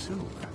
soon.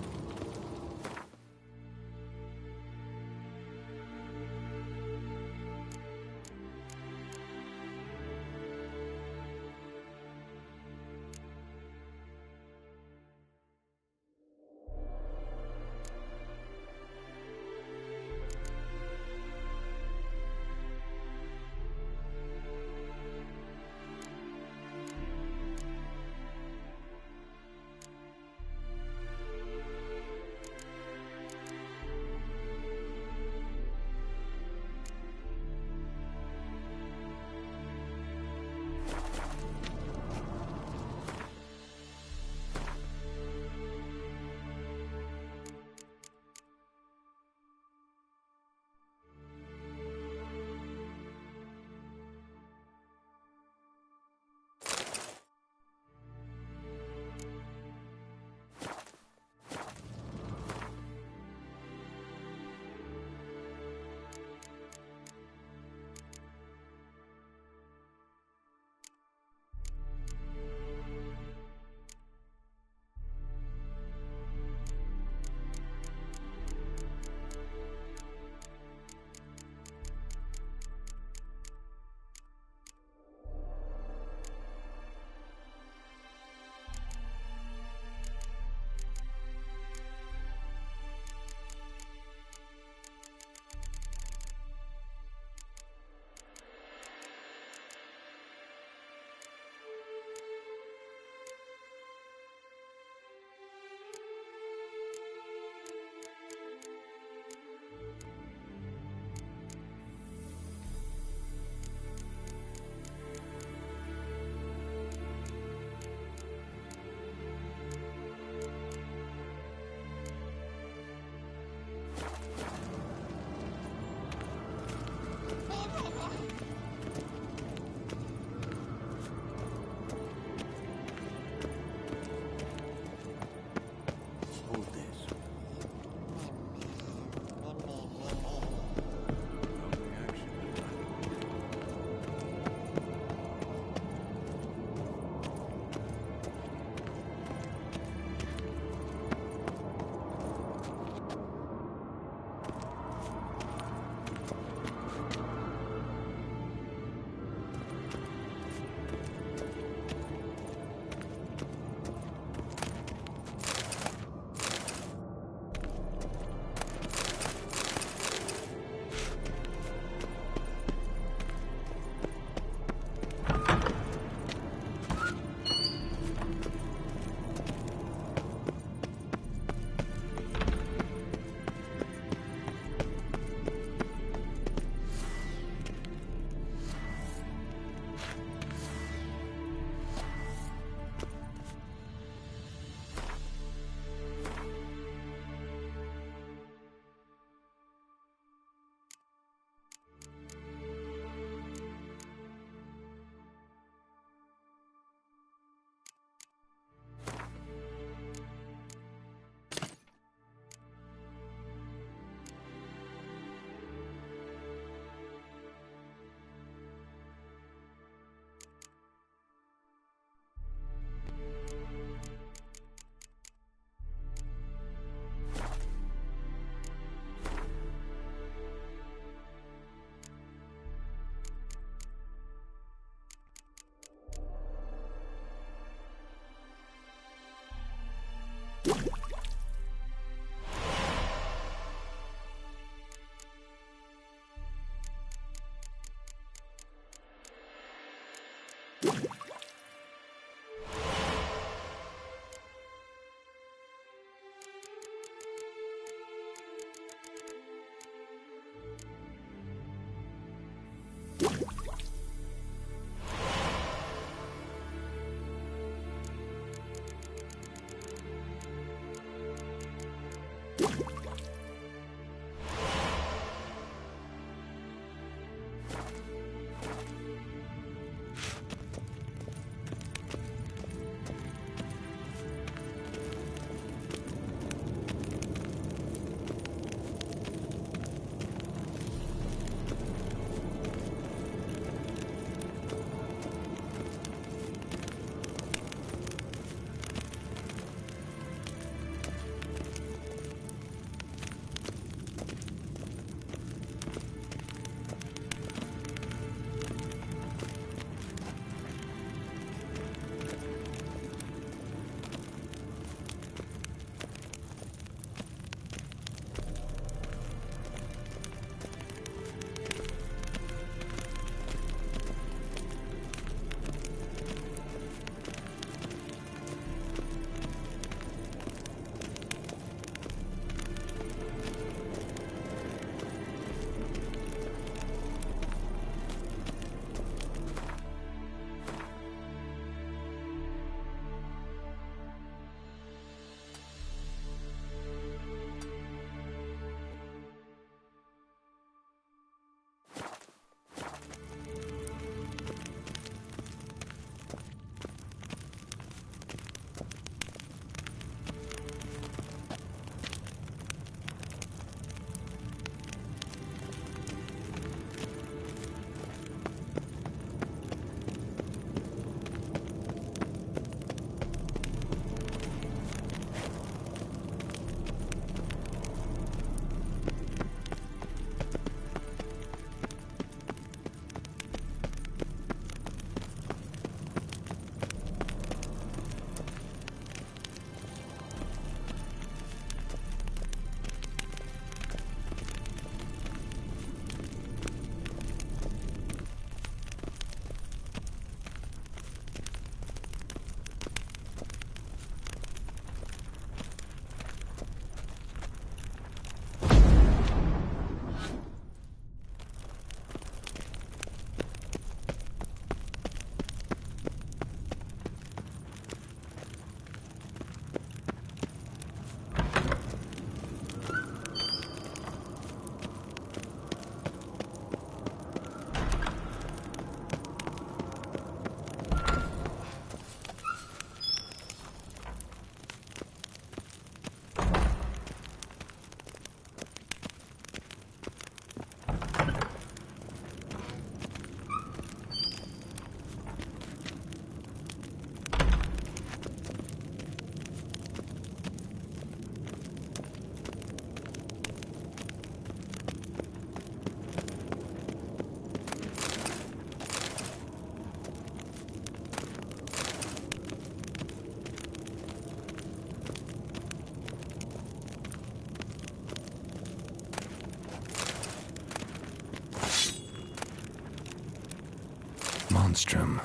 monstrum,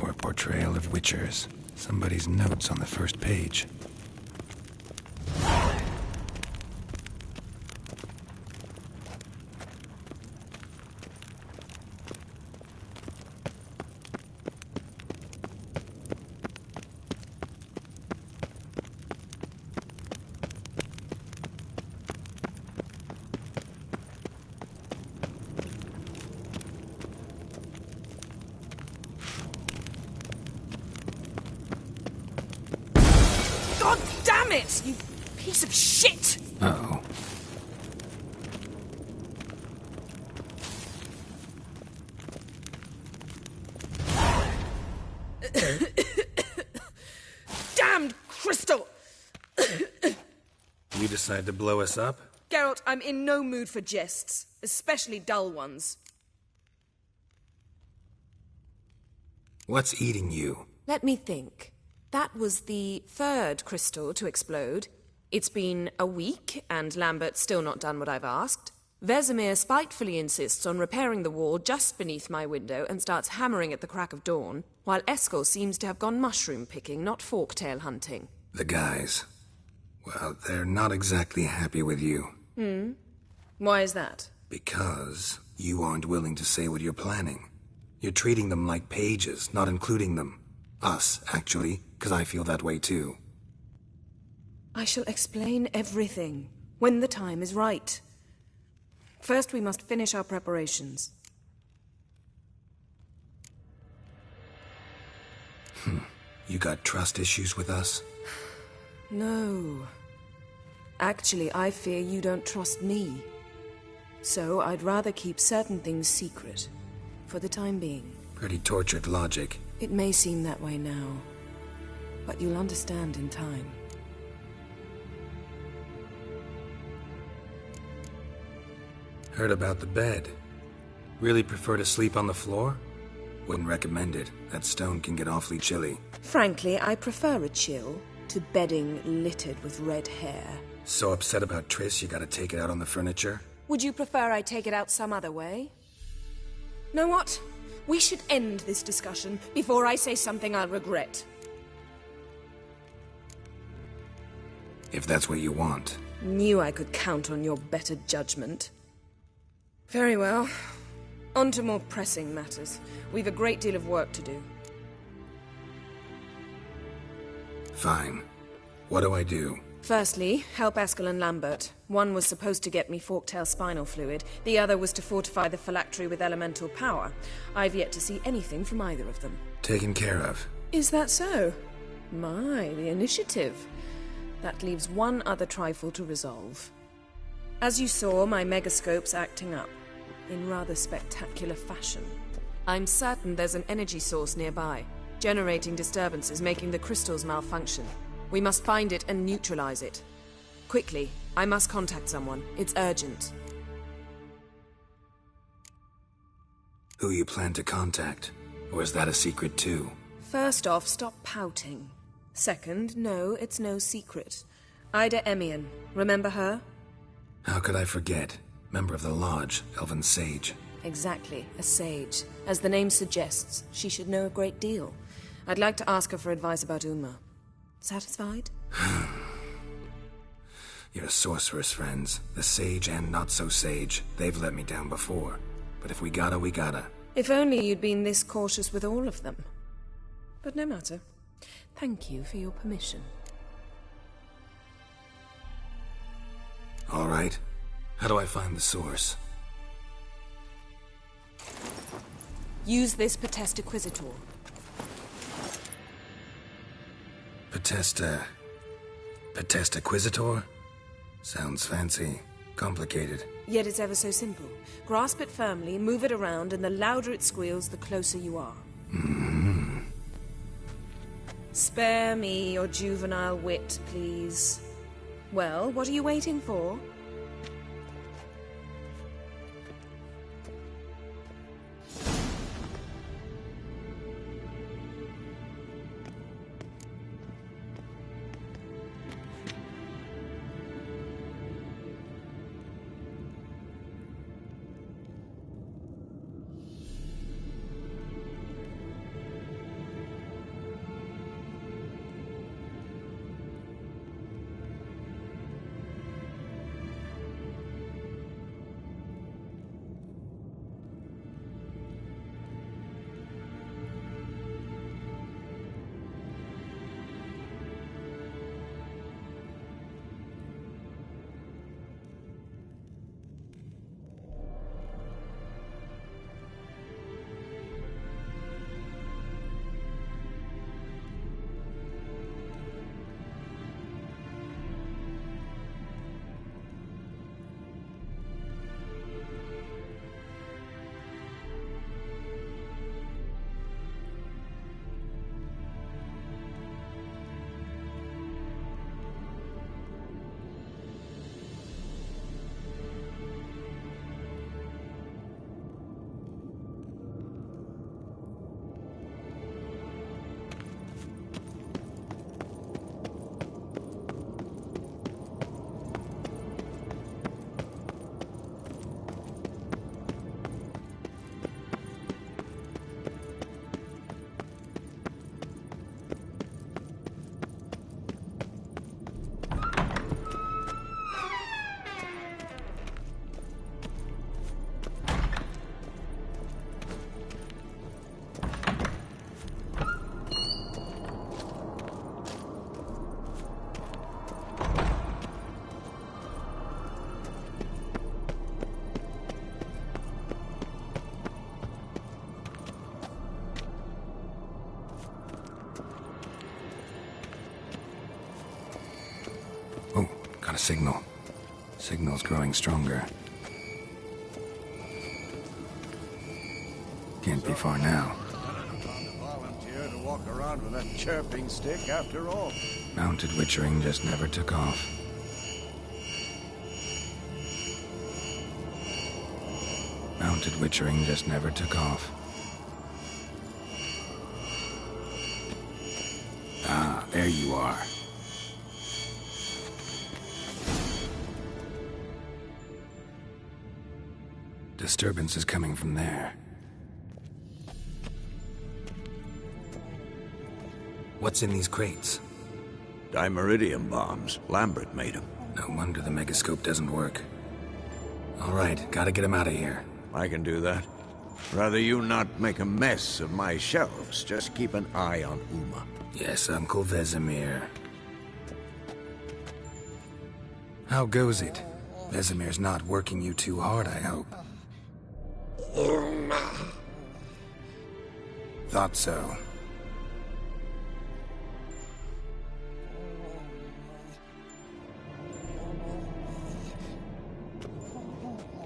or a portrayal of witchers. Somebody's notes on the first page. God damn it, you piece of shit! Uh-oh. Damned crystal! You decide to blow us up? Geralt, I'm in no mood for jests, especially dull ones. What's eating you? Let me think. That was the third crystal to explode. It's been a week, and Lambert's still not done what I've asked. Vesemir spitefully insists on repairing the wall just beneath my window and starts hammering at the crack of dawn, while Eskel seems to have gone mushroom picking, not forktail hunting. The guys. Well, they're not exactly happy with you. Why is that? Because you aren't willing to say what you're planning. You're treating them like pages, not including them. Us, actually, because I feel that way too. I shall explain everything, when the time is right. First, we must finish our preparations. You got trust issues with us? No. Actually, I fear you don't trust me. So I'd rather keep certain things secret, for the time being. Pretty tortured logic. It may seem that way now, but you'll understand in time. Heard about the bed. Really prefer to sleep on the floor? Wouldn't recommend it. That stone can get awfully chilly. Frankly, I prefer a chill to bedding littered with red hair. So upset about Triss you gotta take it out on the furniture? Would you prefer I take it out some other way? Know what? We should end this discussion before I say something I'll regret. If that's what you want. Knew I could count on your better judgment. Very well. On to more pressing matters. We've a great deal of work to do. Fine. What do I do? Firstly, help Eskel and Lambert. One was supposed to get me forktail spinal fluid, the other was to fortify the phylactery with elemental power. I've yet to see anything from either of them. Taken care of. Is that so? My, the initiative. That leaves one other trifle to resolve. As you saw, my megascope's acting up, in rather spectacular fashion. I'm certain there's an energy source nearby, generating disturbances, making the crystals malfunction. We must find it and neutralize it. Quickly, I must contact someone. It's urgent. Who you plan to contact? Or is that a secret too? First off, stop pouting. Second, no, it's no secret. Ida Emian. Remember her? How could I forget? Member of the Lodge, Elven Sage. Exactly, a sage. As the name suggests, she should know a great deal. I'd like to ask her for advice about Uma. Satisfied? Your sorceress friends, the sage and not-so-sage, they've let me down before. But if we gotta, we gotta. If only you'd been this cautious with all of them. But no matter. Thank you for your permission. All right. How do I find the source? Use this Potesta Quisitor. Potesta Quisitor? Sounds fancy. Complicated. Yet it's ever so simple. Grasp it firmly, move it around, and the louder it squeals, the closer you are. Spare me your juvenile wit, please. Well, what are you waiting for? signal. Signal's growing stronger. Can't be far now. Volunteer to walk around with that chirping stick after all. Mounted Witchering just never took off. Mounted Witchering just never took off. Ah, there you are. Disturbance is coming from there. What's in these crates? Dimeridium bombs. Lambert made them. No wonder the megascope doesn't work. All right, gotta get him out of here. I can do that. Rather you not make a mess of my shelves. Just keep an eye on Uma. Yes, Uncle Vesemir. How goes it? Vesemir's not working you too hard, I hope. Thought so.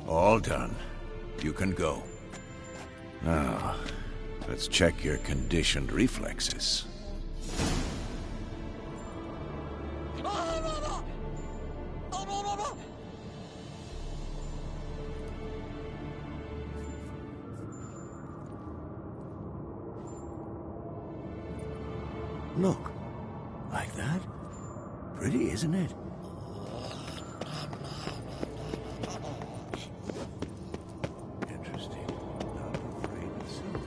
All done. You can go. Now, let's check your conditioned reflexes. Look. Like that? Pretty, isn't it? Interesting. Not afraid of silver.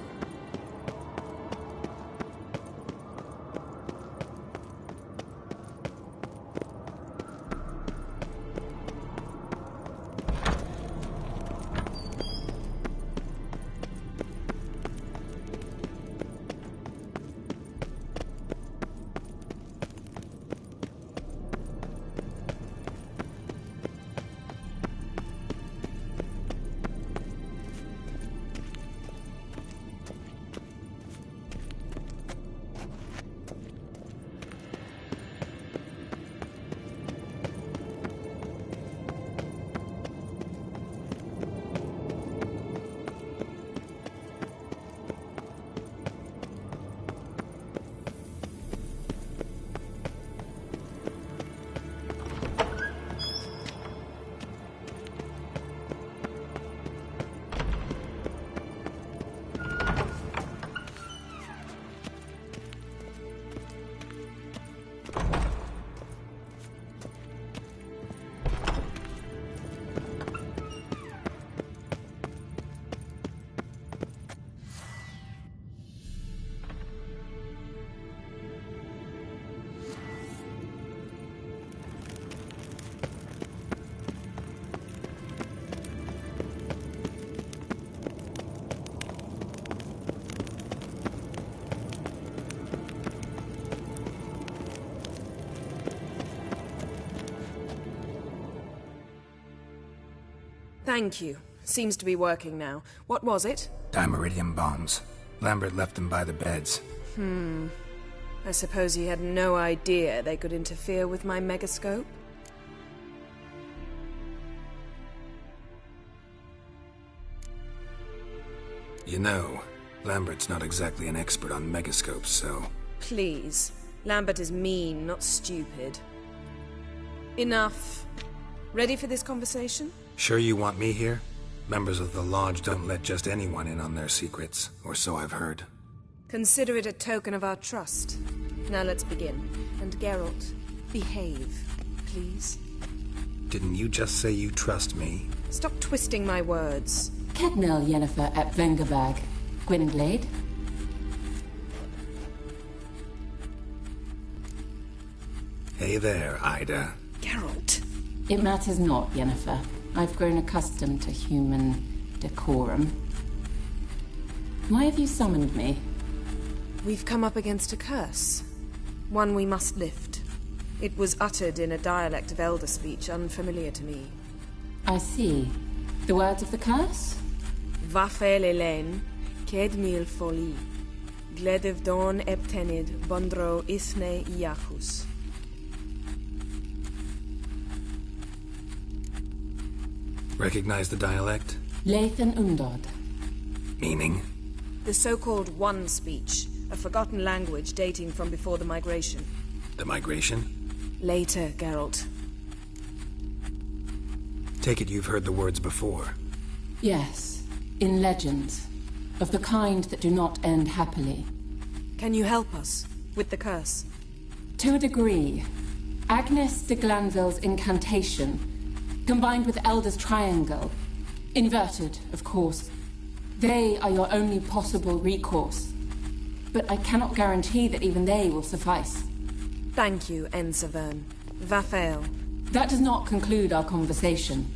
Thank you. Seems to be working now. What was it? Dimeridium bombs. Lambert left them by the beds. I suppose he had no idea they could interfere with my megascope? You know, Lambert's not exactly an expert on megascopes, so... Please. Lambert is mean, not stupid. Enough. Ready for this conversation? Sure you want me here? Members of the Lodge don't let just anyone in on their secrets, or so I've heard. Consider it a token of our trust. Now let's begin. And Geralt, behave, please. Didn't you just say you trust me? Stop twisting my words. Cadnell Yennefer at Vengerberg. Gwynglade. Hey there, Ida. Geralt. It matters not, Yennefer. I've grown accustomed to human decorum. Why have you summoned me? We've come up against a curse. One we must lift. It was uttered in a dialect of Elder speech unfamiliar to me. I see. The words of the curse? Vafel Elen, Ked mil foli, Gledev don eptenid, Bondro isne iachus. Recognize the dialect? Lathan Undod. Meaning? The so-called One speech, a forgotten language dating from before the migration. The migration? Later, Geralt. Take it you've heard the words before. Yes, in legends. Of the kind that do not end happily. Can you help us with the curse? To a degree. Agnes de Glanville's incantation, combined with Elder's triangle, inverted, of course. They are your only possible recourse. But I cannot guarantee that even they will suffice. Thank you, Ensavern. Vafael. That does not conclude our conversation.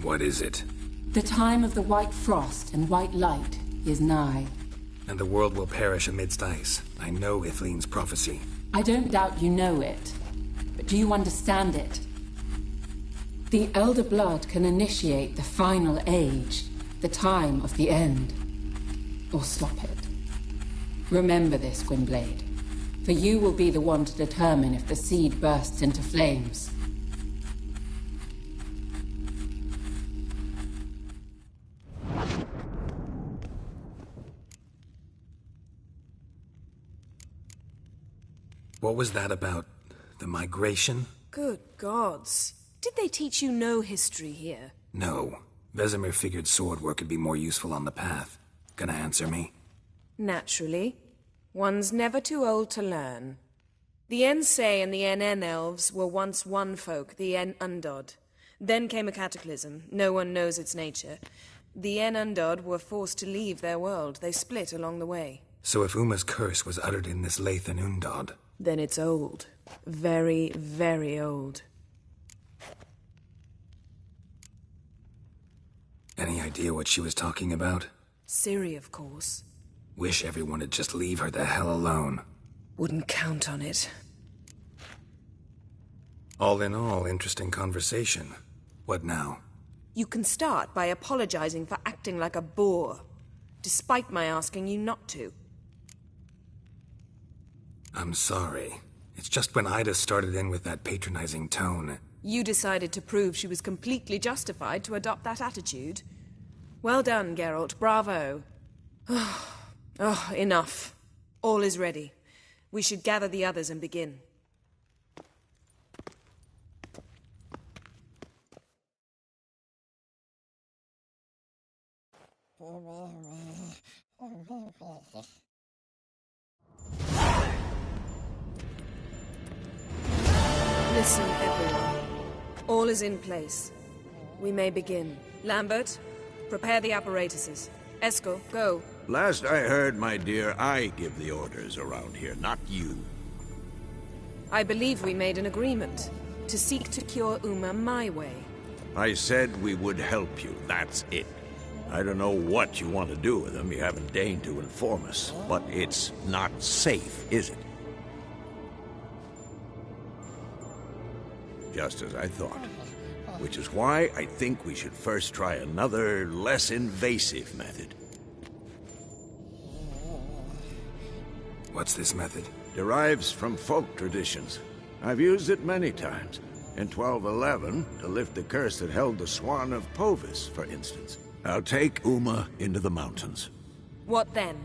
What is it? The time of the white frost and white light is nigh. And the world will perish amidst ice. I know Ithleen's prophecy. I don't doubt you know it. But do you understand it? The Elder Blood can initiate the final age, the time of the end. Or stop it. Remember this, Gwynblade. For you will be the one to determine if the seed bursts into flames. What was that about? The migration? Good gods. Did they teach you no history here? No. Vesemir figured sword work could be more useful on the path. Gonna answer me? Naturally. One's never too old to learn. The Ensei and the NN elves were once one folk, the En Undod. Then came a cataclysm. No one knows its nature. The En Undod were forced to leave their world. They split along the way. So if Uma's curse was uttered in this Lathan Undod, then it's old. Very, very old. any idea what she was talking about? Ciri, of course. Wish everyone would just leave her the hell alone. Wouldn't count on it. All in all, interesting conversation. What now? You can start by apologizing for acting like a boor, despite my asking you not to. I'm sorry. It's just when Ida started in with that patronizing tone. You decided to prove she was completely justified to adopt that attitude. Well done, Geralt. Bravo. Oh, enough. All is ready. We should gather the others and begin. Listen, everyone. All is in place. We may begin. Lambert, prepare the apparatuses. Eskel, go. Last I heard, my dear, I give the orders around here, not you. I believe we made an agreement to seek to cure Uma my way. I said we would help you, that's it. I don't know what you want to do with them, you haven't deigned to inform us. But it's not safe, is it? Just as I thought. Which is why I think we should first try another, less invasive method. What's this method? Derives from folk traditions. I've used it many times. In 1211, to lift the curse that held the Swan of Povis, for instance. I'll take Uma into the mountains. What then?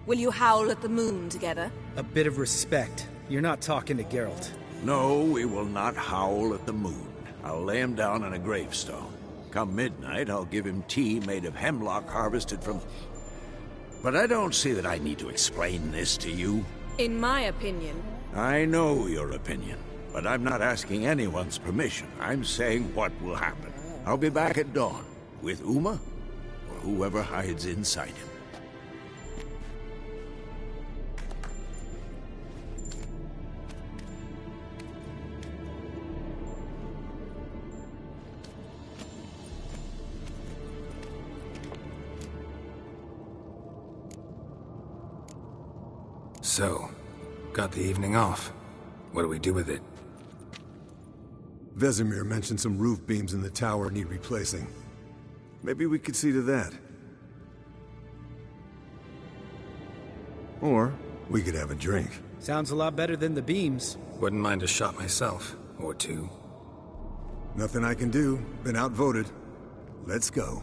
Will you howl at the moon together? A bit of respect. You're not talking to Geralt. No, we will not howl at the moon. I'll lay him down on a gravestone. Come midnight, I'll give him tea made of hemlock harvested from... But I don't see that I need to explain this to you. In my opinion... I know your opinion, but I'm not asking anyone's permission. I'm saying what will happen. I'll be back at dawn, with Uma, or whoever hides inside him. So, got the evening off. What do we do with it? Vesemir mentioned some roof beams in the tower need replacing. Maybe we could see to that. Or, We could have a drink. Sounds a lot better than the beams. Wouldn't mind a shot myself, or two. Nothing I can do. Been outvoted. Let's go.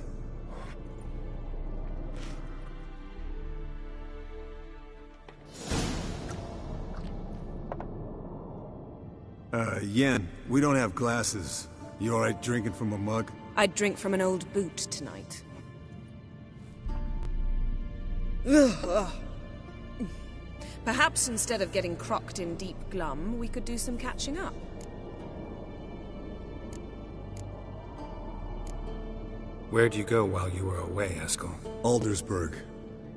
Yen, we don't have glasses. You alright drinking from a mug? I'd drink from an old boot tonight. Perhaps instead of getting crocked in deep glum, we could do some catching up. Where'd you go while you were away, Eskel? Aldersburg.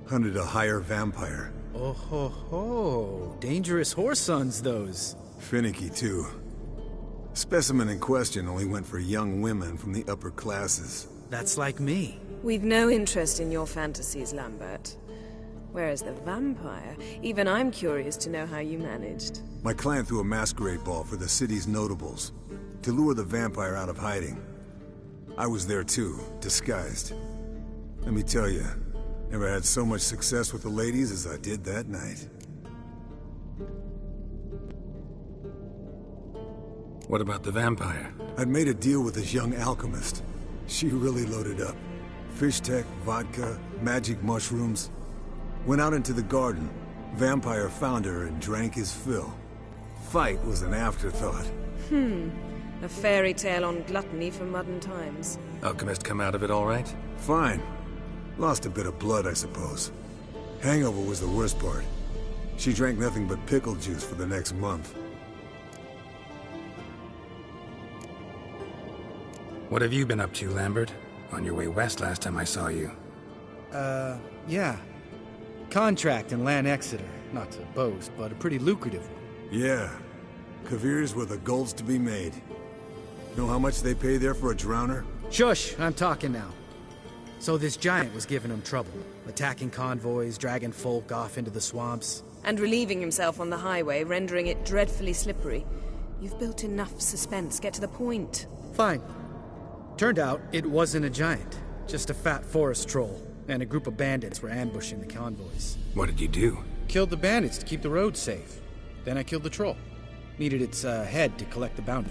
Hunted a higher vampire. Oh ho ho. Dangerous horse sons, those. Finicky, too. Specimen in question only went for young women from the upper classes. That's like me. We've no interest in your fantasies, Lambert. Whereas the vampire, even I'm curious to know how you managed. My clan threw a masquerade ball for the city's notables, to lure the vampire out of hiding. I was there too, disguised. Let me tell you, never had so much success with the ladies as I did that night. What about the vampire? I'd made a deal with this young alchemist. She really loaded up. Fish tech, vodka, magic mushrooms. Went out into the garden. Vampire found her and drank his fill. Fight was an afterthought. A fairy tale on gluttony from modern times. Alchemist come out of it all right? Fine. Lost a bit of blood, I suppose. Hangover was the worst part. She drank nothing but pickle juice for the next month. What have you been up to, Lambert? On your way west last time I saw you. Yeah. Contract in Lan Exeter. Not to boast, but a pretty lucrative one. Yeah. Kavir's were the gold's to be made. Know how much they pay there for a drowner? Shush, I'm talking now. So this giant was giving him trouble. Attacking convoys, dragging folk off into the swamps. And relieving himself on the highway, rendering it dreadfully slippery. You've built enough suspense. Get to the point. Fine. Turned out, it wasn't a giant. Just a fat forest troll. And a group of bandits were ambushing the convoys. What did you do? Killed the bandits to keep the road safe. Then I killed the troll. Needed its head to collect the bounty.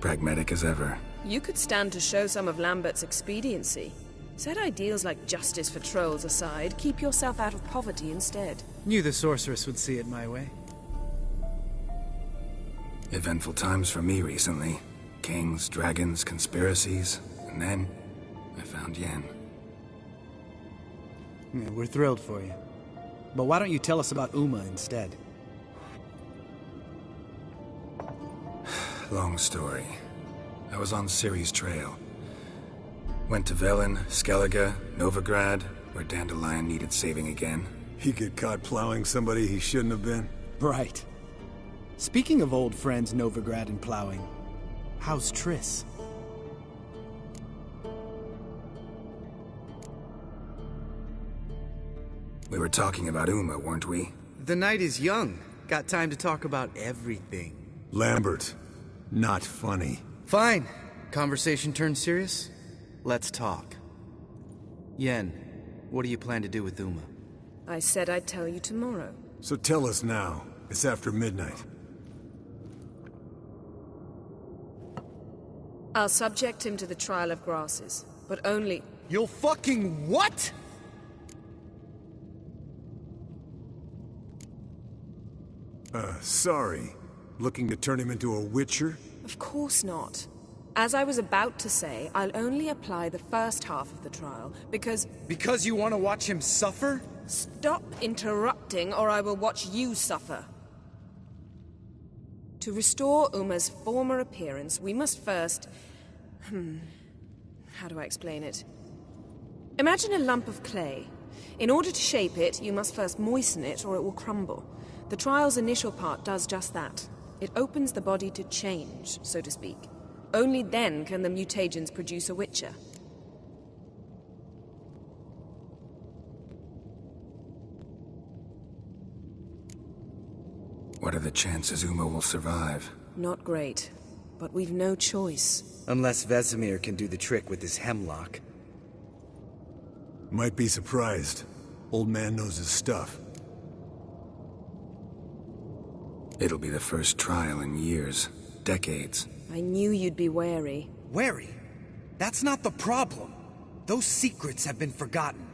Pragmatic as ever. You could stand to show some of Lambert's expediency. Set ideals like justice for trolls aside, keep yourself out of poverty instead. Knew the sorceress would see it my way. Eventful times for me recently. Kings, dragons, conspiracies, and then I found Yen. Yeah, we're thrilled for you. But why don't you tell us about Uma instead? Long story. I was on Ciri's trail. Went to Velen, Skellige, Novigrad, where Dandelion needed saving again. He get caught plowing somebody he shouldn't have been? Right. Speaking of old friends Novigrad and plowing, how's Triss? We were talking about Uma, weren't we? The night is young. Got time to talk about everything. Lambert. Not funny. Fine. Conversation turned serious? Let's talk. Yen, what do you plan to do with Uma? I said I'd tell you tomorrow. So tell us now. It's after midnight. I'll subject him to the trial of grasses, but only... You'll fucking what?! Sorry. Looking to turn him into a witcher? Of course not. As I was about to say, I'll only apply the first half of the trial, because... Because you want to watch him suffer? Stop interrupting, or I will watch you suffer. To restore Uma's former appearance, we must first... How do I explain it? Imagine a lump of clay. In order to shape it, you must first moisten it, or it will crumble. The trial's initial part does just that. It opens the body to change, so to speak. Only then can the mutagens produce a witcher. What are the chances Uma will survive? Not great, but we've no choice. Unless Vesemir can do the trick with his hemlock. Might be surprised. Old man knows his stuff. It'll be the first trial in years. Decades. I knew you'd be wary. Wary? That's not the problem. Those secrets have been forgotten.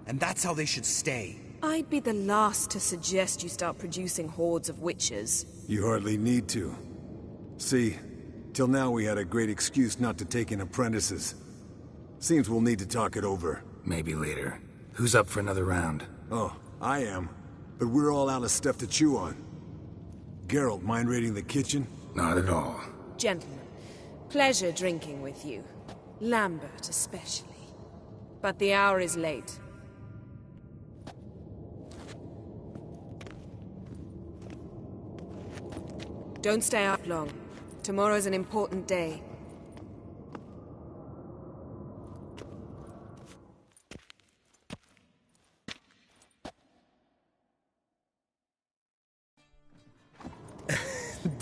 And that's how they should stay. I'd be the last to suggest you start producing hordes of witches. You hardly need to. See, till now we had a great excuse not to take in apprentices. Seems we'll need to talk it over. Maybe later. Who's up for another round? Oh, I am. But we're all out of stuff to chew on. Geralt, mind raiding the kitchen? Not at all. Gentlemen, pleasure drinking with you. Lambert especially. But the hour is late. Don't stay up long. Tomorrow's an important day.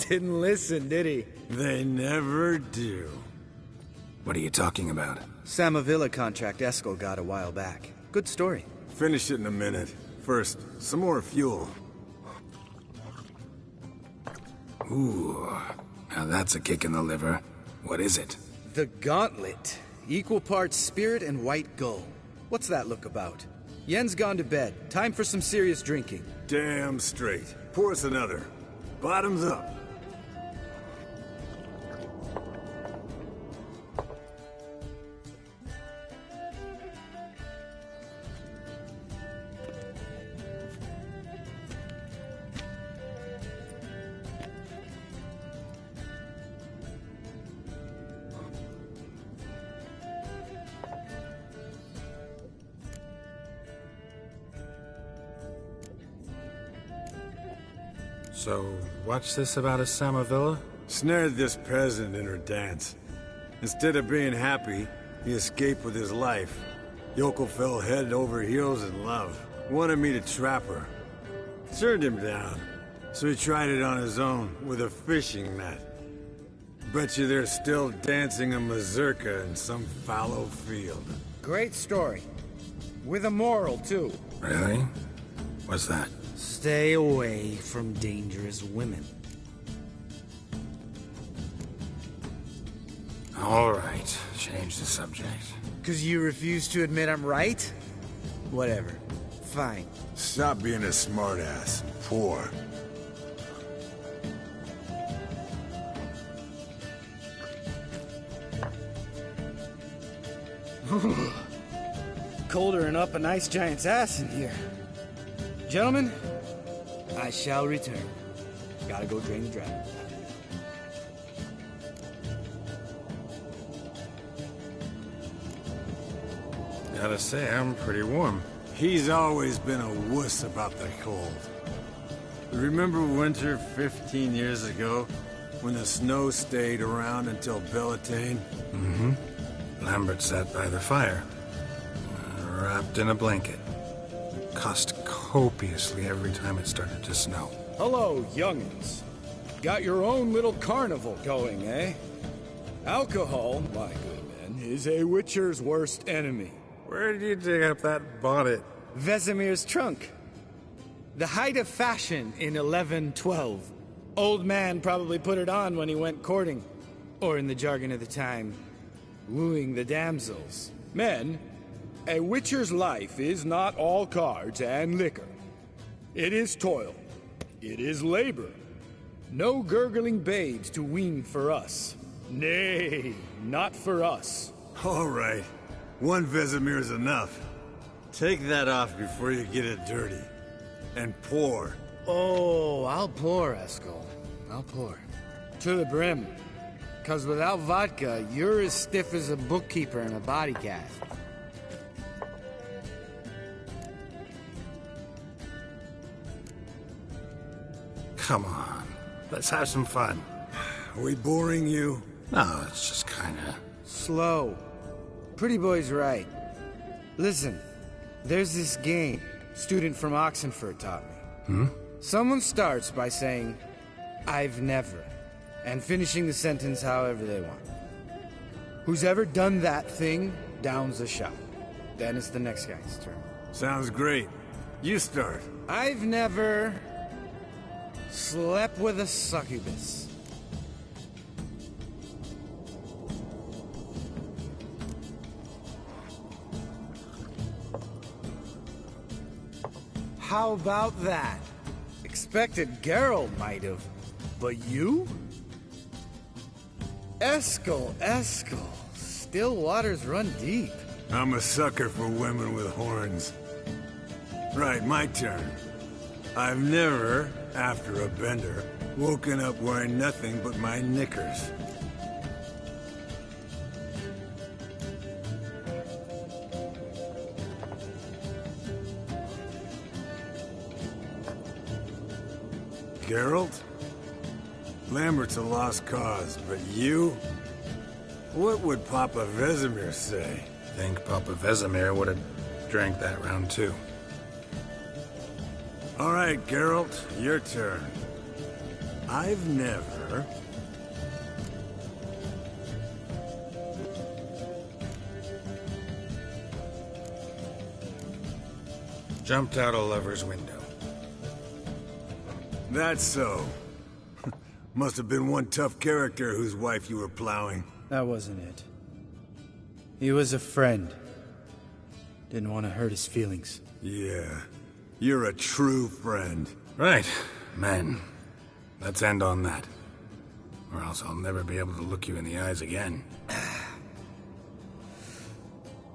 Didn't listen, did he? They never do. What are you talking about? Samavilla contract Eskel got a while back. Good story. Finish it in a minute. First, some more fuel. Ooh, now that's a kick in the liver. What is it? The Gauntlet. Equal parts spirit and white gull. What's that look about? Yen's gone to bed. Time for some serious drinking. Damn straight. Pour us another. Bottoms up. So, what's this about a Samavilla? Snared this peasant in her dance. Instead of being happy, he escaped with his life. Yokel fell head over heels in love. Wanted me to trap her. Turned him down. So he tried it on his own, with a fishing net. Bet you they're still dancing a mazurka in some fallow field. Great story. With a moral, too. Really? What's that? Stay away from dangerous women. All right, change the subject. 'Cause you refuse to admit I'm right? Whatever. Fine. Stop being a smartass. Poor. Colder than up a nice giant's ass in here. Gentlemen, I shall return. Gotta go drain the dragon. Gotta say, I'm pretty warm. He's always been a wuss about the cold. Remember winter 15 years ago, when the snow stayed around until Beltane? Mm-hmm. Lambert sat by the fire, wrapped in a blanket. Cussed copiously every time it started to snow. Hello, young'uns. Got your own little carnival going, eh? Alcohol, my good men, is a witcher's worst enemy. Where did you dig up that bonnet? Vesemir's trunk. The height of fashion in 1112. Old man probably put it on when he went courting. Or in the jargon of the time, wooing the damsels. Men, a witcher's life is not all cards and liquor. It is toil. It is labor. No gurgling babes to wean for us. Nay, not for us. All right. One Vesemir's enough. Take that off before you get it dirty. And pour. Oh, I'll pour, Eskel. I'll pour. To the brim. 'Cause without vodka, you're as stiff as a bookkeeper in a body cast. Come on, let's have some fun. Are we boring you? No, it's just kinda... Slow. Pretty boy's right. Listen, there's this game student from Oxenford taught me. Someone starts by saying, I've never, and finishing the sentence however they want. Who's ever done that thing, downs a shot. then it's the next guy's turn. Sounds great. You start. I've never slept with a succubus. How about that? Expected Geralt might have, but you? Eskel. Still waters run deep. I'm a sucker for women with horns. Right, my turn. I've never, after a bender, woken up wearing nothing but my knickers. Geralt? Lambert's a lost cause, but you? What would Papa Vesemir say? Think Papa Vesemir would have drank that round too. All right, Geralt, your turn. I've never... Jumped out a lover's window. That's so. Must have been one tough character whose wife you were plowing. That wasn't it. He was a friend. Didn't want to hurt his feelings. Yeah. You're a true friend. Right, men. Let's end on that. Or else I'll never be able to look you in the eyes again.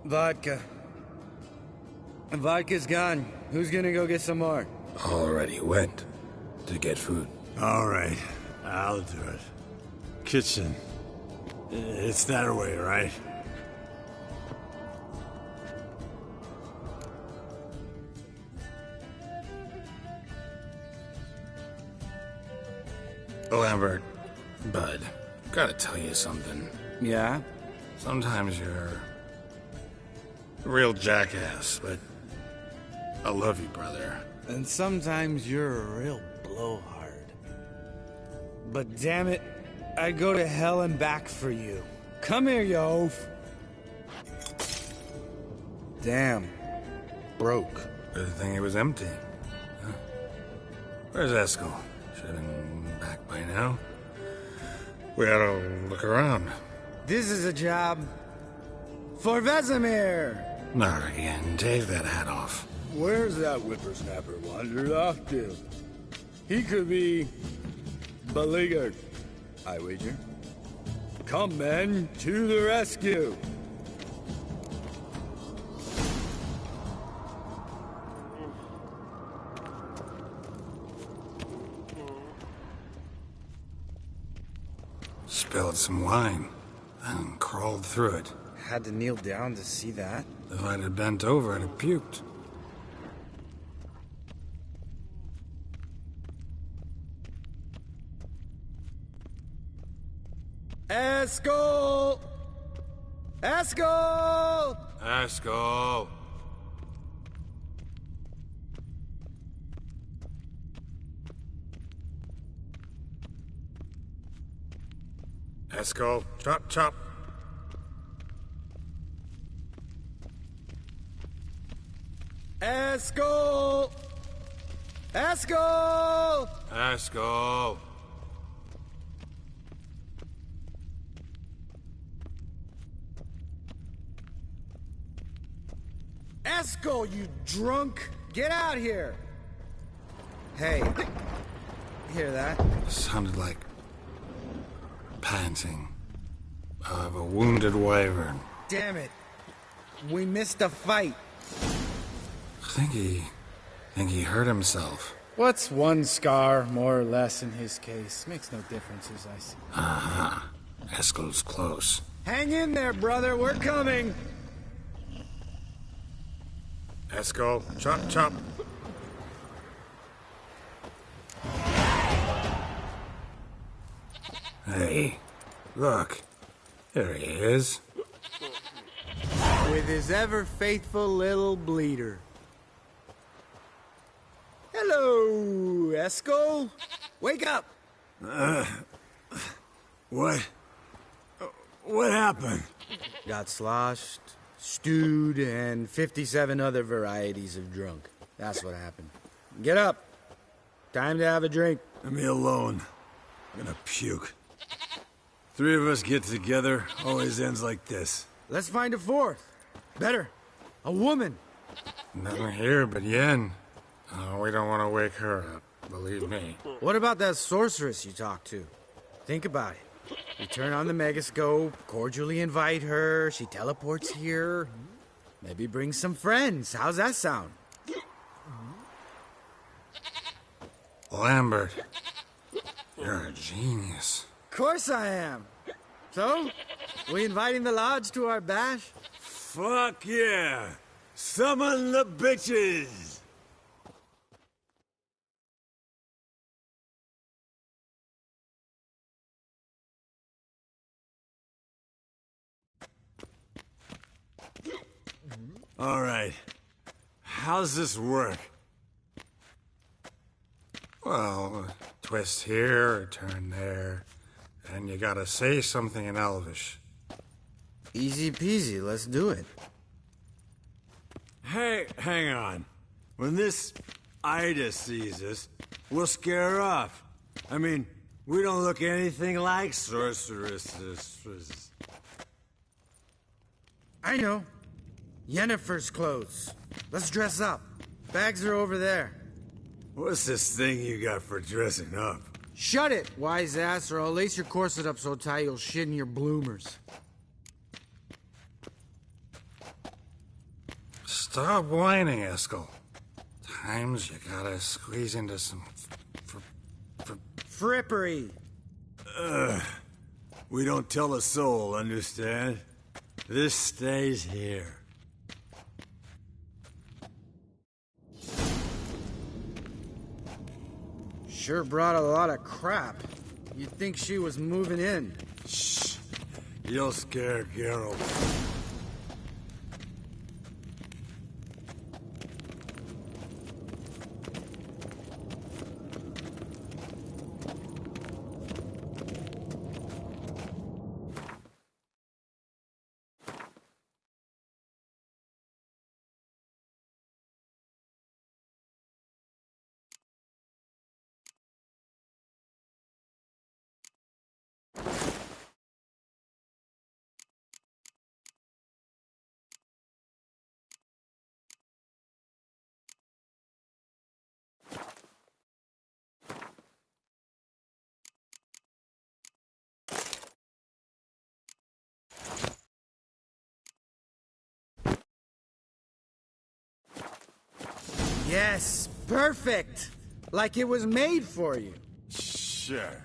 Vodka. Vodka's gone. Who's gonna go get some more? Already went to get food. All right, I'll do it. Kitchen. It's that way, right? Lambert, bud, gotta tell you something. Yeah? Sometimes you're a real jackass, but I love you, brother. And sometimes you're a real blowhard. But damn it, I'd go to hell and back for you. Come here, you oaf. Damn. Broke. Good thing it was empty. Huh? Where's Eskel? Should have been back by now. We gotta look around. This is a job for Vesemir. Not again. Take that hat off. Where's that whippersnapper wandered off to? He could be beleaguered, I wager. Come, men, to the rescue! Spilled some wine and crawled through it. Had to kneel down to see that. If I'd have bent over, I'd have puked. Eskel! Eskel! Eskel! Eskel, chop, chop. Eskel! Eskel! Eskel! Eskel, you drunk! Get out here! Hey, hear that? Sounded like panting of a wounded wyvern. Damn it! We missed a fight. Think he hurt himself. What's one scar, more or less, in his case? Makes no difference, as I see. Uh-huh. Eskel's close. Hang in there, brother. We're coming. Eskel, chop, chop. Hey, look. There he is. With his ever-faithful little bleeder. Hello, Eskel. Wake up. What? What happened? Got sloshed, Stewed and 57 other varieties of drunk. That's what happened. Get up. Time to have a drink. Leave me alone. I'm gonna puke. Three of us get together, always ends like this. Let's find a fourth. Better. A woman. Nothing here but Yen. Oh, we don't want to wake her up, believe me. What about that sorceress you talked to? Think about it. You turn on the megascope, cordially invite her, she teleports here. Maybe bring some friends. How's that sound? Lambert, you're a genius. Of course I am. So, we inviting the lodge to our bash? Fuck yeah! Summon the bitches! All right. How's this work? Well, twist here or turn there, and you gotta say something in Elvish. Easy peasy, let's do it. Hey, hang on. When this Ida sees us, we'll scare her off. I mean, we don't look anything like sorceresses. I know. Yennefer's clothes. Let's dress up. Bags are over there. What's this thing you got for dressing up? Shut it, wise ass, or I'll lace your corset up so tight you'll shit in your bloomers. Stop whining, Eskel. Times you gotta squeeze into some Frippery. We don't tell a soul, understand? This stays here. Sure brought a lot of crap. You'd think she was moving in. Shh. You'll scare Geralt. Yes, perfect. Like it was made for you. Sure.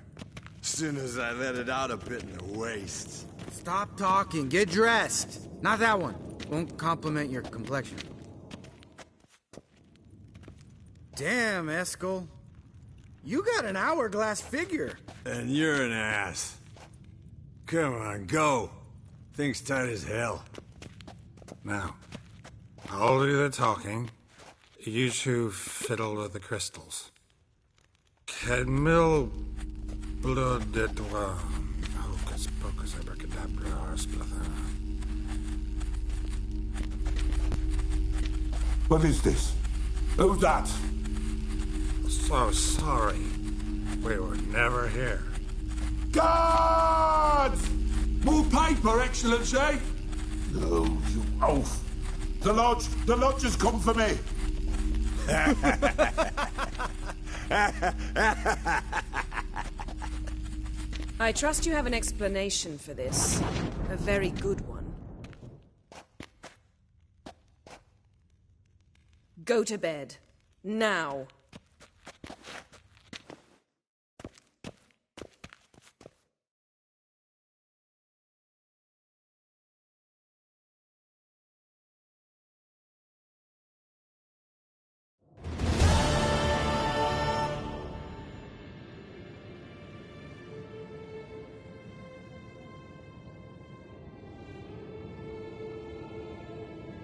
Soon as I let it out a bit in the waist. Stop talking, get dressed. Not that one. Won't compliment your complexion. Damn, Eskel. You got an hourglass figure. And you're an ass. Come on, go. Thing's tight as hell. Now, I'll do the talking. You two fiddle with the crystals. Cadmil blood de toi. Hocus pocus abracadabra splather. What is this? Who's that? So sorry. We were never here. Guards! More paper, Excellency! No, you oaf! The lodge has come for me! I trust you have an explanation for this. A very good one. Go to bed. Now.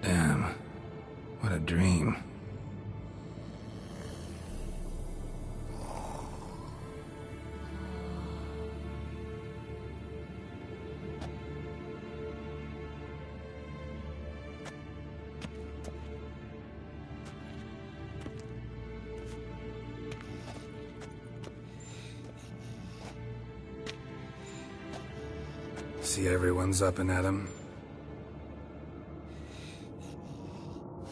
Damn. What a dream. see everyone's up and at 'em.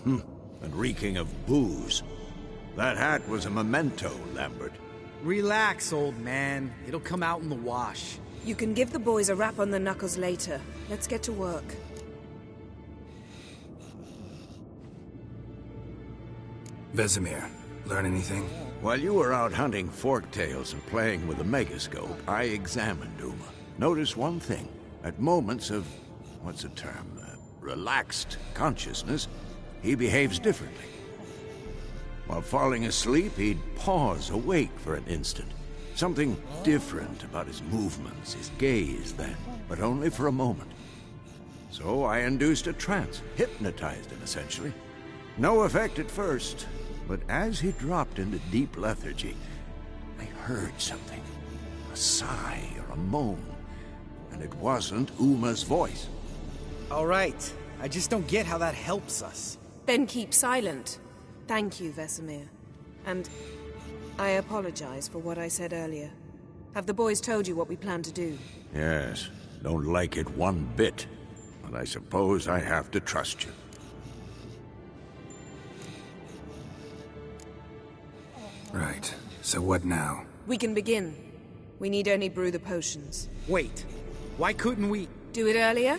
And reeking of booze. That hat was a memento, Lambert. Relax, old man. It'll come out in the wash. You can give the boys a rap on the knuckles later. Let's get to work. Vesemir, learn anything? While you were out hunting forktails and playing with the megascope, I examined Uma. Notice one thing. At moments of, what's the term, relaxed consciousness, he behaves differently. While falling asleep, he'd pause awake for an instant. Something different about his movements, his gaze then, but only for a moment. So I induced a trance, hypnotized him essentially. No effect at first, but as he dropped into deep lethargy, I heard something. A sigh or a moan. And it wasn't Uma's voice. All right. I just don't get how that helps us. Then keep silent. Thank you, Vesemir. And I apologize for what I said earlier. Have the boys told you what we plan to do? Yes, don't like it one bit. But I suppose I have to trust you. Right. So what now? We can begin. We need only brew the potions. Wait. Why couldn't we... Do it earlier?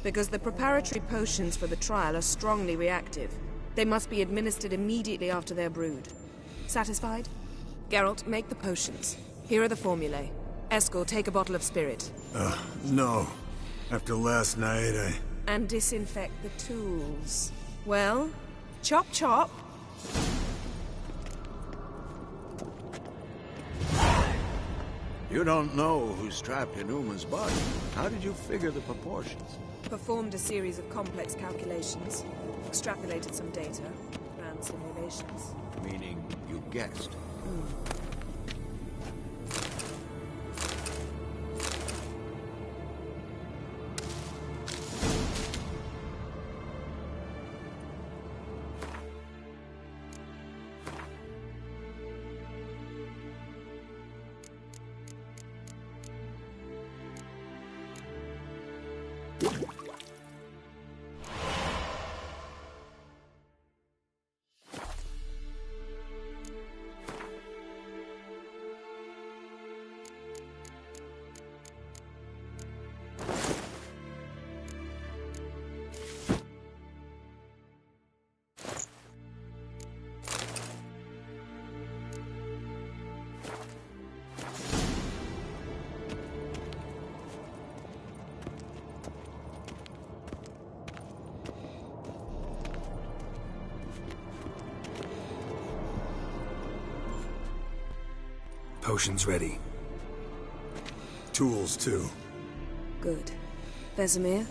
Because the preparatory potions for the trial are strongly reactive. They must be administered immediately after they're brewed. Satisfied? Geralt, make the potions. Here are the formulae. Eskel, take a bottle of spirit. No. After last night, And disinfect the tools. Well, chop chop. You don't know who's trapped in Uma's body. How did you figure the proportions? Performed a series of complex calculations. Extrapolated some data. Ran simulations. Meaning you guessed. Potions ready. tools too. Good. Vesemir?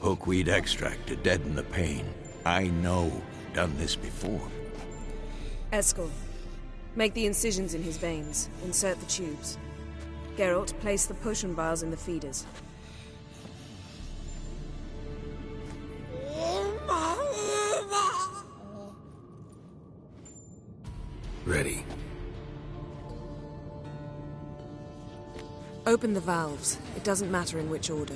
Hookweed extract to deaden the pain. I know. Done this before. Eskel, make the incisions in his veins. Insert the tubes. Geralt, place the potion vials in the feeders. Ready. Open the valves. It doesn't matter in which order.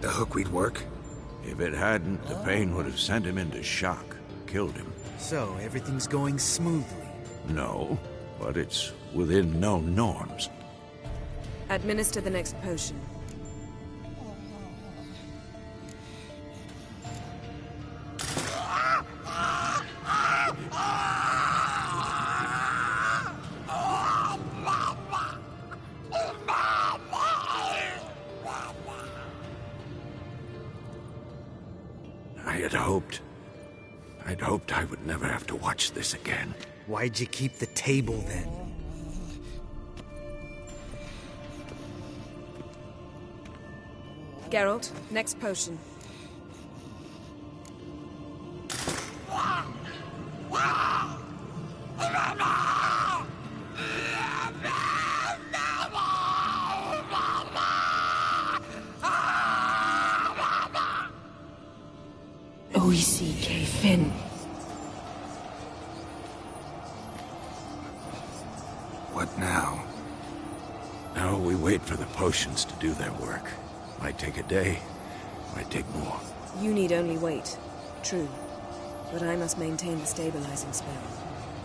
The hookweed work? If it hadn't, the pain would have sent him into shock. Killed him. So, everything's going smoothly. No, but it's within known norms. Administer the next potion. I'd hoped I would never have to watch this again. Why'd you keep the table then? Geralt, next potion. Oisi K. Finn. What now? Now we wait for the potions to do their work. Might take a day, might take more. You need only wait. True. But I must maintain the stabilizing spell.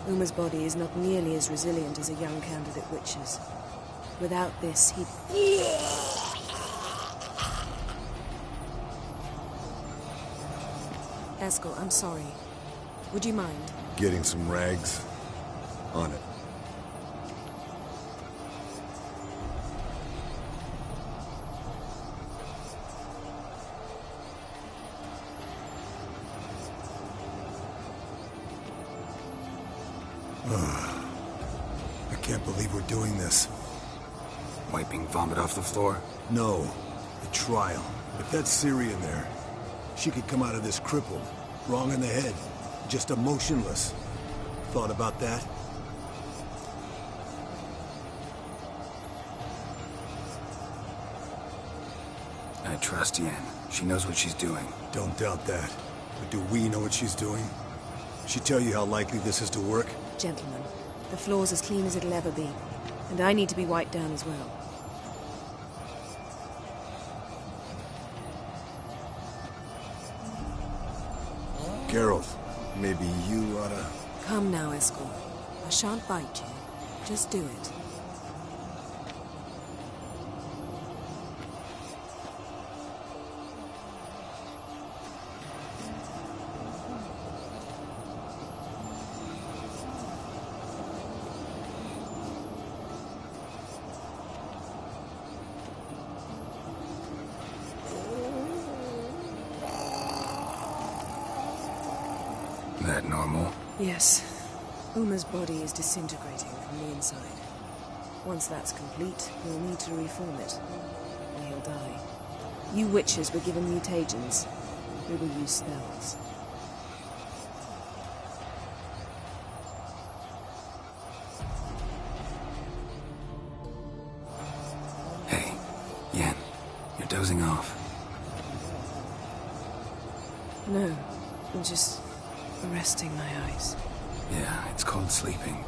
Uma's body is not nearly as resilient as a young candidate witch's. Without this, he'd... Eskel, I'm sorry. Would you mind? Getting some rags? On it. I can't believe we're doing this. Wiping vomit off the floor? No, the trial. If that's Ciri in there, she could come out of this crippled, wrong in the head, just emotionless. Thought about that? I trust Yen. She knows what she's doing. Don't doubt that. But do we know what she's doing? She tell you how likely this is to work? Gentlemen, the floor's as clean as it'll ever be. And I need to be wiped down as well. Geralt, maybe you oughta... Come now, Eskel. I shan't bite you. Just do it. That normal? Yes. Uma's body is disintegrating from the inside. Once that's complete, we'll need to reform it, or he'll die. You witches were given mutagens. We will use spells. Hey, Yen, you're dozing off. No, I'm just resting my eyes. Yeah, it's called sleeping.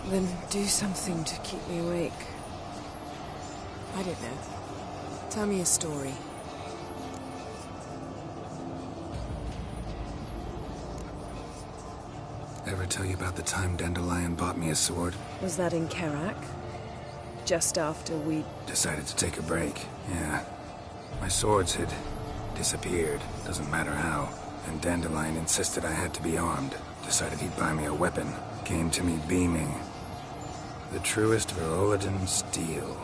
Then do something to keep me awake. I don't know. Tell me a story. Ever tell you about the time Dandelion bought me a sword? Was that in Karak? Just after we... Decided to take a break, yeah. My swords had disappeared, doesn't matter how. And Dandelion insisted I had to be armed. Decided he'd buy me a weapon. Came to me beaming. The truest Verolidan steel.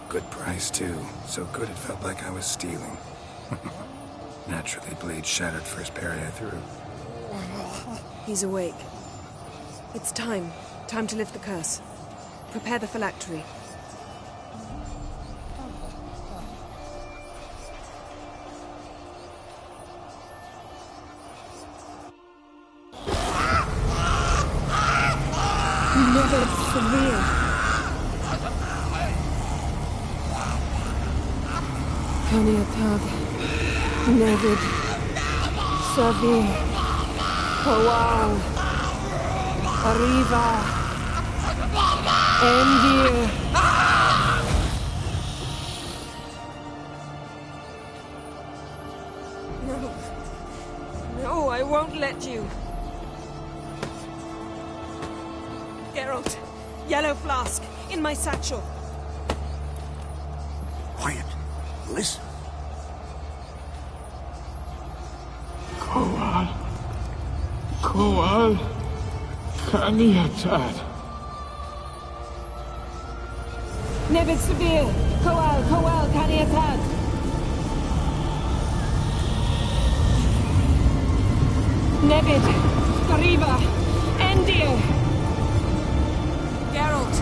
Good price, too. So good it felt like I was stealing. Naturally, blade shattered first parry I threw. He's awake. It's time. Time to lift the curse. Prepare the phylactery. Never severe. Kaniatag, Nevid, Savi, Kawal, Arriva, Endir. No. No, I won't let you. Geralt, yellow flask, in my satchel. Quiet. Listen. Kowal, Kaniatad. Nevid Severe, Kowal, Kaniatad. Nevid, Arriva, Endir. Geralt,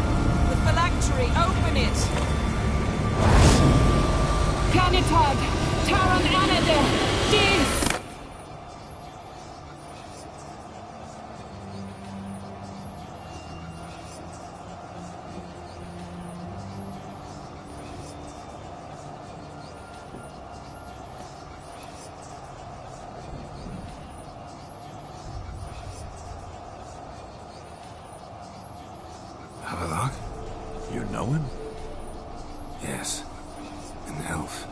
the phylactery, open it! Canitad, Taran Anade, Dis! know him? Yes. An elf.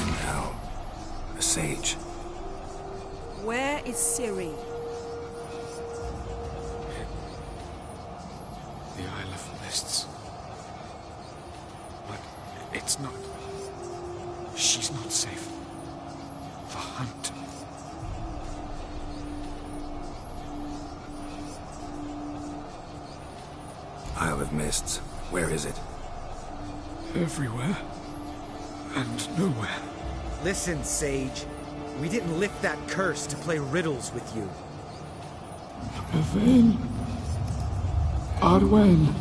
And now, a sage. Where is Ciri? The Isle of Mists. But it's not... She's not safe. The hunt. Isle of Mists. Where is it? Everywhere. And nowhere. Listen, Sage. We didn't lift that curse to play riddles with you. Yvain. Arwen.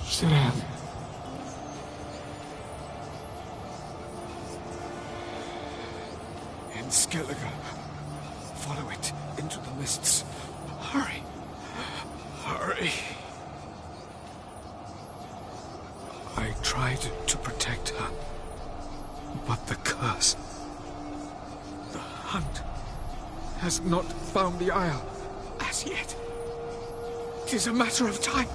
Siran. In Skellige. Follow it into the mists. Hurry. Hurry. I tried to protect her, but the curse, the hunt, has not found the Isle as yet. It is a matter of time.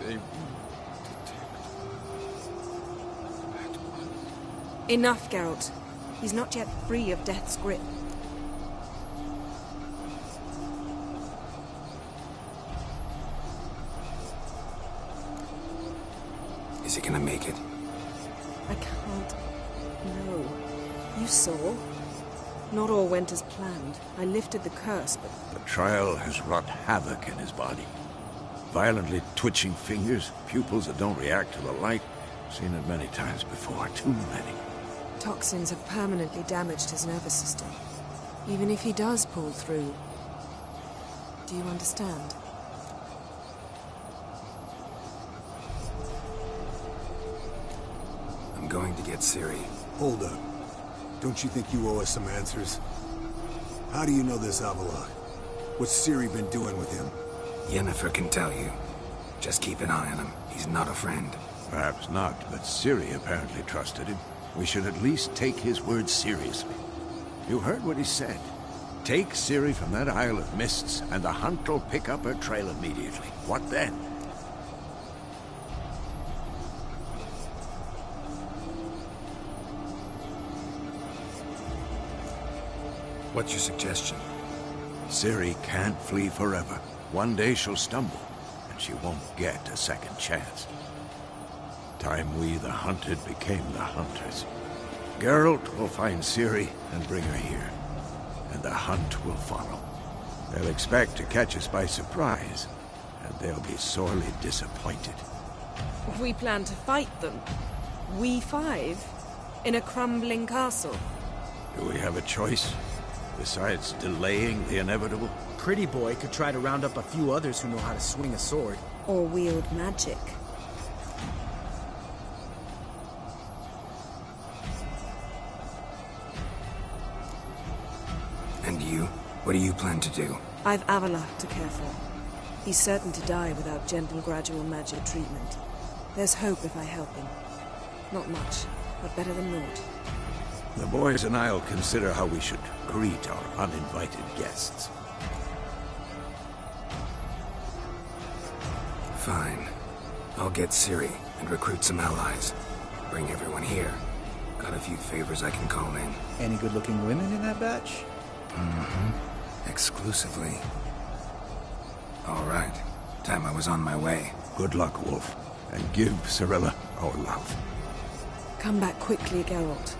They will detect her at once. Enough, Geralt. He's not yet free of death's grip. Is he gonna make it? I can't. No. You saw. Not all went as planned. I lifted the curse, but... The trial has wrought havoc in his body. Violently twitching fingers, pupils that don't react to the light. Seen it many times before, too many. Toxins have permanently damaged his nervous system. Even if he does pull through. Do you understand? I'm going to get Ciri. Hold up. Don't you think you owe us some answers? How do you know this Avallac'h? What's Ciri been doing with him? Yennefer can tell you. Just keep an eye on him. He's not a friend. Perhaps not, but Ciri apparently trusted him. We should at least take his words seriously. You heard what he said. Take Ciri from that Isle of Mists, and the hunt will pick up her trail immediately. What then? What's your suggestion? Ciri can't flee forever. One day she'll stumble, and she won't get a second chance. Time we, the hunted, became the hunters. Geralt will find Ciri and bring her here, and the hunt will follow. They'll expect to catch us by surprise, and they'll be sorely disappointed. We plan to fight them. We five? In a crumbling castle? Do we have a choice? Besides delaying the inevitable? Pretty Boy could try to round up a few others who know how to swing a sword. Or wield magic. And you? What do you plan to do? I've Avallac'h to care for. He's certain to die without gentle, gradual magic treatment. There's hope if I help him. Not much, but better than naught. The boys and I'll consider how we should greet our uninvited guests. Fine. I'll get Ciri and recruit some allies. Bring everyone here. Got a few favors I can call in. Any good-looking women in that batch? Mm-hmm. Exclusively. All right. Time I was on my way. Good luck, Wolf. And give Cirilla our love. Come back quickly, Geralt.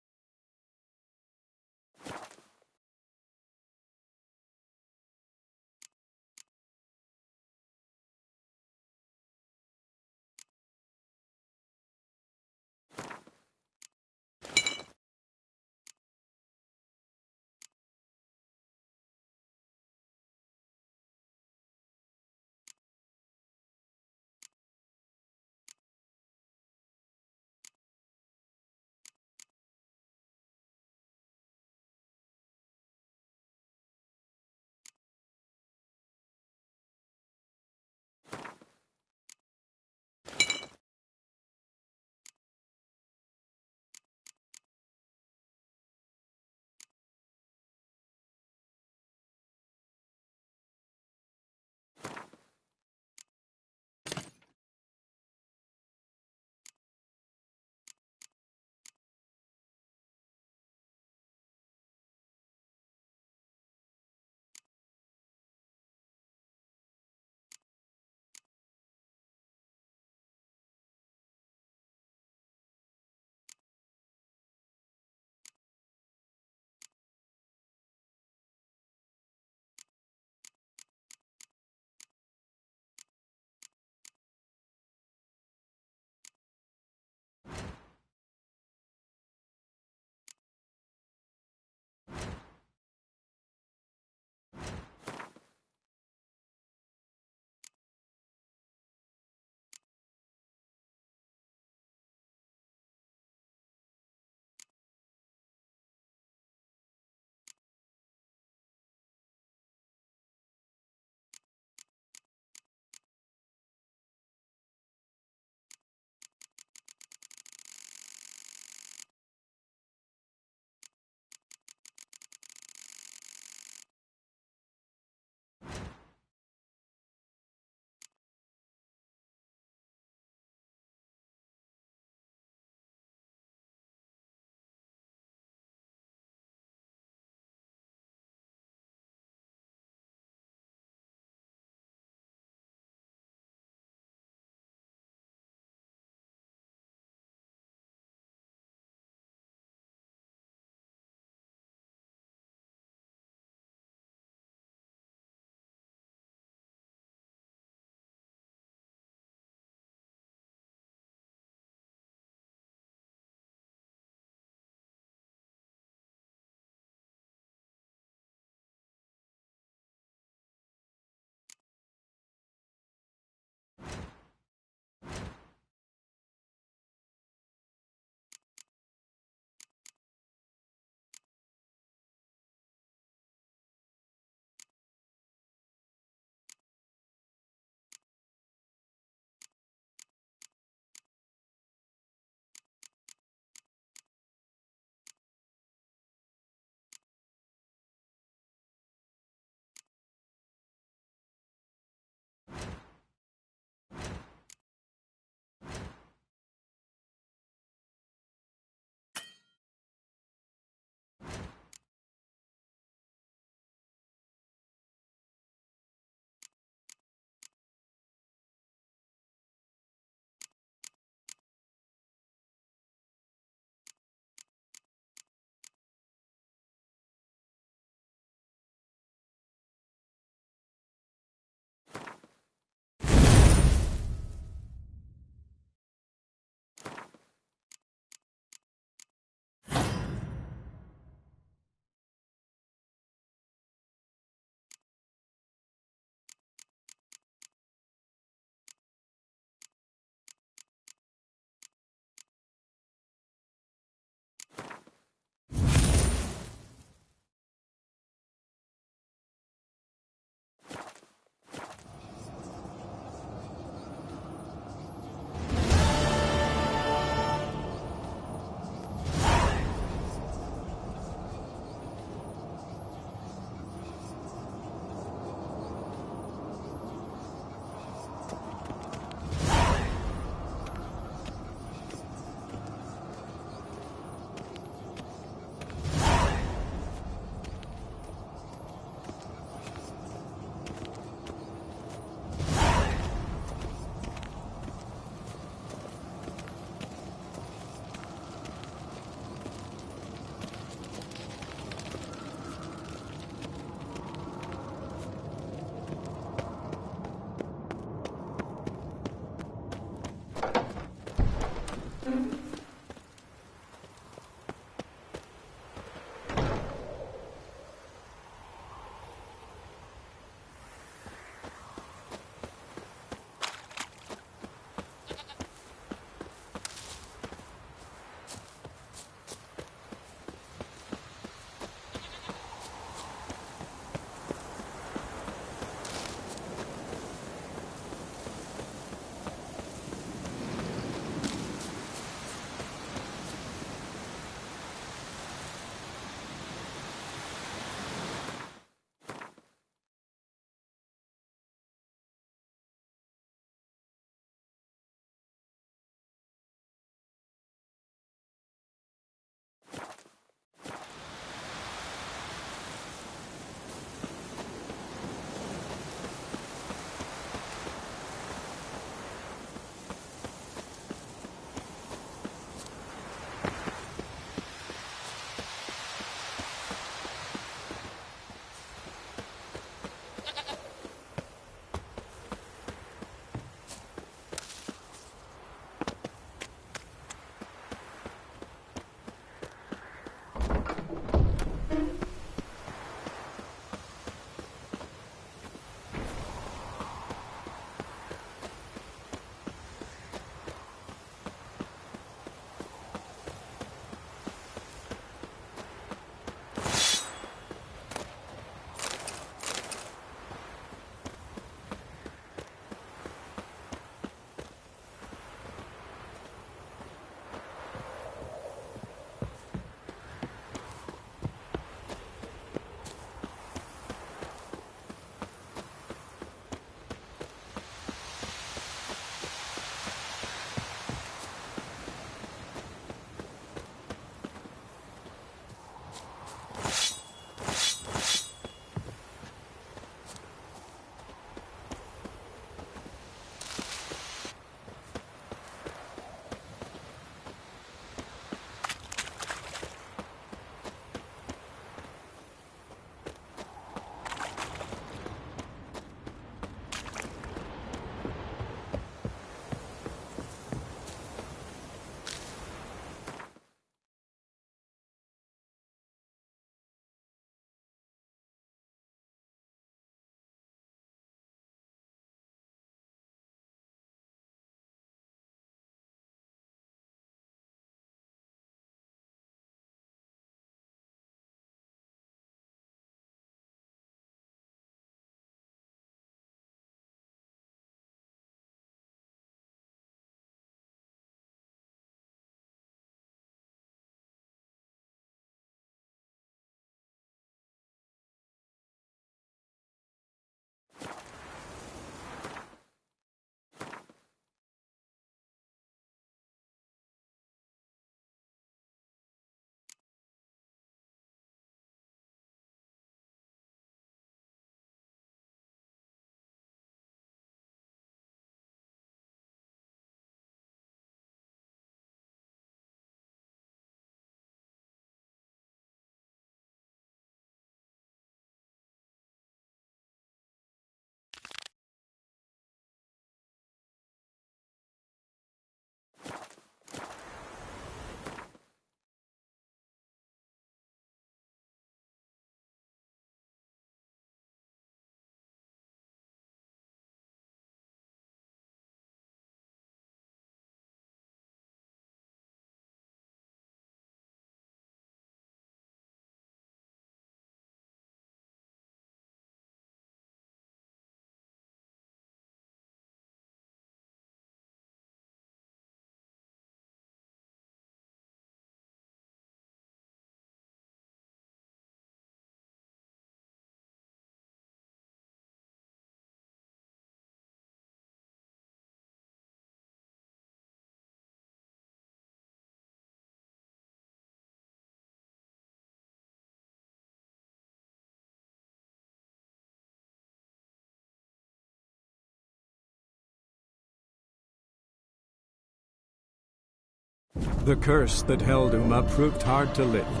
The curse that held Uma proved hard to lift,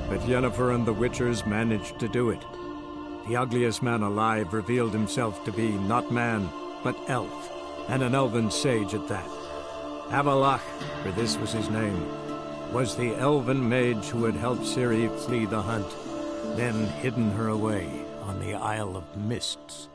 but Yennefer and the Witchers managed to do it. The ugliest man alive revealed himself to be not man, but elf, and an elven sage at that. Avallac'h, for this was his name, was the elven mage who had helped Ciri flee the hunt, then hidden her away on the Isle of Mists.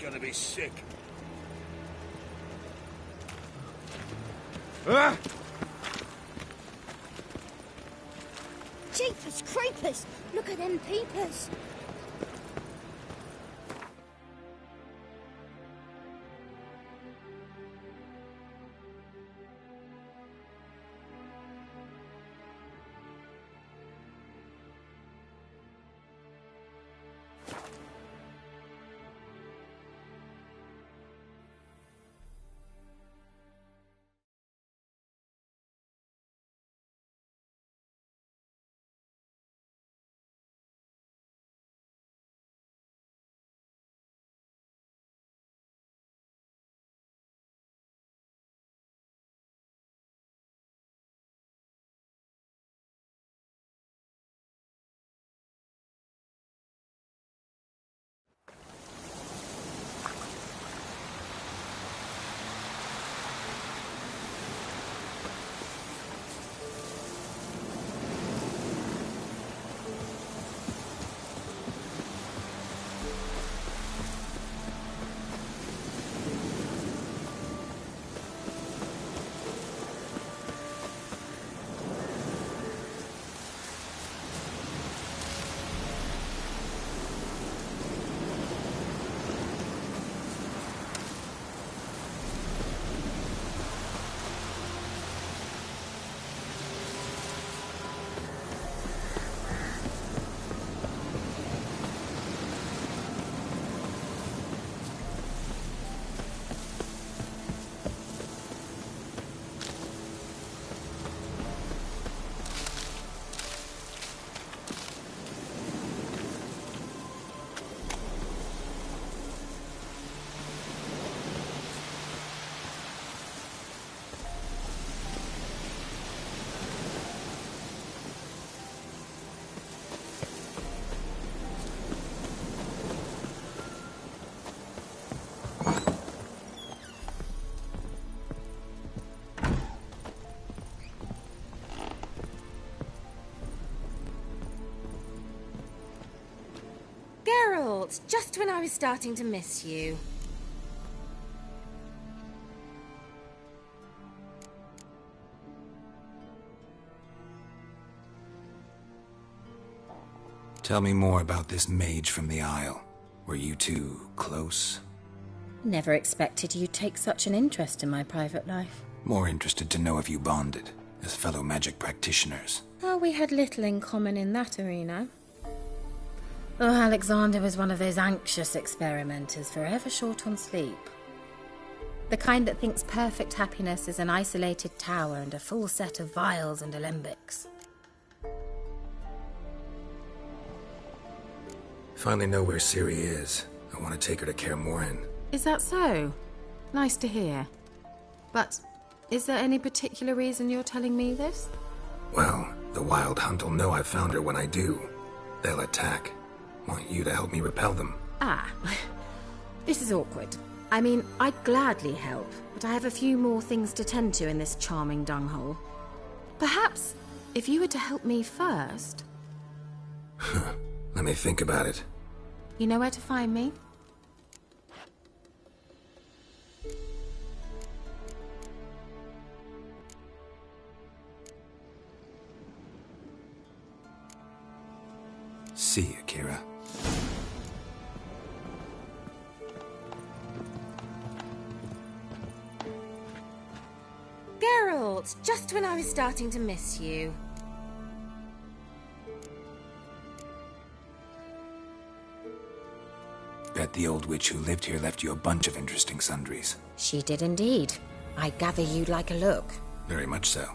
Gonna be sick. Ah! Jeepers creepers! Look at them peepers! Geralt, just when I was starting to miss you. Tell me more about this mage from the Isle. Were you two close? Never expected you'd take such an interest in my private life. More interested to know if you bonded, as fellow magic practitioners. Well, we had little in common in that arena. Oh, Alexander was one of those anxious experimenters, forever short on sleep. The kind that thinks perfect happiness is an isolated tower and a full set of vials and alembics. Finally know where Ciri is. I want to take her to Kaer Morhen. Is that so? Nice to hear. But is there any particular reason you're telling me this? Well, the Wild Hunt will know I've found her when I do. They'll attack. Want you to help me repel them. Ah, this is awkward. I mean, I'd gladly help, but I have a few more things to tend to in this charming dunghole. Perhaps, if you were to help me first... Let me think about it. You know where to find me? See you, Kira. Geralt, just when I was starting to miss you. Bet the old witch who lived here left you a bunch of interesting sundries. She did indeed. I gather you'd like a look. Very much so.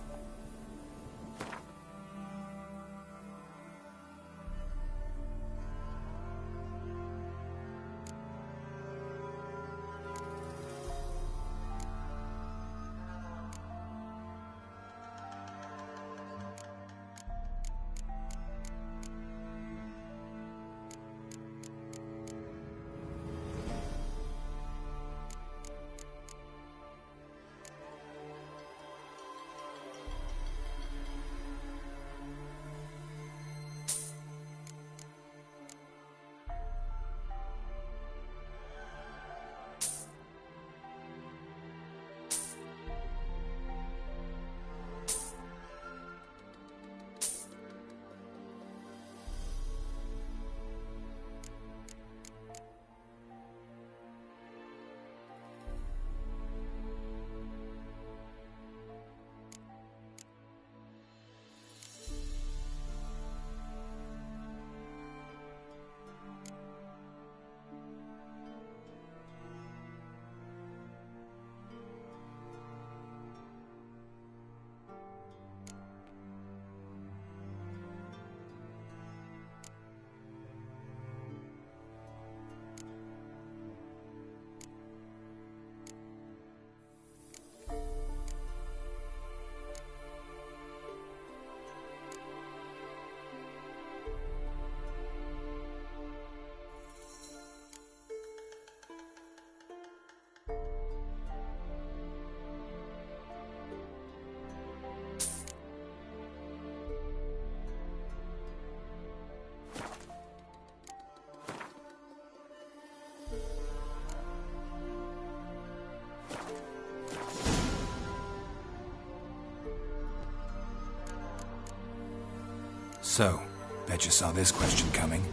So, bet you saw this question coming.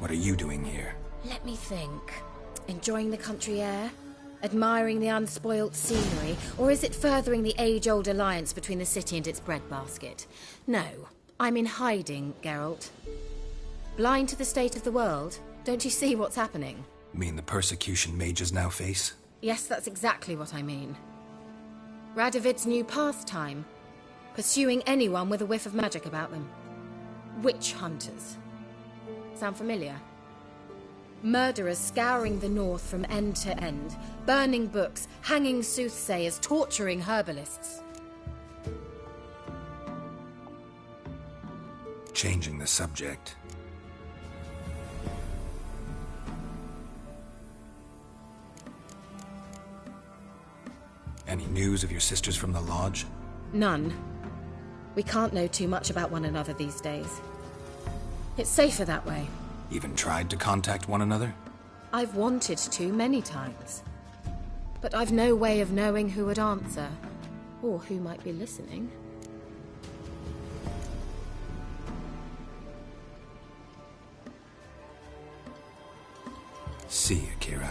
What are you doing here? Let me think. Enjoying the country air? Admiring the unspoilt scenery? Or is it furthering the age-old alliance between the city and its breadbasket? No, I'm in hiding, Geralt. Blind to the state of the world? Don't you see what's happening? Mean the persecution mages now face? Yes, that's exactly what I mean. Radovid's new pastime. Pursuing anyone with a whiff of magic about them. Witch hunters. Sound familiar? Murderers scouring the north from end to end, burning books, hanging soothsayers, torturing herbalists. Changing the subject. Any news of your sisters from the Lodge? None. We can't know too much about one another these days. It's safer that way. Even tried to contact one another? I've wanted to many times. But I've no way of knowing who would answer, or who might be listening. See you, Kira.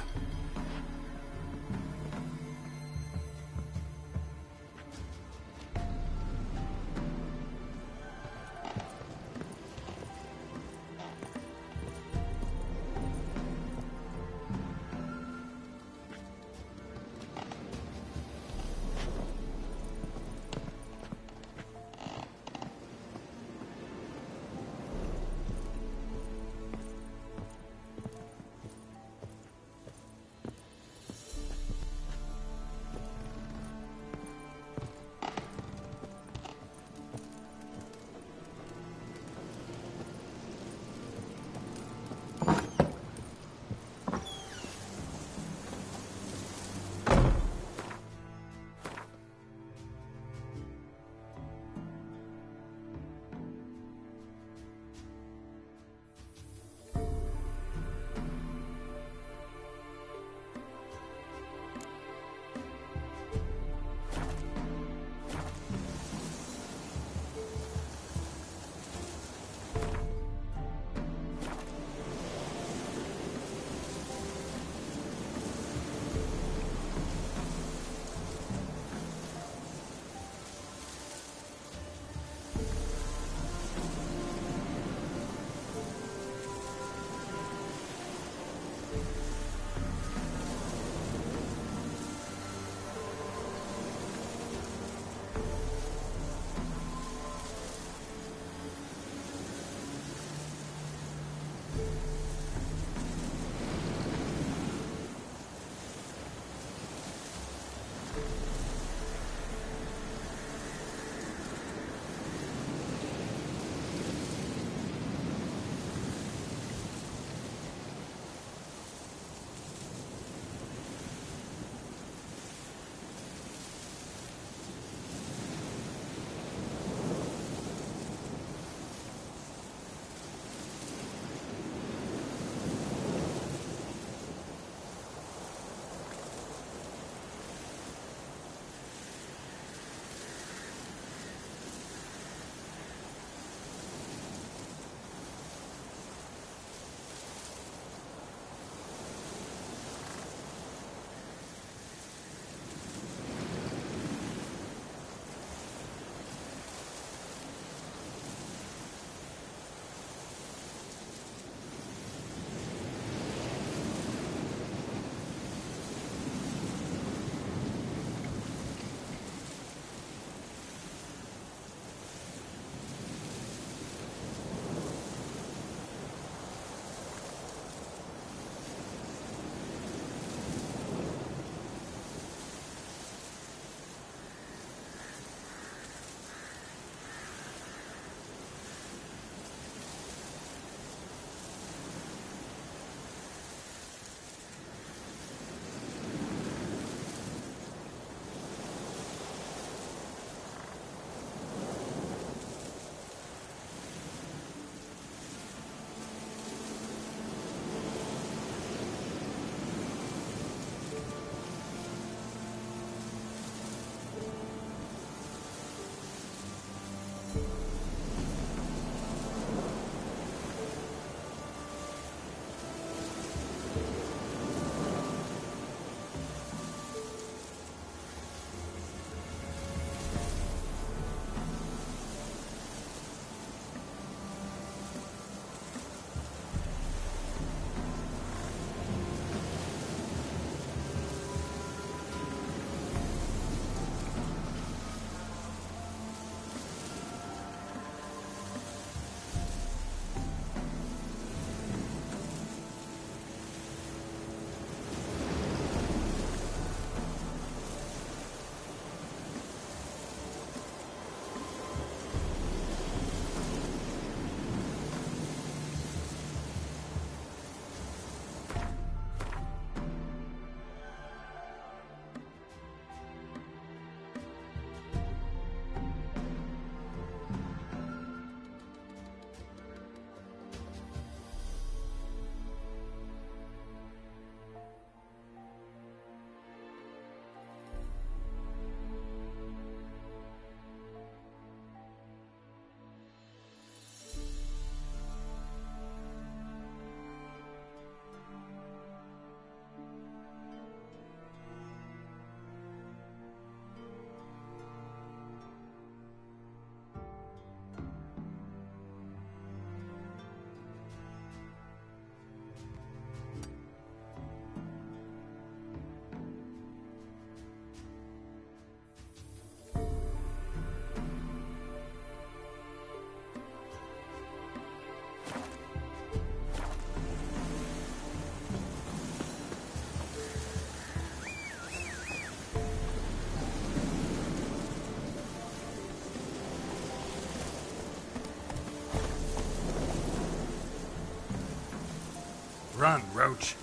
Ouch.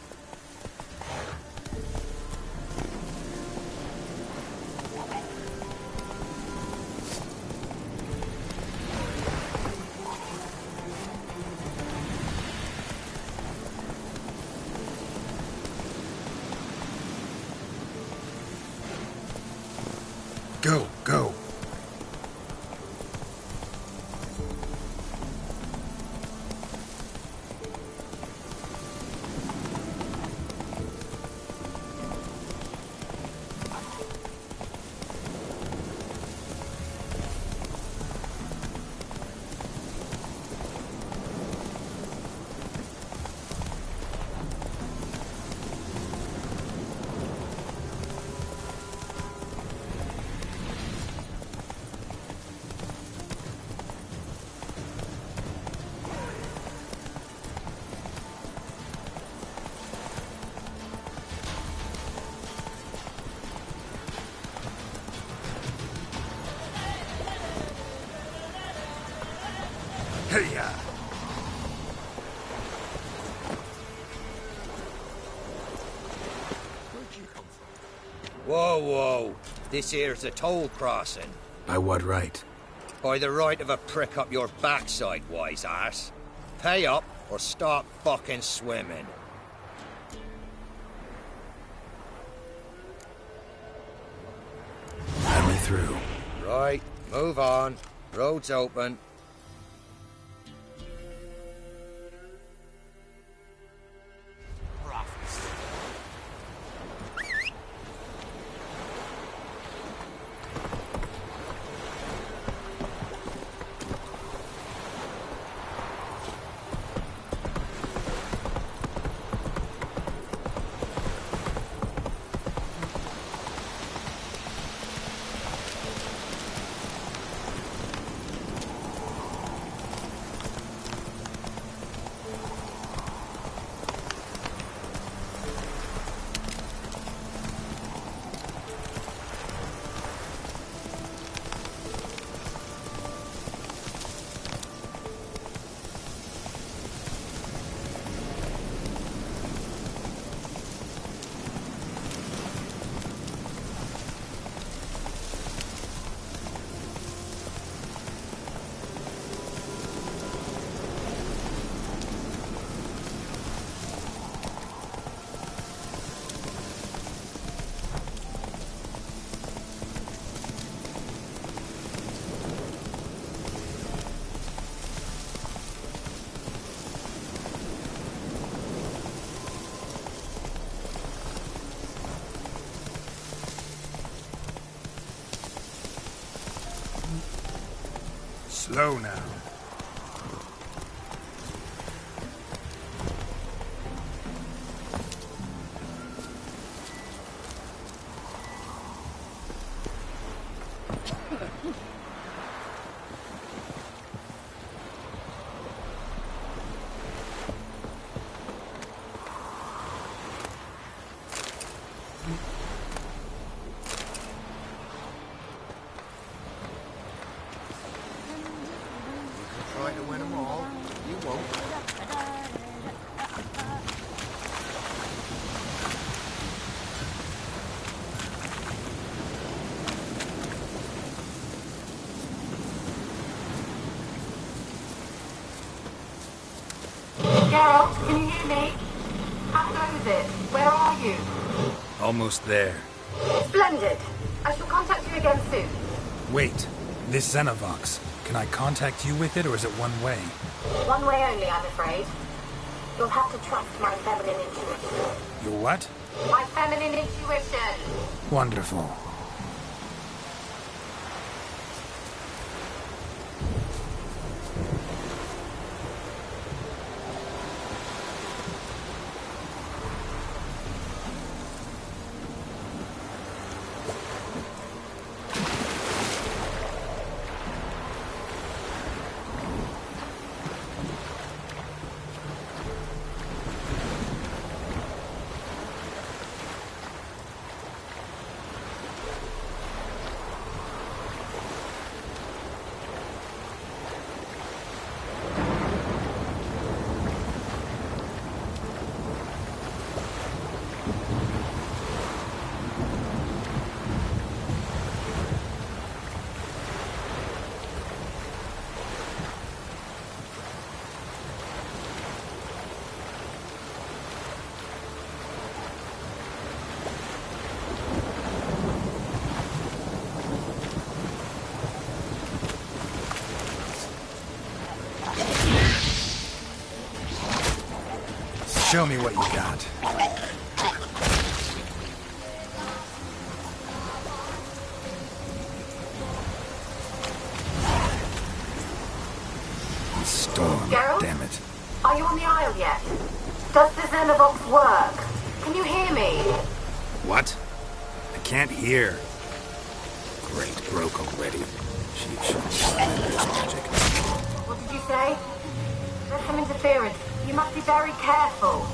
Go, go. Hey-ya! Whoa, whoa. This here's a toll crossing. By what right? By the right of a prick up your backside, wise ass. Pay up or stop fucking swimming. Let me through. Right, move on. Road's open. Slow now. Try to win them all. You won't. Geralt, can you hear me? How close is it? Where are you? Almost there. Splendid. I shall contact you again soon. Wait. This Xenovox. Can I contact you with it, or is it one way? One way only, I'm afraid. You'll have to trust my feminine intuition. Your what? My feminine intuition. Wonderful. Show me what you got. Storm, Geralt? damn it. Are you on the Isle yet? Does the Xenovox work? Can you hear me? What? I can't hear. Great, broke already. She shouldn't magic. What did you say? There's some interference. You must be very careful.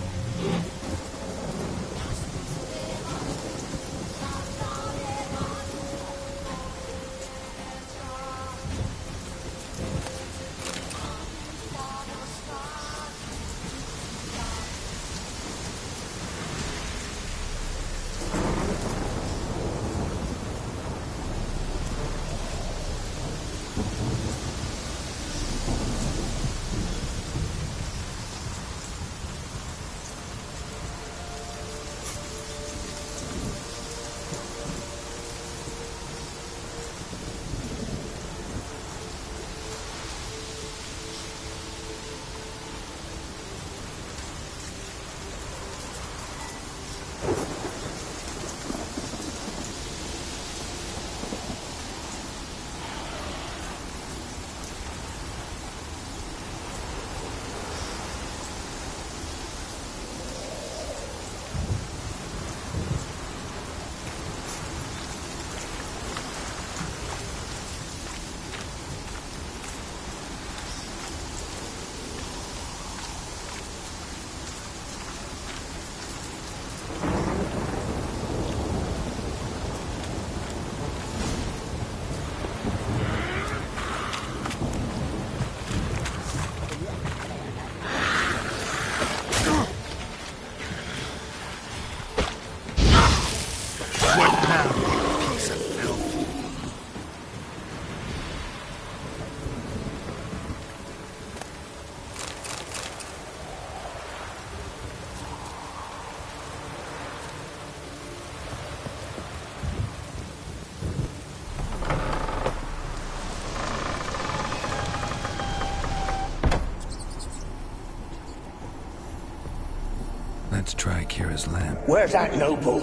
Let's try Kira's lamp. Where's that noble?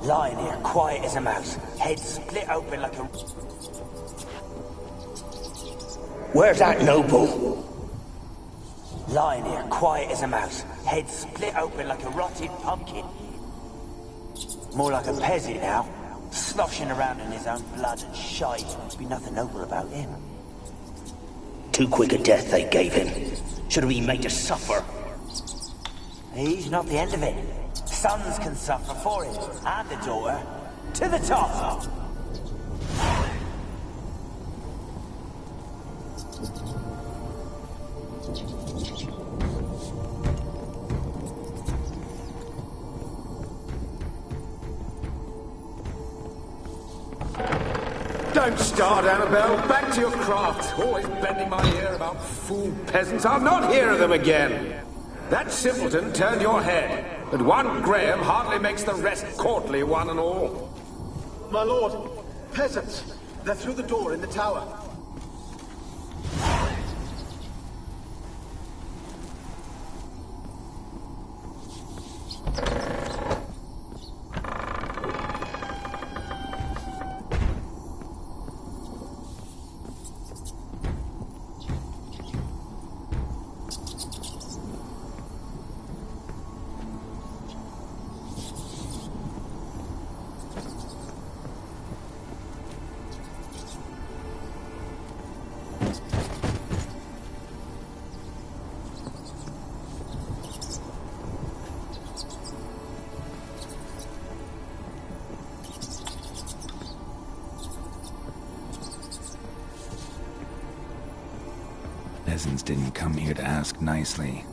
Lying here, quiet as a mouse, head split open like a... Where's that noble? Lying here, quiet as a mouse, head split open like a rotted pumpkin. More like a peasant now, sloshing around in his own blood and shite. Must be nothing noble about him. Too quick a death they gave him. Should have been made to suffer. He's not the end of it. Sons can suffer for him, and the daughter. To the top! Don't start, Annabelle. Back to your craft. Always bending my ear about fool peasants. I'll not hear of them again. That simpleton turned your head, but one Graham hardly makes the rest courtly, one and all. My lord, peasants. They're through the door in the tower. Peasants didn't come here to ask nicely.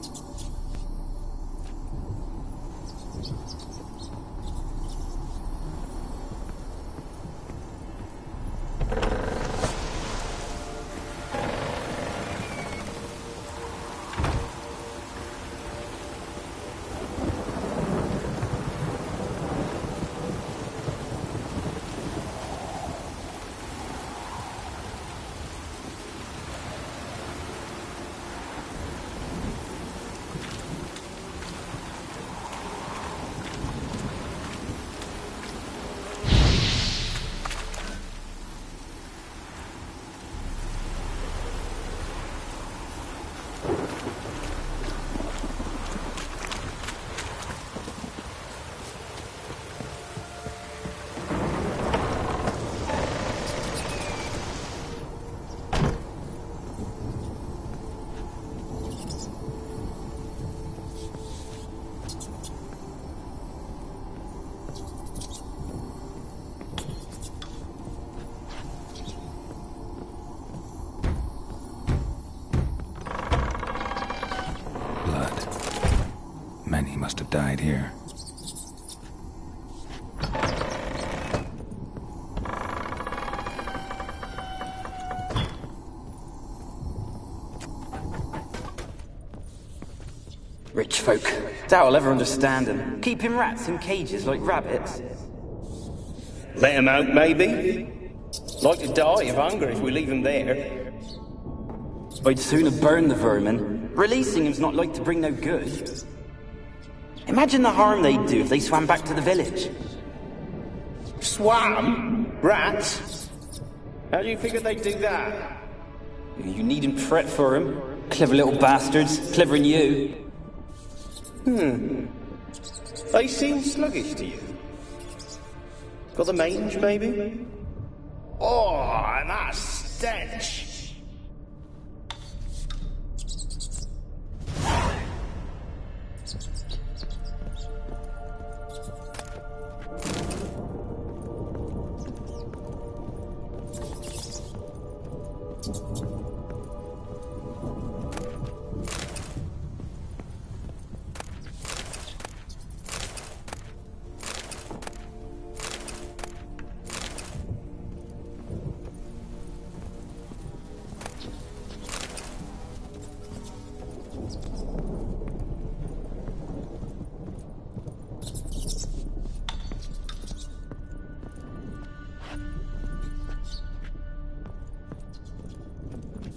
hide here. Rich folk. Doubt I'll ever understand them. Keeping rats in cages like rabbits. Let them out, maybe? Like to die of hunger if we leave them there. I'd sooner burn the vermin. Releasing them's not like to bring no good. Imagine the harm they'd do if they swam back to the village. Swam? Rats? How do you figure they'd do that? You needn't fret for them. Clever little bastards. Clever than you. They seem sluggish to you. Got the mange, maybe? Oh, and that stench!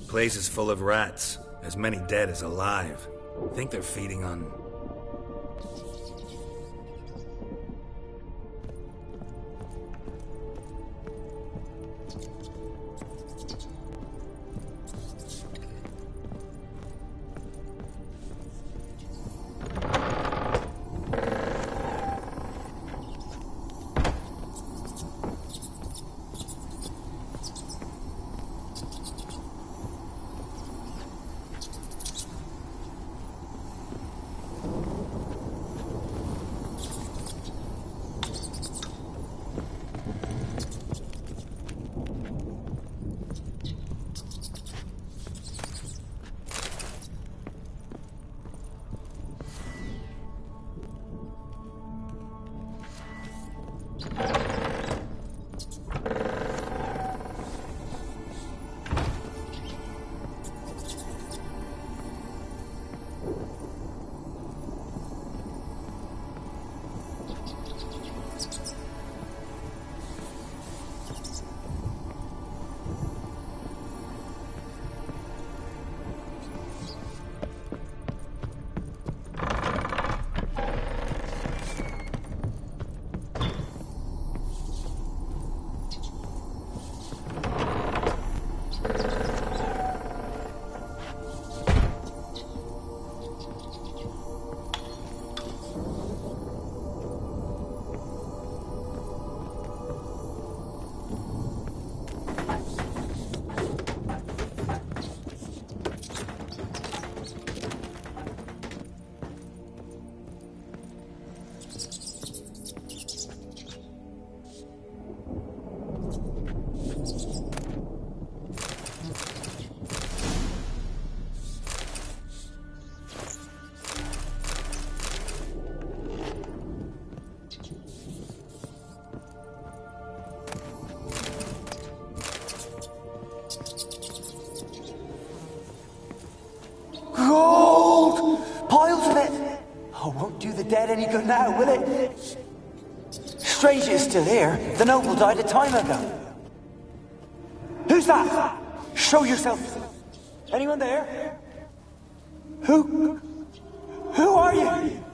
Place is full of rats. As many dead as alive. Think they're feeding on... Dead any good now, will it? Strange it's still here. The noble died a time ago. Who's that? Show yourself. Anyone there? Who are you?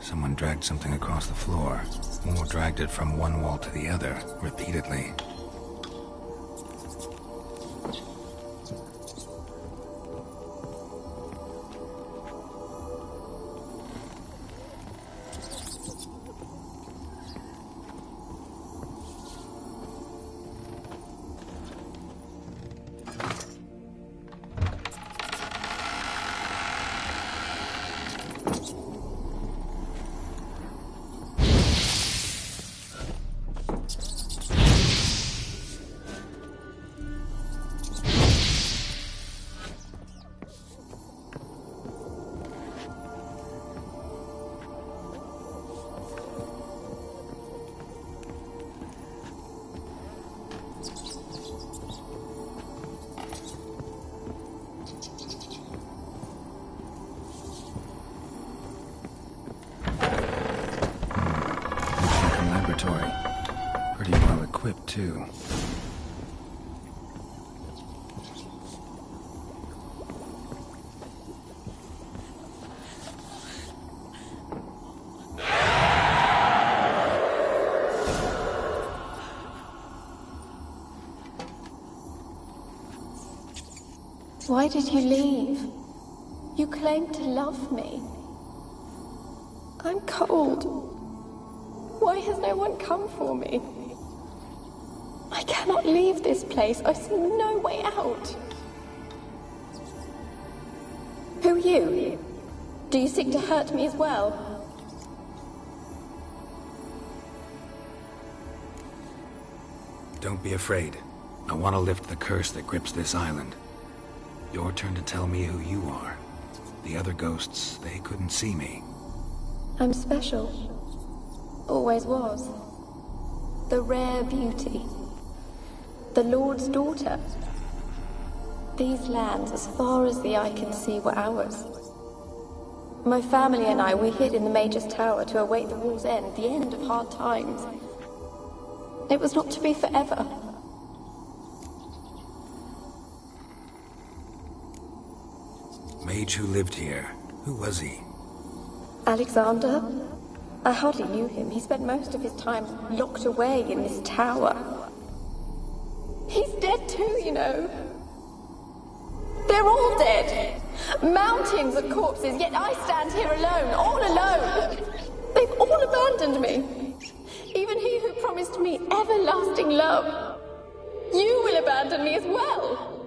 Someone dragged something across the floor, or dragged it from one wall to the other, repeatedly. too. Why did you leave? You claimed to love me. I'm cold. Why has no one come for me? I cannot leave this place. I see no way out. Who are you? Do you seek to hurt me as well? Don't be afraid. I want to lift the curse that grips this island. Your turn to tell me who you are. The other ghosts, they couldn't see me. I'm special. Always was. The rare beauty. The Lord's daughter. These lands, as far as the eye can see, were ours. My family and I, we hid in the Mage's Tower to await the war's end, the end of hard times. It was not to be forever. Mage who lived here. Who was he? Alexander? I hardly knew him. He spent most of his time locked away in this tower. He's dead too, you know. They're all dead. Mountains of corpses, yet I stand here alone, all alone. They've all abandoned me. Even he who promised me everlasting love. You will abandon me as well.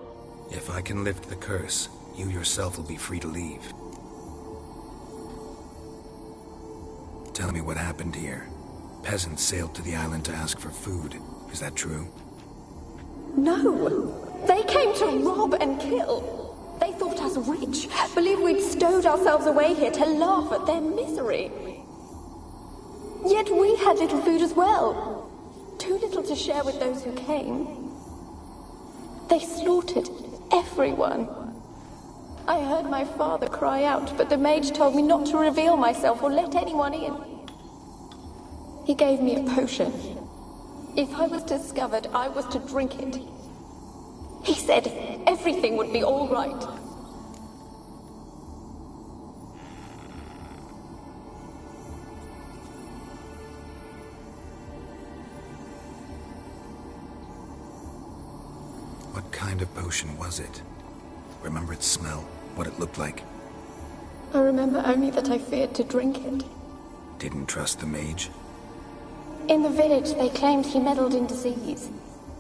If I can lift the curse, you yourself will be free to leave. Tell me what happened here. Peasants sailed to the island to ask for food. Is that true? No. They came to rob and kill. They thought us rich, believed we'd stowed ourselves away here to laugh at their misery. Yet we had little food as well. Too little to share with those who came. They slaughtered everyone. I heard my father cry out, but the mage told me not to reveal myself or let anyone in. He gave me a potion. If I was discovered, I was to drink it. He said everything would be all right. What kind of potion was it? Remember its smell? What it looked like? I remember only that I feared to drink it. Didn't trust the mage? In the village, they claimed he meddled in disease.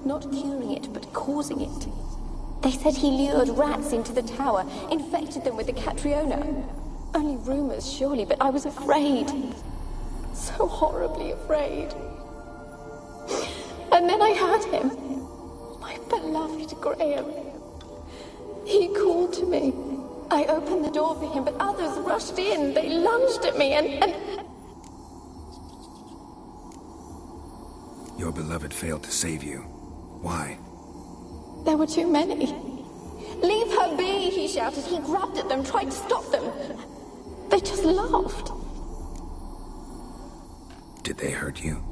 Not curing it, but causing it. They said he lured rats into the tower, infected them with the Catriona. Only rumors, surely, but I was afraid. So horribly afraid. And then I heard him. My beloved Graham. He called to me. I opened the door for him, but others rushed in. They lunged at me and... Your beloved failed to save you. Why? There were too many. Leave her be, he shouted. He grabbed at them, tried to stop them. They just laughed. Did they hurt you?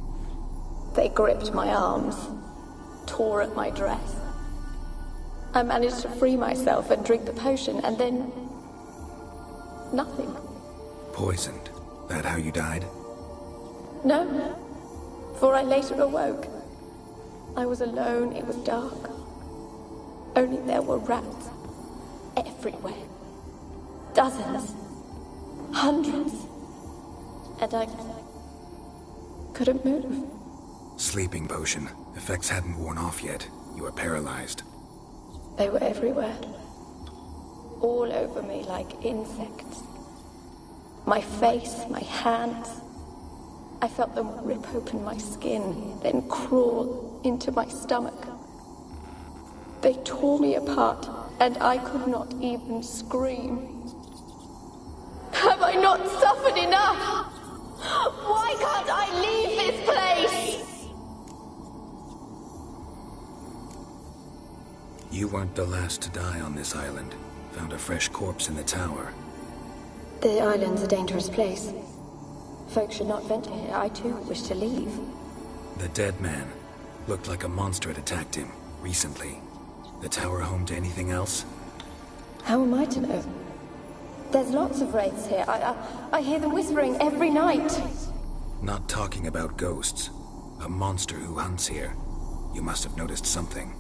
They gripped my arms, tore at my dress. I managed to free myself and drink the potion, and then... nothing. Poisoned. That how you died? No, for I later awoke. I was alone, it was dark. Only there were rats. Everywhere. Dozens. Hundreds. And I couldn't move. Sleeping potion. Effects hadn't worn off yet. You were paralyzed. They were everywhere. All over me like insects. My face, my hands. I felt them rip open my skin, then crawl into my stomach. They tore me apart, and I could not even scream. Have I not suffered enough? Why can't I leave this place? You weren't the last to die on this island. Found a fresh corpse in the tower. The island's a dangerous place. Folks should not venture here. I too wish to leave. The dead man. Looked like a monster had attacked him, recently. The tower home to anything else? How am I to know? There's lots of wraiths here. I hear them whispering every night. Not talking about ghosts. A monster who hunts here. You must have noticed something.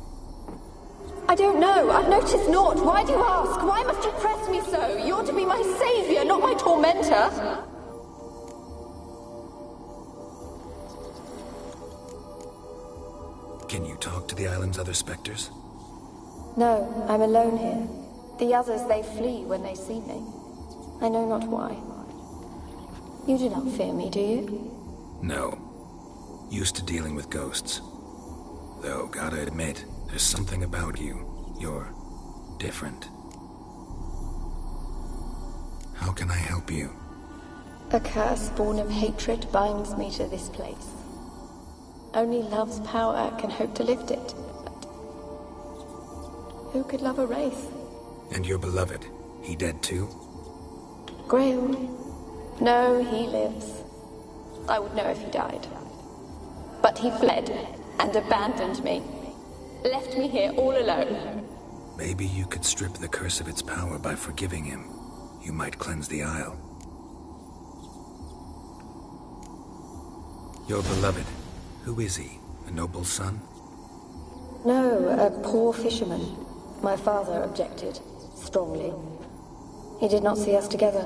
I don't know. I've noticed naught. Why do you ask? Why must you press me so? You're to be my savior, not my tormentor. Can you talk to the island's other specters? No, I'm alone here. The others, they flee when they see me. I know not why. You do not fear me, do you? No. Used to dealing with ghosts. Though, gotta admit, there's something about you. You're different. How can I help you? A curse born of hatred binds me to this place. Only love's power can hope to lift it. But who could love a wraith? And your beloved, he dead too? Graham? No, he lives. I would know if he died. But he fled and abandoned me. Left me here all alone. Maybe you could strip the curse of its power by forgiving him. You might cleanse the Isle. Your beloved, who is he? A noble son? No, a poor fisherman. My father objected, strongly. He did not see us together.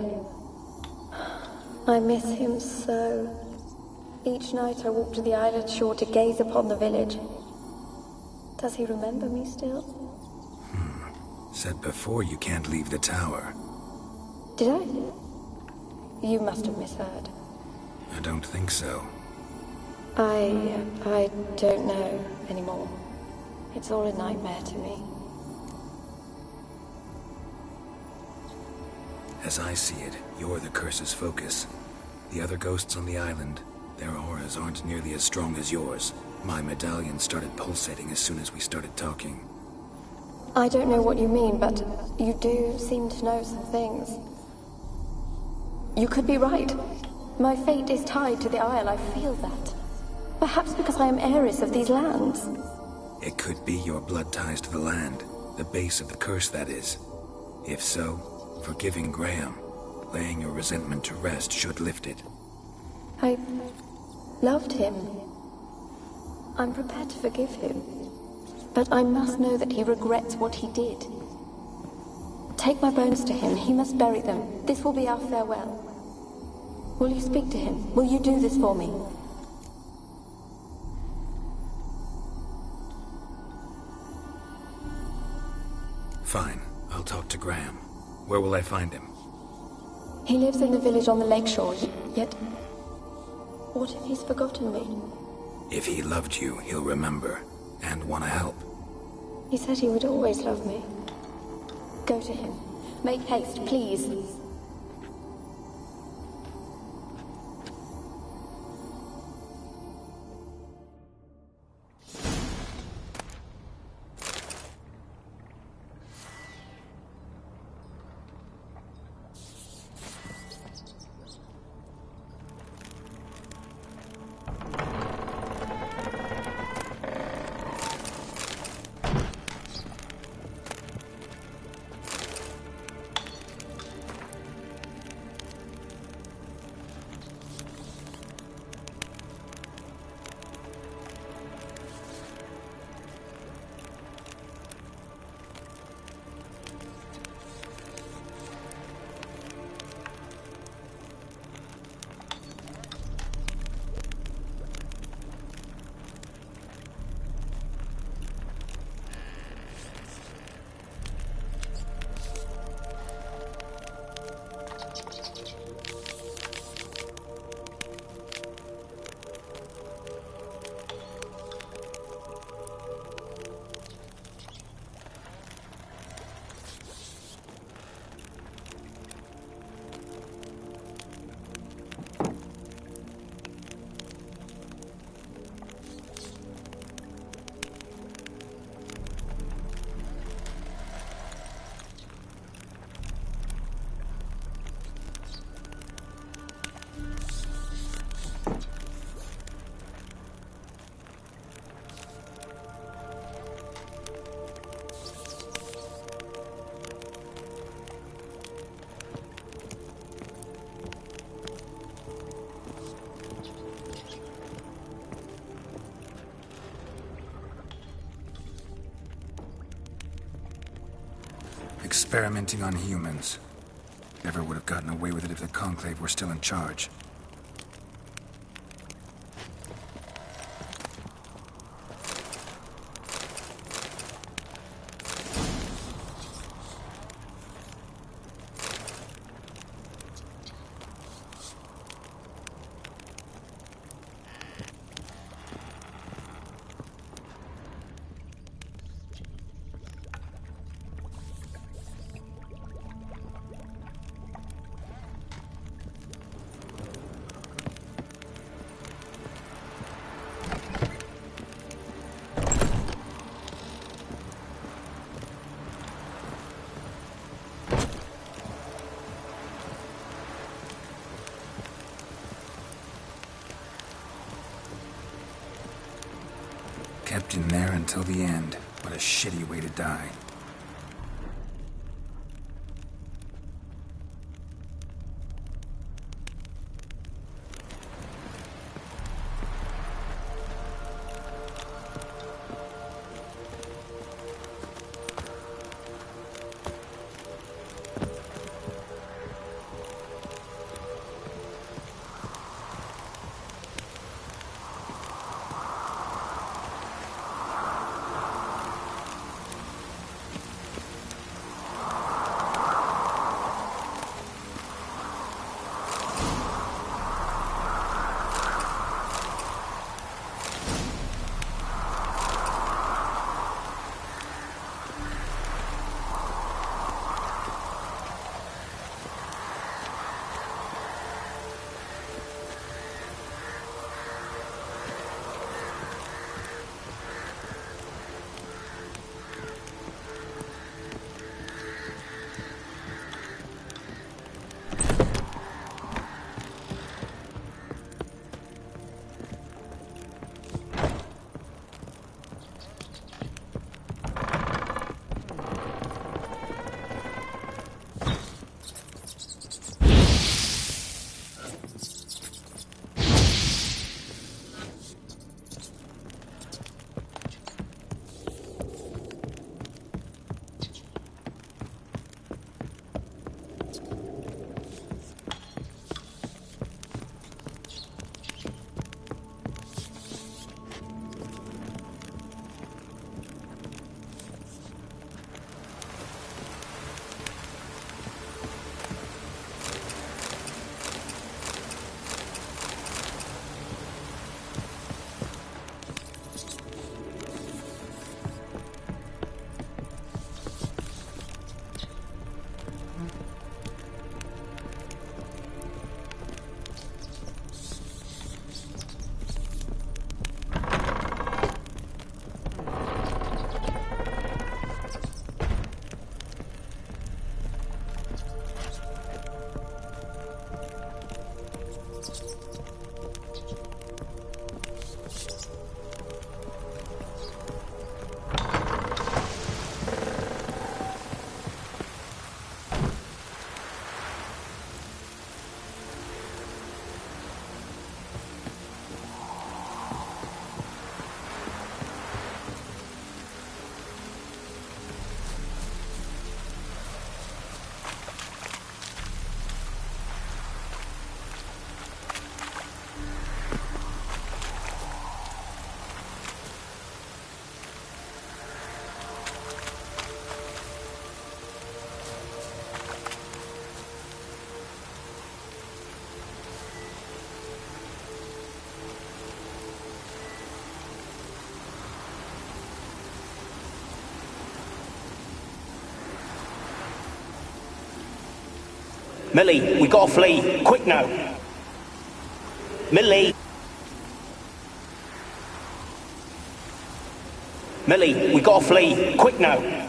I miss him so. Each night I walk to the island shore to gaze upon the village. Does he remember me still? Said before you can't leave the tower. Did I? You must have misheard. I don't think so. I don't know anymore. It's all a nightmare to me. As I see it, you're the curse's focus. The other ghosts on the island, their auras aren't nearly as strong as yours. My medallion started pulsating as soon as we started talking. I don't know what you mean, but you do seem to know some things. You could be right. My fate is tied to the Isle, I feel that. Perhaps because I am heiress of these lands. It could be your blood ties to the land, the base of the curse, that is. If so, forgiving Graham, laying your resentment to rest should lift it. I loved him. I'm prepared to forgive him. But I must know that he regrets what he did. Take my bones to him. He must bury them. This will be our farewell. Will you speak to him? Will you do this for me? Fine. I'll talk to Graham. Where will I find him? He lives in the village on the lakeshore, yet... What if he's forgotten me? If he loved you, he'll remember, and want to help. He said he would always love me. Go to him. Make haste, please. experimenting on humans. Never would have gotten away with it if the Conclave were still in charge. Kept in there until the end. What a shitty way to die. Millie, we gotta flee. Quick now. Millie. Millie, we gotta flee. Quick now.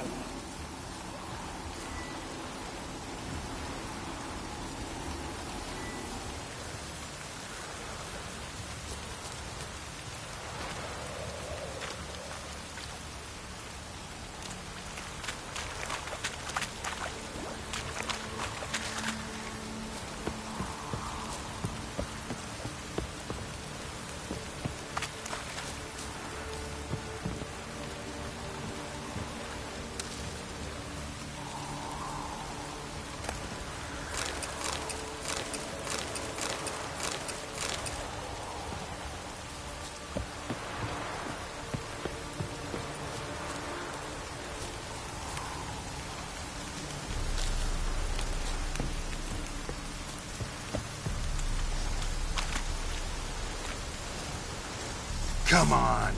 Come on.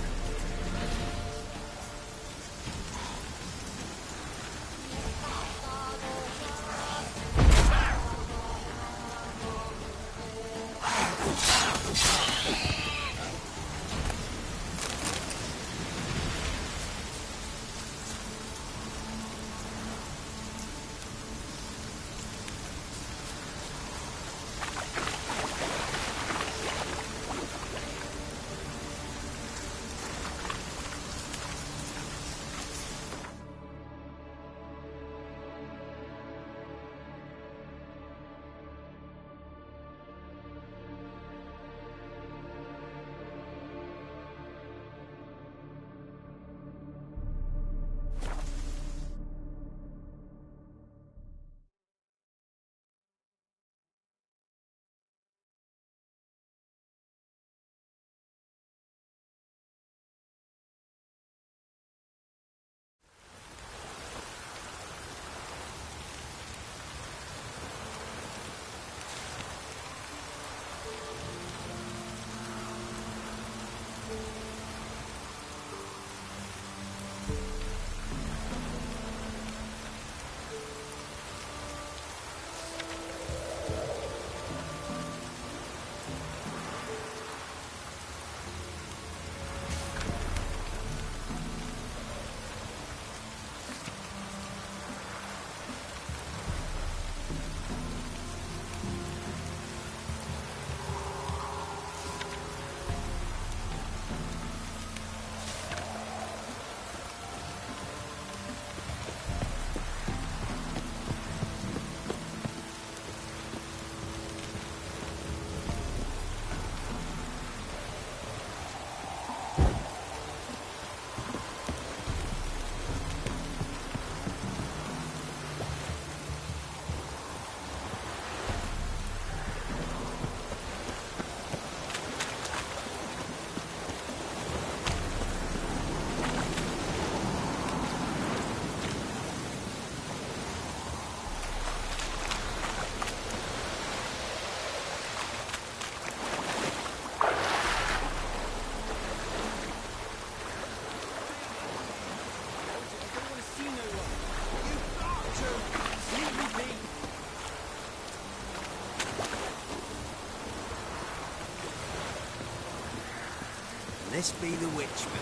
This be the Witchman,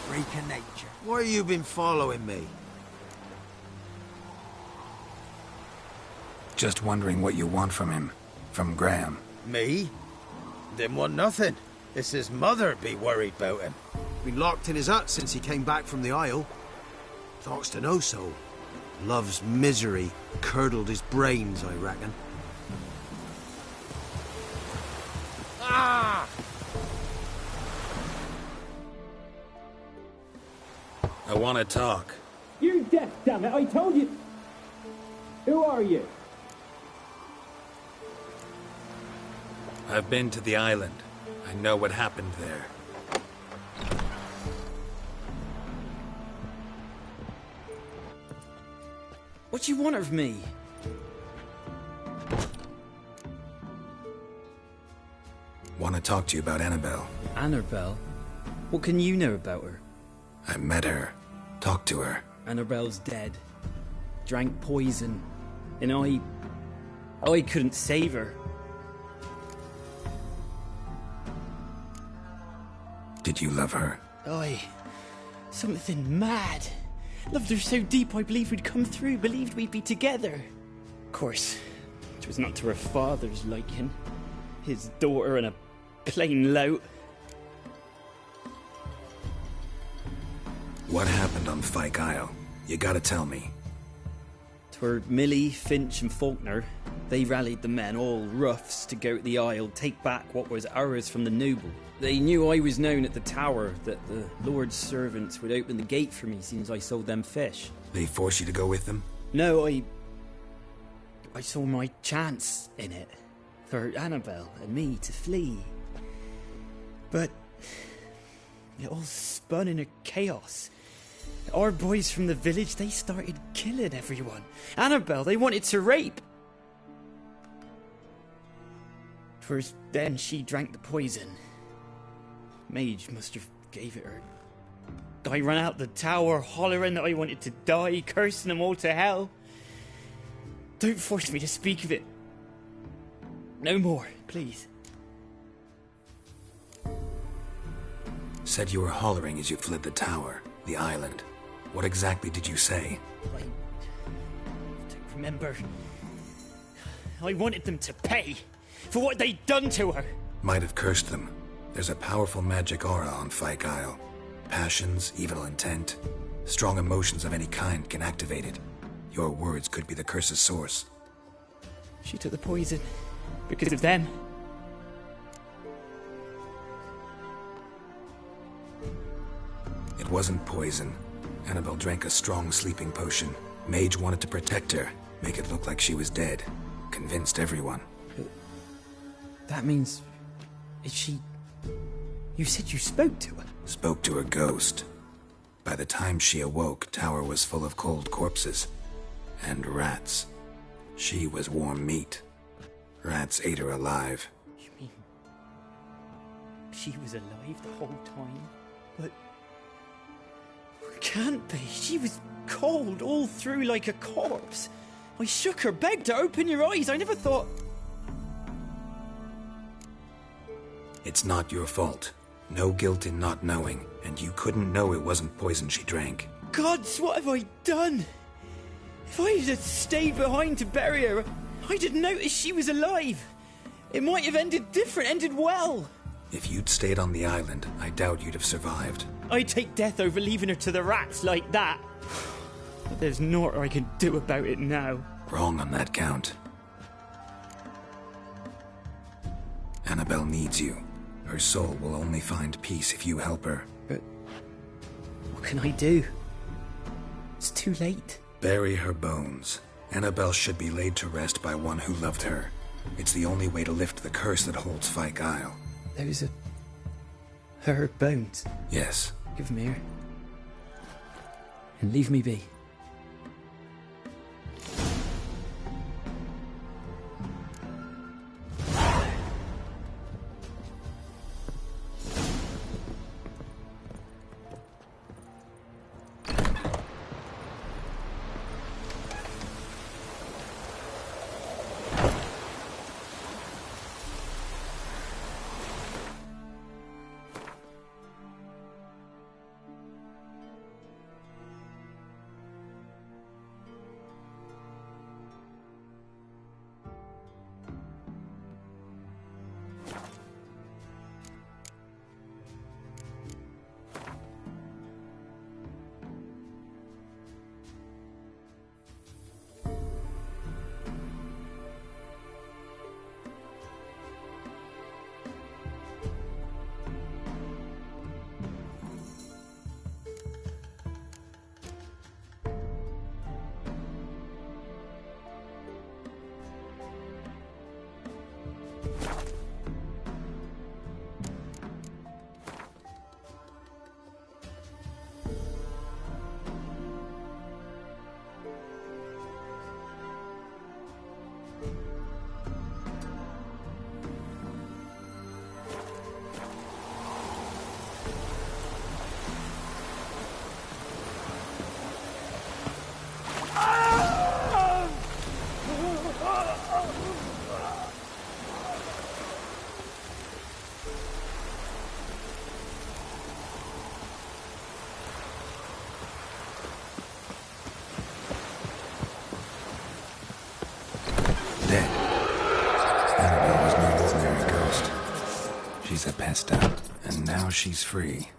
freak of nature. Why you been following me? Just wondering what you want from him. From Graham. Me? Didn't want nothing. It's his mother be worried about him. Been locked in his hut since he came back from the Isle. Talks to no soul. Love's misery curdled his brains, I reckon. Ah! I want to talk. You deaf, damn it! I told you. Who are you? I've been to the island. I know what happened there. What do you want of me? Want to talk to you about Annabelle. Annabelle? What can you know about her? I met her. Talked to her. Annabelle's dead. Drank poison. And I couldn't save her. Did you love her? Something mad. Loved her so deep I believed we'd come through, believed we'd be together. Of course, it was not to her father's liking. His daughter and a plain lout. What happened on Fyke Isle? You gotta tell me. 'Twere Millie, Finch and Faulkner. They rallied the men, all roughs, to go to the Isle, take back what was ours from the noble. They knew I was known at the tower, that the Lord's servants would open the gate for me since I sold them fish. They forced you to go with them? No, I saw my chance in it. For Annabelle and me to flee. But it all spun in a chaos. Our boys from the village, they started killing everyone. Annabelle, they wanted to rape. First, then she drank the poison. Mage must have gave it her. I ran out the tower hollering that I wanted to die, cursing them all to hell. Don't force me to speak of it. No more, please. Said you were hollering as you fled the tower, the island. What exactly did you say? I don't remember. I wanted them to pay for what they'd done to her. Might have cursed them. There's a powerful magic aura on Fyke Isle. Passions, evil intent, strong emotions of any kind can activate it. Your words could be the curse's source. She took the poison because of them. It wasn't poison. Annabelle drank a strong sleeping potion. Mage wanted to protect her, make it look like she was dead. Convinced everyone. That means... is she... You said you spoke to her? Spoke to a ghost. By the time she awoke, Tower was full of cold corpses. And rats. She was warm meat. Rats ate her alive. You mean... she was alive the whole time? But... can't be. She was cold all through like a corpse. I shook her, begged her, open your eyes. I never thought... It's not your fault. No guilt in not knowing, and you couldn't know it wasn't poison she drank. Gods, what have I done? If I had stayed behind to bury her, I'd have noticed she was alive. It might have ended different, ended well. If you'd stayed on the island, I doubt you'd have survived. I'd take death over leaving her to the rats like that. But there's naught I can do about it now. Wrong on that count. Annabelle needs you. Her soul will only find peace if you help her. But what can I do? It's too late. Bury her bones. Annabelle should be laid to rest by one who loved her. It's the only way to lift the curse that holds Fyke Isle. Those are... her bones? Yes. Give them here. And leave me be. She's a pesta, and now she's free.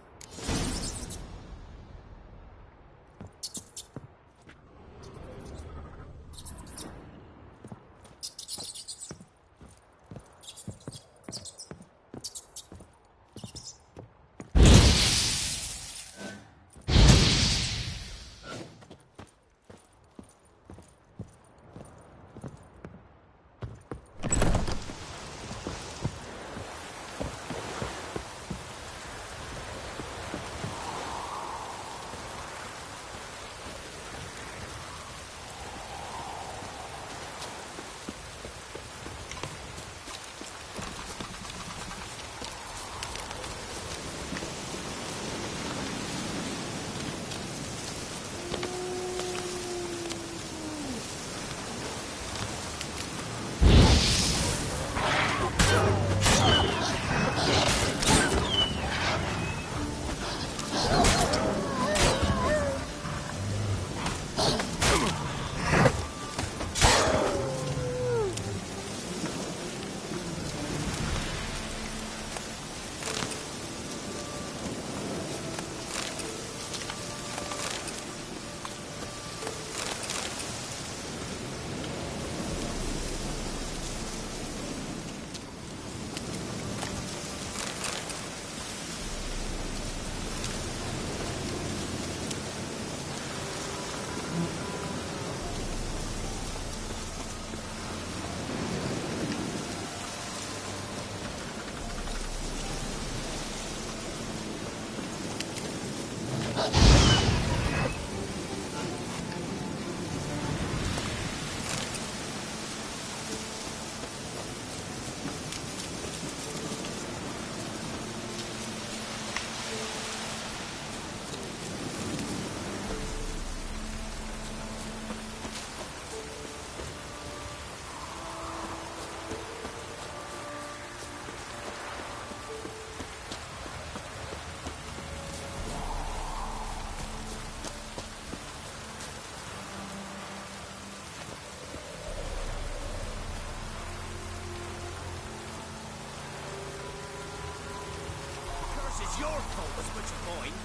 your fault as much as mine.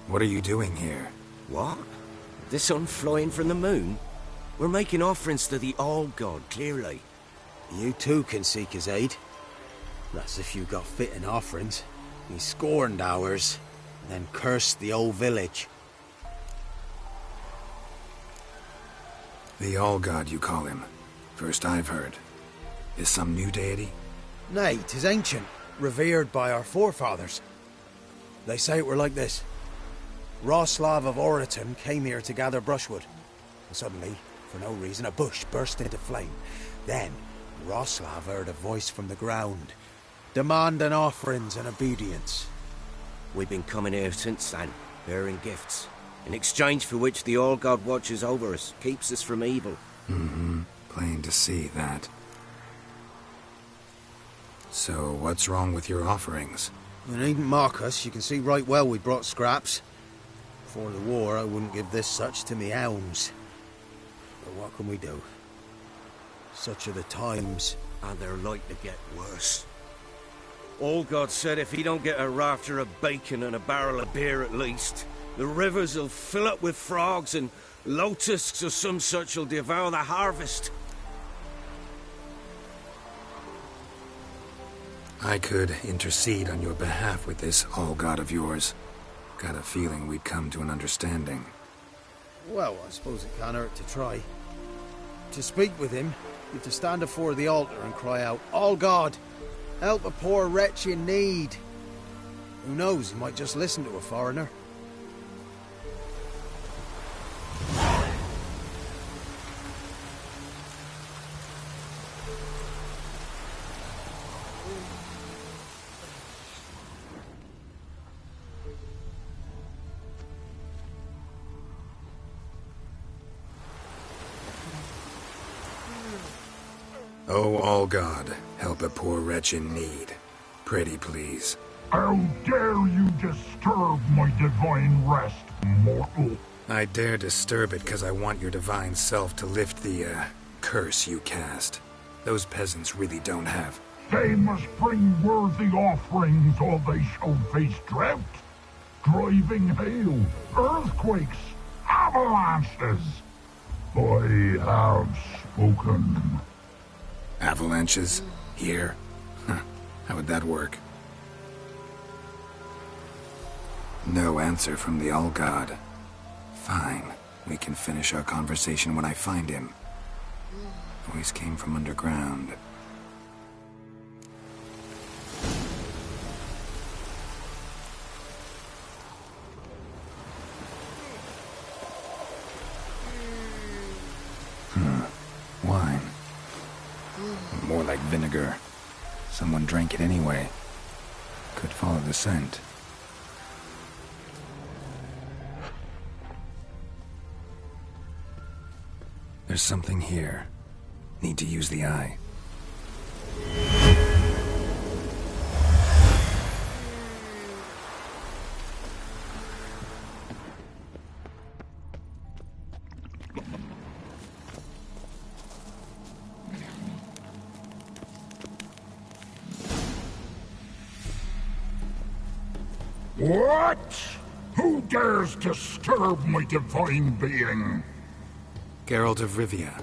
What are you doing here? What? The sun flying from the moon? We're making offerings to the All-God, clearly. You too can seek his aid. That's if you got fitting offerings. He scorned ours, then cursed the old village. The All-God, you call him. First I've heard. Is some new deity? Nay, 'tis ancient, revered by our forefathers. They say it were like this. Roslav of Oriton came here to gather brushwood, and suddenly, for no reason, a bush burst into flame. Then, Roslav heard a voice from the ground, demanding offerings and obedience. We've been coming here since then, bearing gifts, in exchange for which the All-God watches over us, keeps us from evil. Mm-hmm. Plain to see that. So, what's wrong with your offerings? You needn't mock us, you can see right well we brought scraps. Before the war, I wouldn't give this such to me hounds. But what can we do? Such are the times. And they're like to get worse. All-God said if he don't get a rafter of bacon and a barrel of beer at least, the rivers will fill up with frogs and locusts or some such will devour the harvest. I could intercede on your behalf with this All-God of yours. Got a feeling we'd come to an understanding. Well, I suppose it can't hurt to try. To speak with him, you've to stand before the altar and cry out, All-God, help a poor wretch in need. Who knows, he might just listen to a foreigner. Oh, All-God, help a poor wretch in need. Pretty please. How dare you disturb my divine rest, mortal? I dare disturb it because I want your divine self to lift the, curse you cast. Those peasants really don't have. They must bring worthy offerings or they shall face drought, driving hail, earthquakes, avalanches. I have spoken. Avalanches? Here? Huh. How would that work? No answer from the All-God. Fine. We can finish our conversation when I find him. Voice came from underground. Wine. More like vinegar. Someone drank it anyway. Could follow the scent. There's something here. Need to use the eye. What? Who dares disturb my divine being? Geralt of Rivia.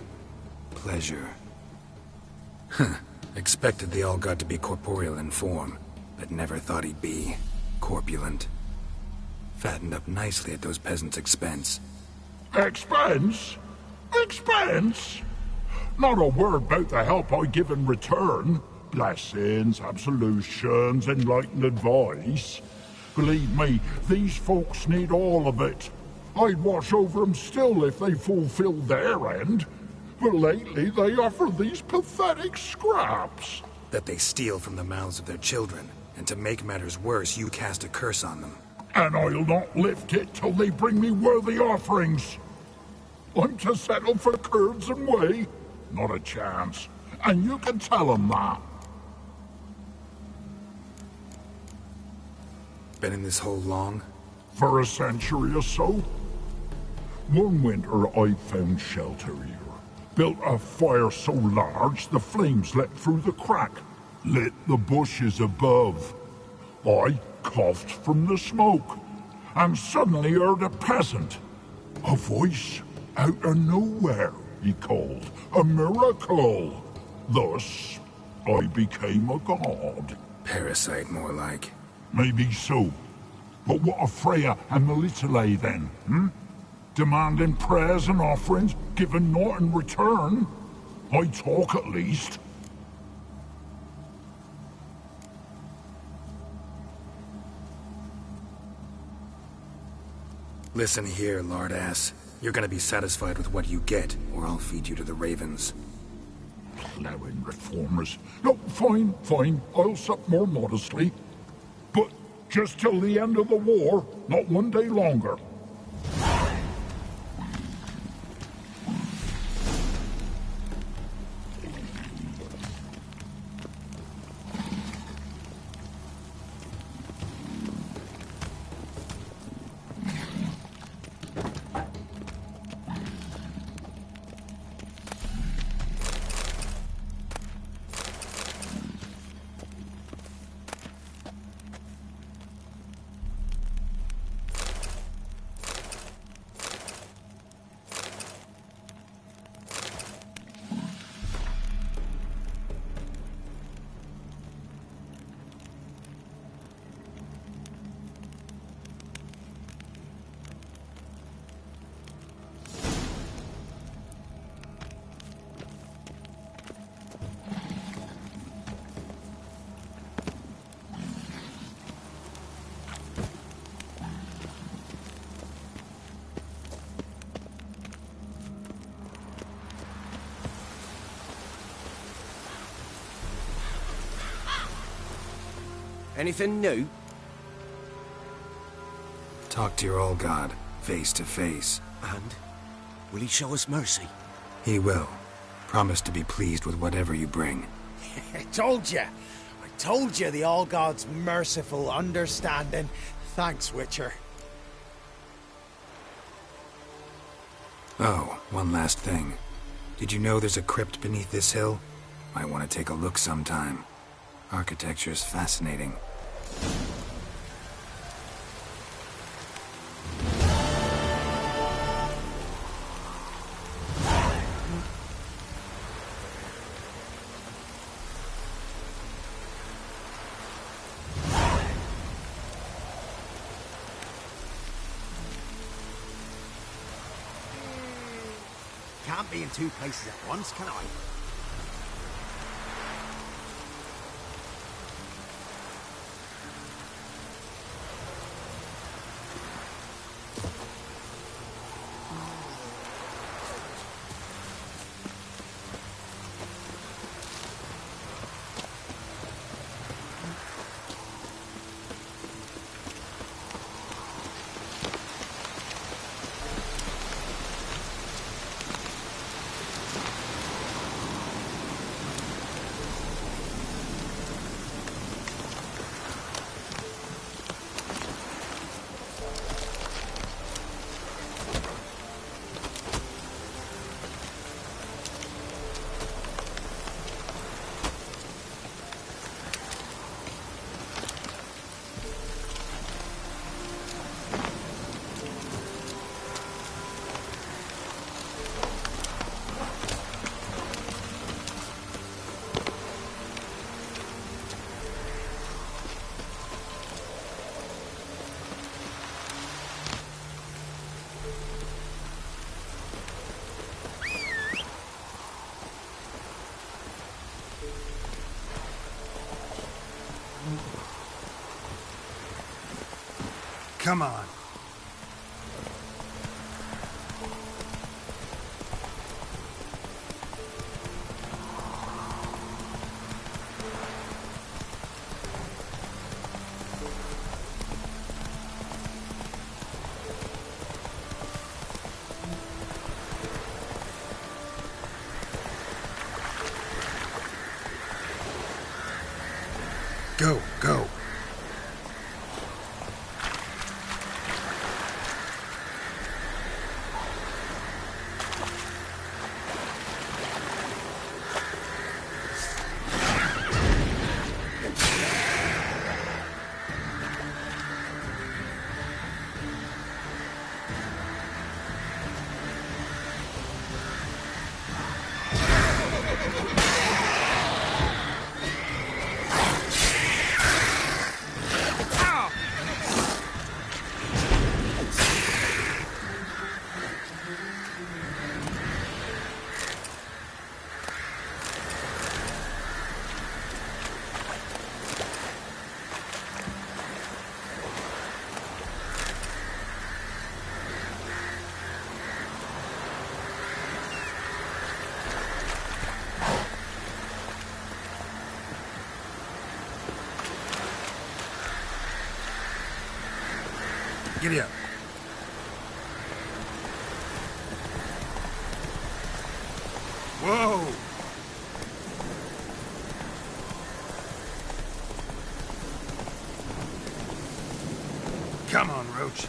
Pleasure. Huh. Expected the All-God to be corporeal in form, but never thought he'd be corpulent. Fattened up nicely at those peasants' expense. Expense? Expense? Not a word about the help I give in return. Blessings, absolutions, enlightened advice. Believe me, these folks need all of it. I'd watch over them still if they fulfilled their end. But lately they offer these pathetic scraps. That they steal from the mouths of their children, and to make matters worse, you cast a curse on them. And I'll not lift it till they bring me worthy offerings. I'm to settle for curds and whey? Not a chance. And you can tell them that. Been in this hole long? For a century or so. One winter I found shelter here. built a fire so large the flames leapt through the crack, lit the bushes above. I coughed from the smoke, and suddenly heard a peasant. A voice out of nowhere, he called. A miracle! Thus, I became a god. Parasite, more like. Maybe so. But what of Freya and Melitele then, Demanding prayers and offerings, giving naught in return? I talk at least. Listen here, Lardass. You're gonna be satisfied with what you get, or I'll feed you to the ravens. Plowing reformers. No, fine. I'll sup more modestly. But just till the end of the war, not one day longer. Anything new? Talk to your old god, face to face. And? Will he show us mercy? He will. Promise to be pleased with whatever you bring. I told you the All God's merciful, understanding. Thanks, Witcher. Oh, one last thing. Did you know there's a crypt beneath this hill? Might want to take a look sometime. Architecture's fascinating. Can't be in two places at once, can I? Come on. Go, go. Giddy up. Whoa! Come on, Roach.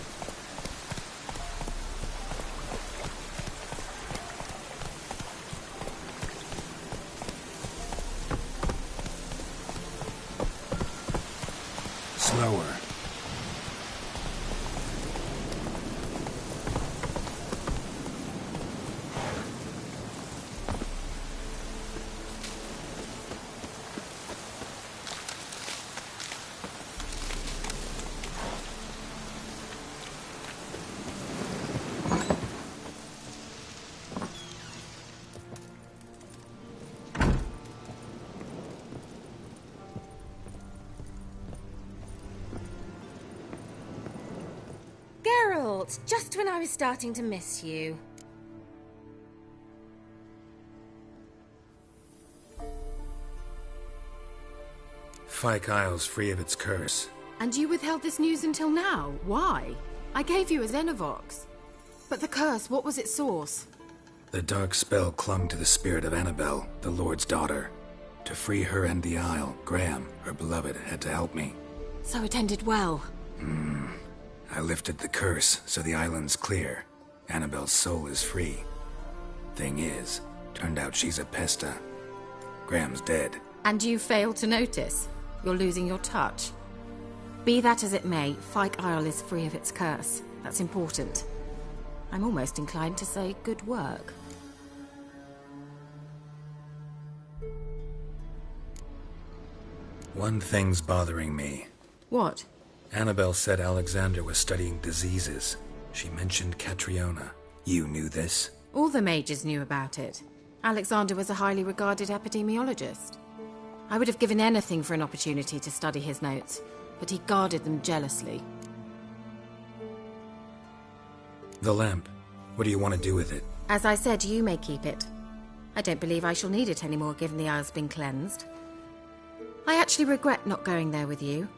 Slower. Geralt, just when I was starting to miss you. Fyke Isle's free of its curse. And you withheld this news until now? Why? I gave you a Xenovox. But the curse, what was its source? The dark spell clung to the spirit of Annabelle, the Lord's daughter. To free her and the Isle, Graham, her beloved, had to help me. So it ended well. I lifted the curse, so the island's clear. Annabelle's soul is free. Thing is, turned out she's a Pesta. Graham's dead. And you failed to notice? You're losing your touch. Be that as it may, Fyke Isle is free of its curse. That's important. I'm almost inclined to say good work. One thing's bothering me. What? Annabelle said Alexander was studying diseases. She mentioned Catriona. You knew this? All the mages knew about it. Alexander was a highly regarded epidemiologist. I would have given anything for an opportunity to study his notes, but he guarded them jealously. The lamp. What do you want to do with it? As I said, you may keep it. I don't believe I shall need it anymore, given the Isle's been cleansed. I actually regret not going there with you.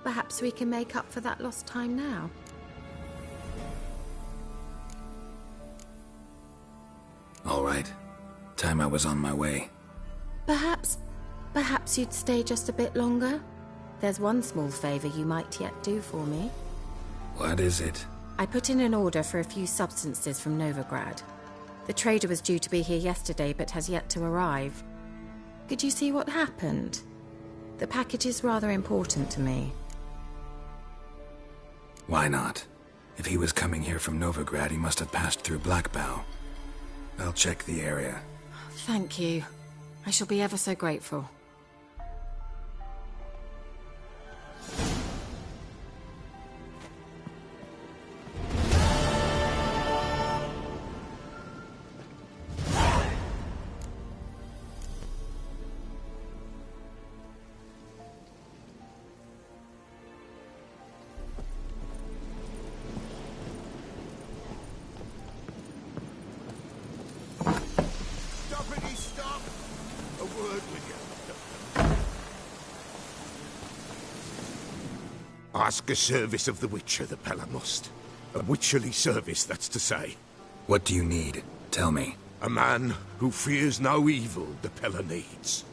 Perhaps we can make up for that lost time now. All right. Time I was on my way. Perhaps you'd stay just a bit longer? There's one small favor you might yet do for me. What is it? I put in an order for a few substances from Novigrad. The trader was due to be here yesterday, but has yet to arrive. Could you see what happened? The package is rather important to me. Why not? If he was coming here from Novigrad, he must have passed through Blackbough. I'll check the area. Thank you. I shall be ever so grateful. Ask a service of the Witcher, the Pella must. A witcherly service, that's to say. What do you need? Tell me. A man who fears no evil the Pella needs.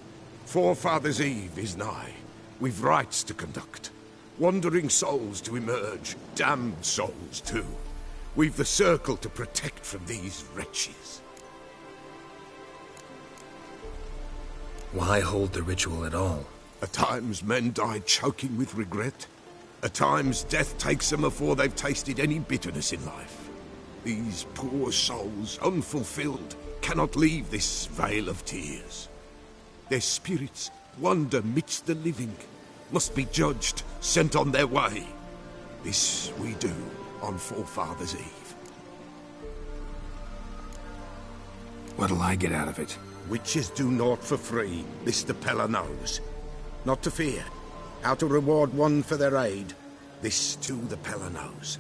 Forefathers' Eve is nigh. We've rites to conduct. Wandering souls to emerge. Damned souls, too. We've the circle to protect from these wretches. Why hold the ritual at all? At times men die choking with regret. At times death takes them before they've tasted any bitterness in life. These poor souls, unfulfilled, cannot leave this vale of tears. Their spirits wander midst the living, must be judged, sent on their way. This we do on Forefathers' Eve. What'll I get out of it? Witches do naught for free, this the Pella knows. Not to fear. How to reward one for their aid, this too the Pella knows.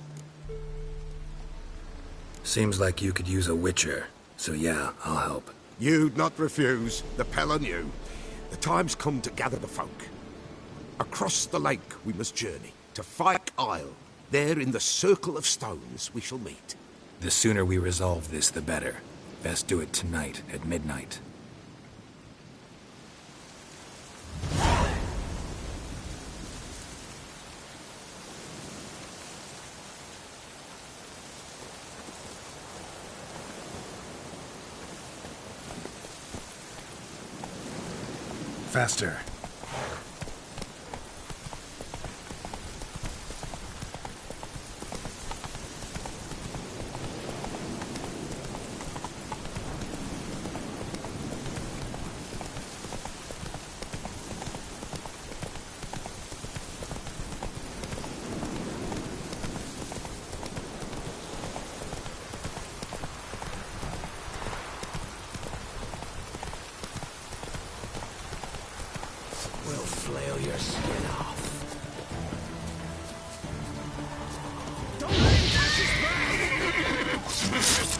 Seems like you could use a witcher, so yeah, I'll help. You'd not refuse, the Pella knew. The time's come to gather the folk. Across the lake we must journey, to Fyke Isle, There in the circle of stones we shall meet. The sooner we resolve this, the better. Best do it tonight at midnight. Faster. We'll flail your skin off. Don't let him touch his breath!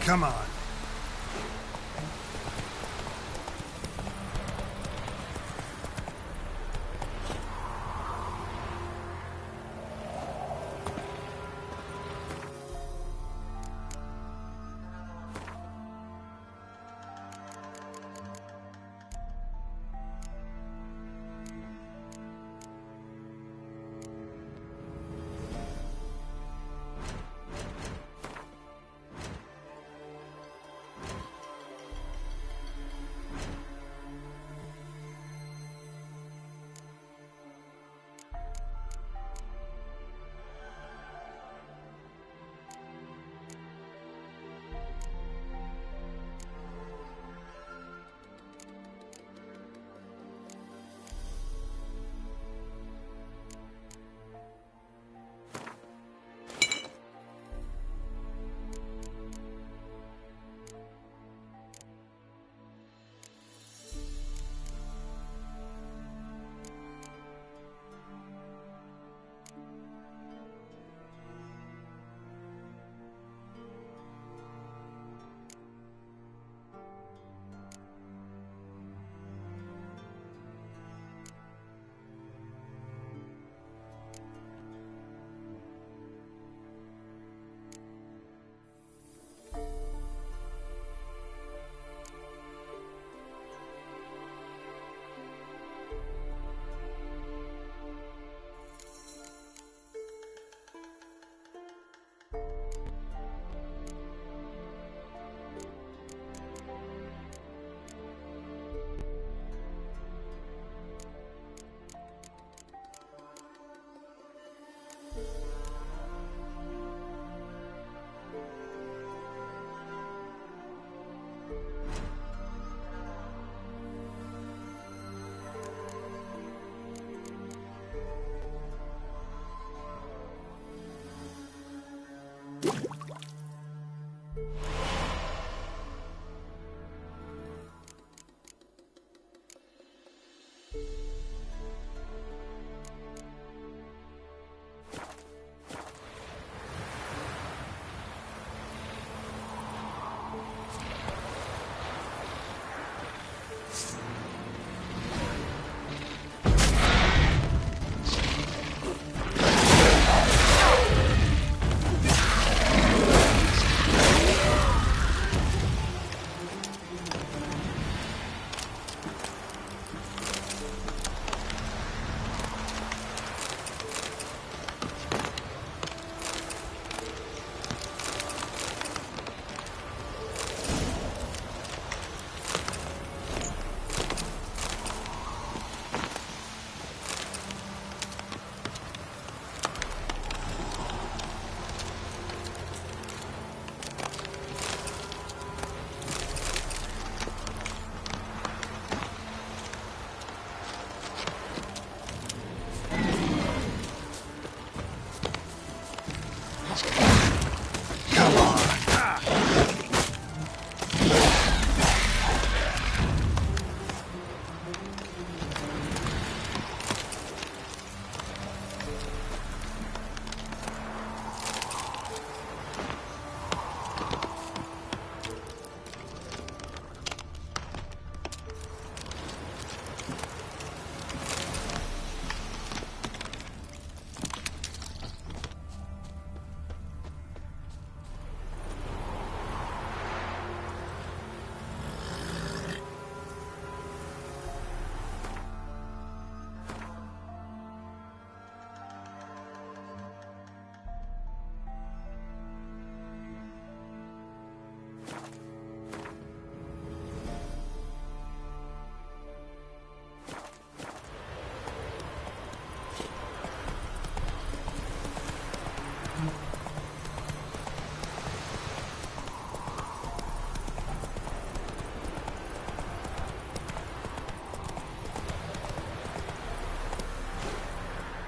Come on.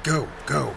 Go, go.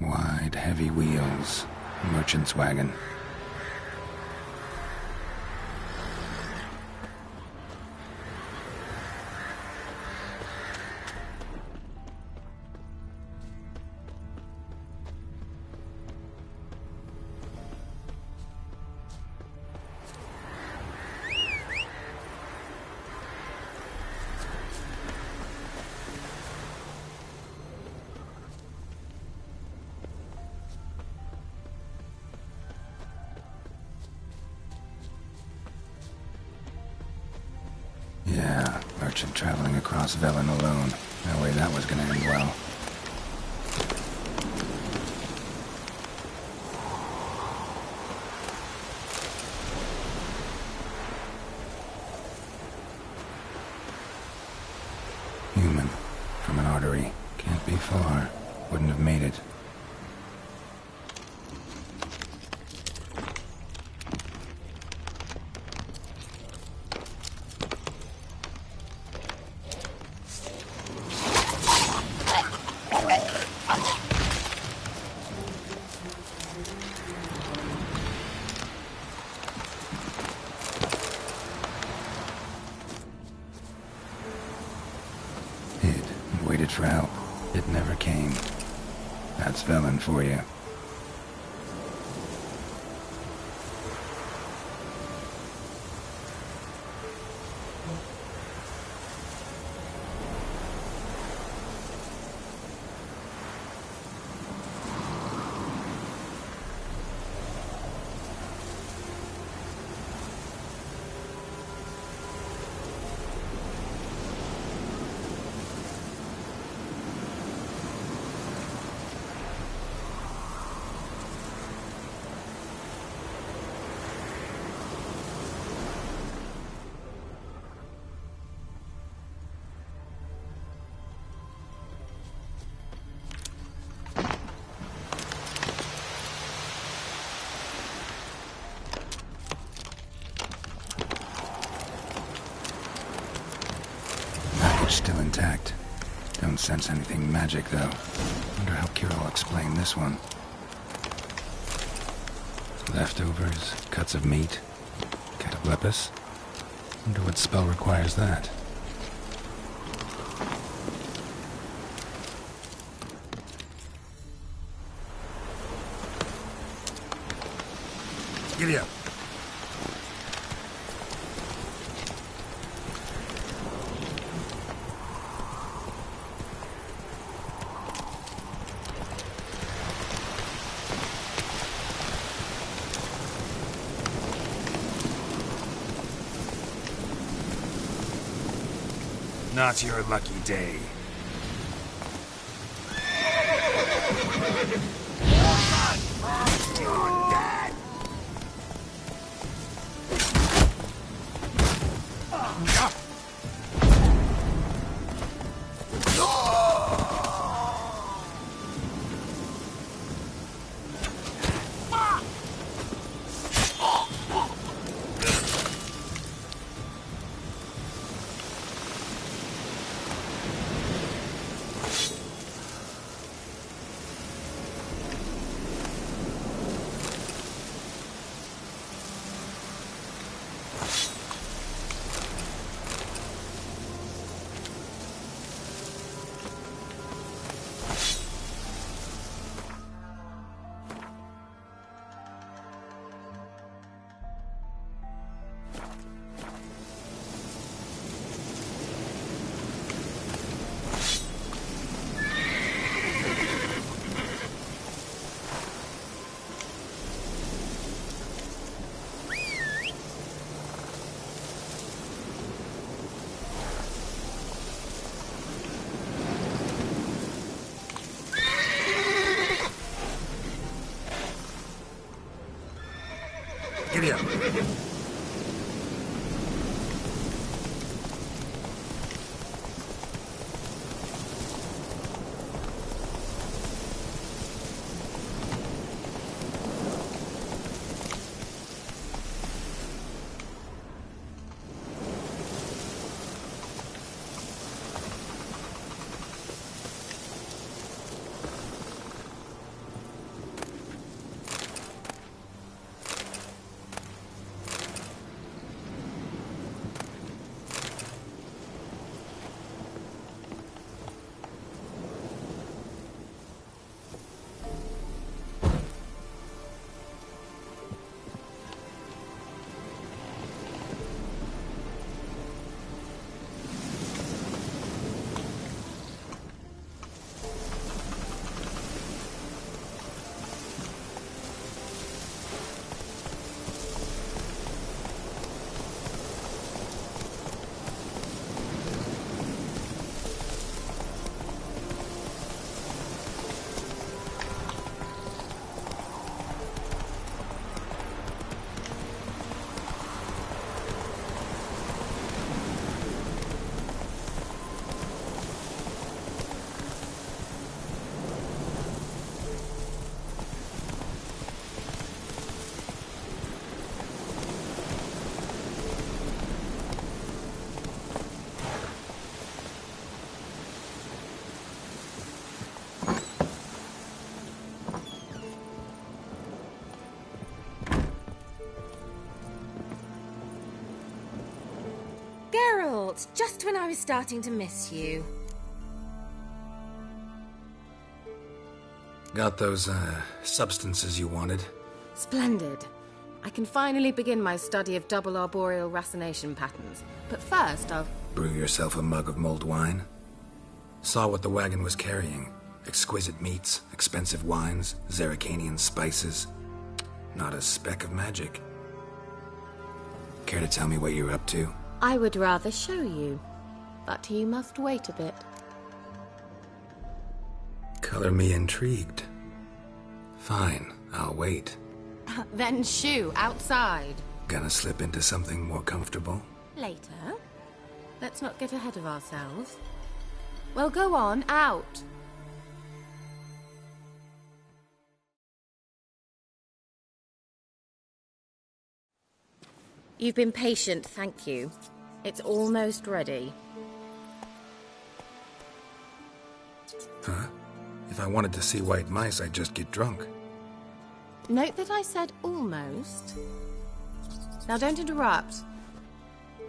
Wide, heavy wheels. Merchant's wagon. Yeah, merchant traveling across Velen alone. No way that was gonna end well. Human. From an artery. Can't be far. Wouldn't have made it. Waited for help. It never came. That's Velen for you. Still intact. Don't sense anything magic, though. Wonder how Kira will explain this one. Leftovers, cuts of meat, cataplepis. Wonder what spell requires that. Giddy up. Not your lucky day. You're dead! Giddy up. what? Just when I was starting to miss you. Got those, substances you wanted? Splendid. I can finally begin my study of double arboreal racination patterns. But first, I'll... Brew yourself a mug of mulled wine? Saw what the wagon was carrying. Exquisite meats, expensive wines, Zerrikanian spices. Not a speck of magic. Care to tell me what you're up to? I would rather show you, but you must wait a bit. Color me intrigued. Fine, I'll wait. Then shoo, outside. Gonna slip into something more comfortable? Later. Let's not get ahead of ourselves. Well, go on, out. You've been patient, thank you. It's almost ready. Huh? If I wanted to see white mice, I'd just get drunk. Note that I said almost. Now don't interrupt.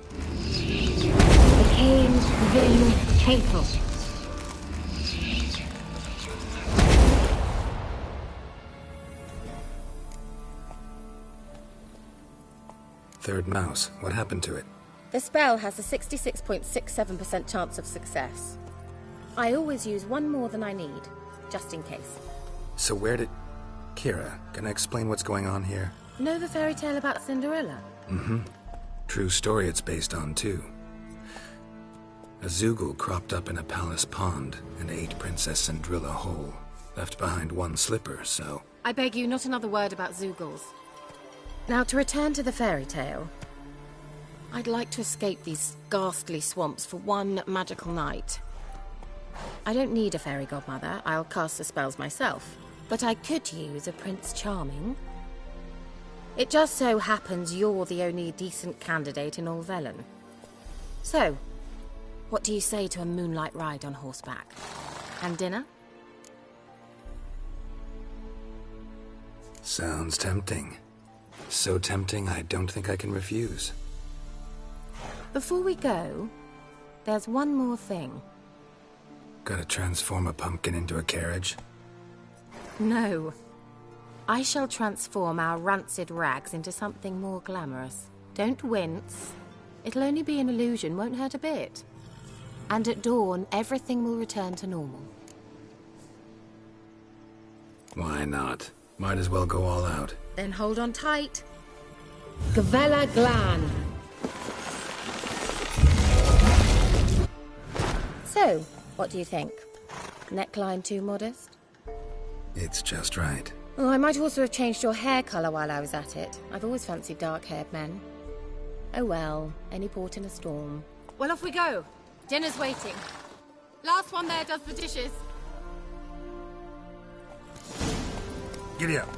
The cave's vision hateful. Third mouse. What happened to it? The spell has a 66.67% chance of success. I always use one more than I need, just in case. So where did... Kira, can I explain what's going on here? Know the fairy tale about Cinderella? Mm-hmm. True story it's based on, too. A Zoogle cropped up in a palace pond and ate Princess Cinderella whole. Left behind one slipper, so... I beg you, not another word about Zoogles. Now, to return to the fairy tale. I'd like to escape these ghastly swamps for one magical night. I don't need a fairy godmother. I'll cast the spells myself. But I could use a Prince Charming. It just so happens you're the only decent candidate in all Velen. So, what do you say to a moonlight ride on horseback? And dinner? Sounds tempting. So tempting, I don't think I can refuse. Before we go, there's one more thing. Gotta transform a pumpkin into a carriage? No. I shall transform our rancid rags into something more glamorous. Don't wince. It'll only be an illusion, won't hurt a bit. And at dawn, everything will return to normal. Why not? Might as well go all out. Then hold on tight. Gavella Glan. So, what do you think? Neckline too modest? It's just right. Oh, I might also have changed your hair colour while I was at it. I've always fancied dark-haired men. Oh well, any port in a storm. Well, off we go. Dinner's waiting. Last one there does the dishes. Giddy up.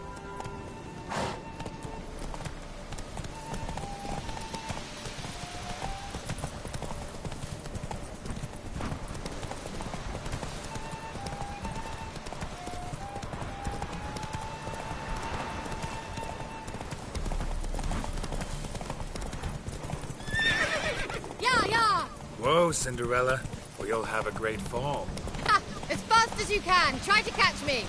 Whoa, Cinderella, or you'll have a great fall. Ha! As fast as you can. Try to catch me.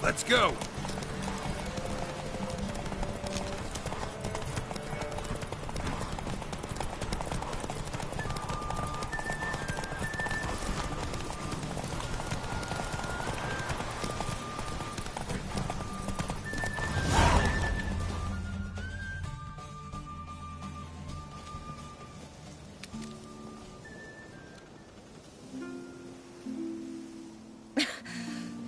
Let's go!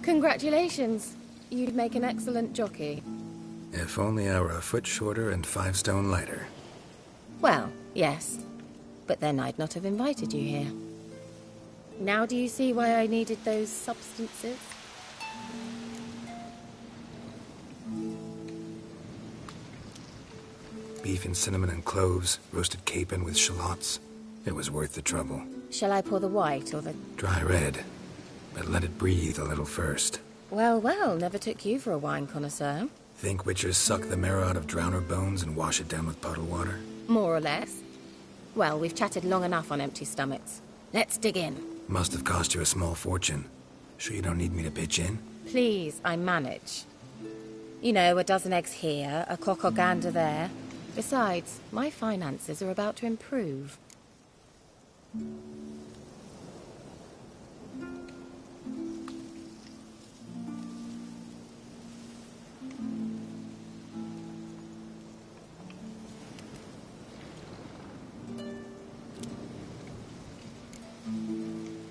Congratulations. You'd make an excellent jockey. If only I were a foot shorter and 5 stone lighter. Well, yes. But then I'd not have invited you here. Now do you see why I needed those substances? Beef and cinnamon and cloves, roasted capon with shallots. It was worth the trouble. Shall I pour the white or the... Dry red, but let it breathe a little first. Well, well, never took you for a wine connoisseur. Think witchers suck the marrow out of drowner bones and wash it down with puddle water? More or less. Well, we've chatted long enough on empty stomachs. Let's dig in. Must have cost you a small fortune. Sure you don't need me to pitch in? Please, I manage. You know, a dozen eggs here, a cock or gander there. Besides, my finances are about to improve.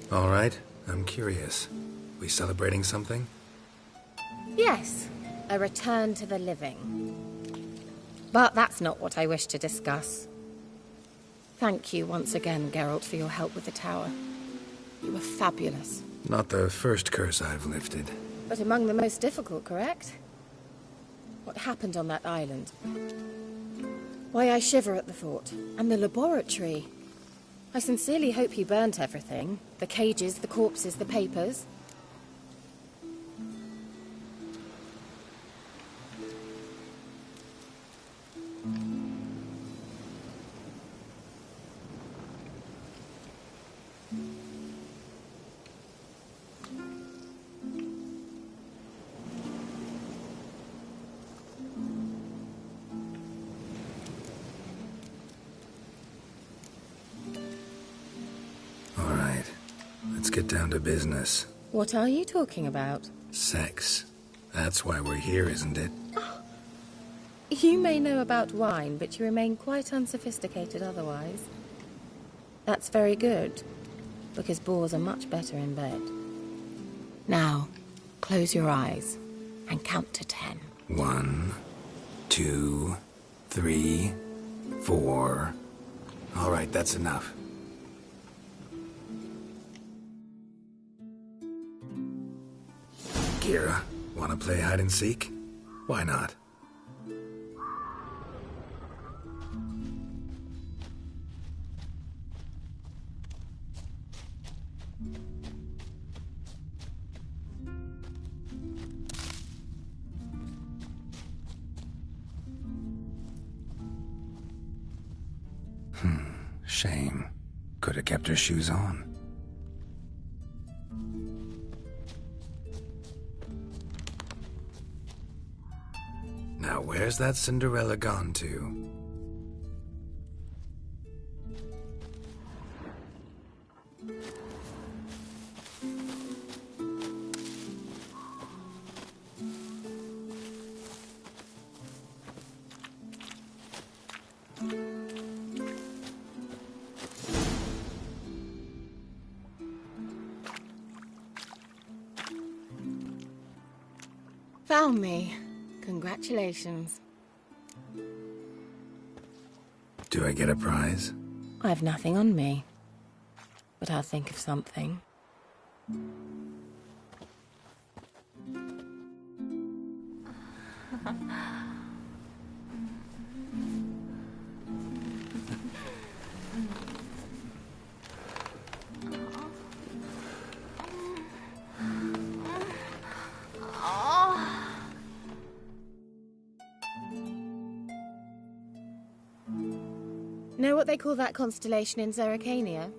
All right, I'm curious. We celebrating something? Yes, a return to the living. But that's not what I wish to discuss. Thank you once again, Geralt, for your help with the tower. You were fabulous. Not the first curse I've lifted. But among the most difficult, correct? What happened on that island? Why, I shiver at the thought. And the laboratory. I sincerely hope you burnt everything. The cages, the corpses, the papers. Let's get down to business. What are you talking about? Sex. That's why we're here, isn't it? You may know about wine, but you remain quite unsophisticated otherwise. That's very good, because boars are much better in bed. Now, close your eyes and count to 10. 1, 2, 3, 4. All right, that's enough. Kira, wanna play hide and seek? Why not? Shame. Could have kept her shoes on. Now, where's that Cinderella gone to? Found me. Congratulations. Do I get a prize? I have nothing on me, but I'll think of something. Know what they call that constellation in Zerrikania?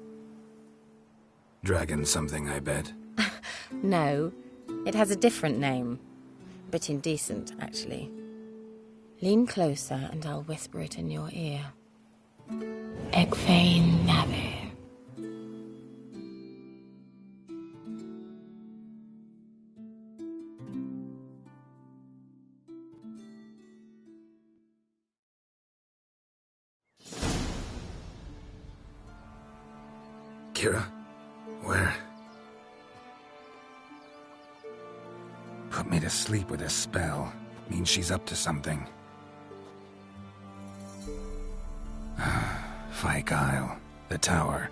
Dragon something, I bet. No, it has a different name. A bit indecent, actually. Lean closer and I'll whisper it in your ear. Egfain Navir. Kira? Where? Put me to sleep with a spell. Means she's up to something. Fyke Isle. The tower.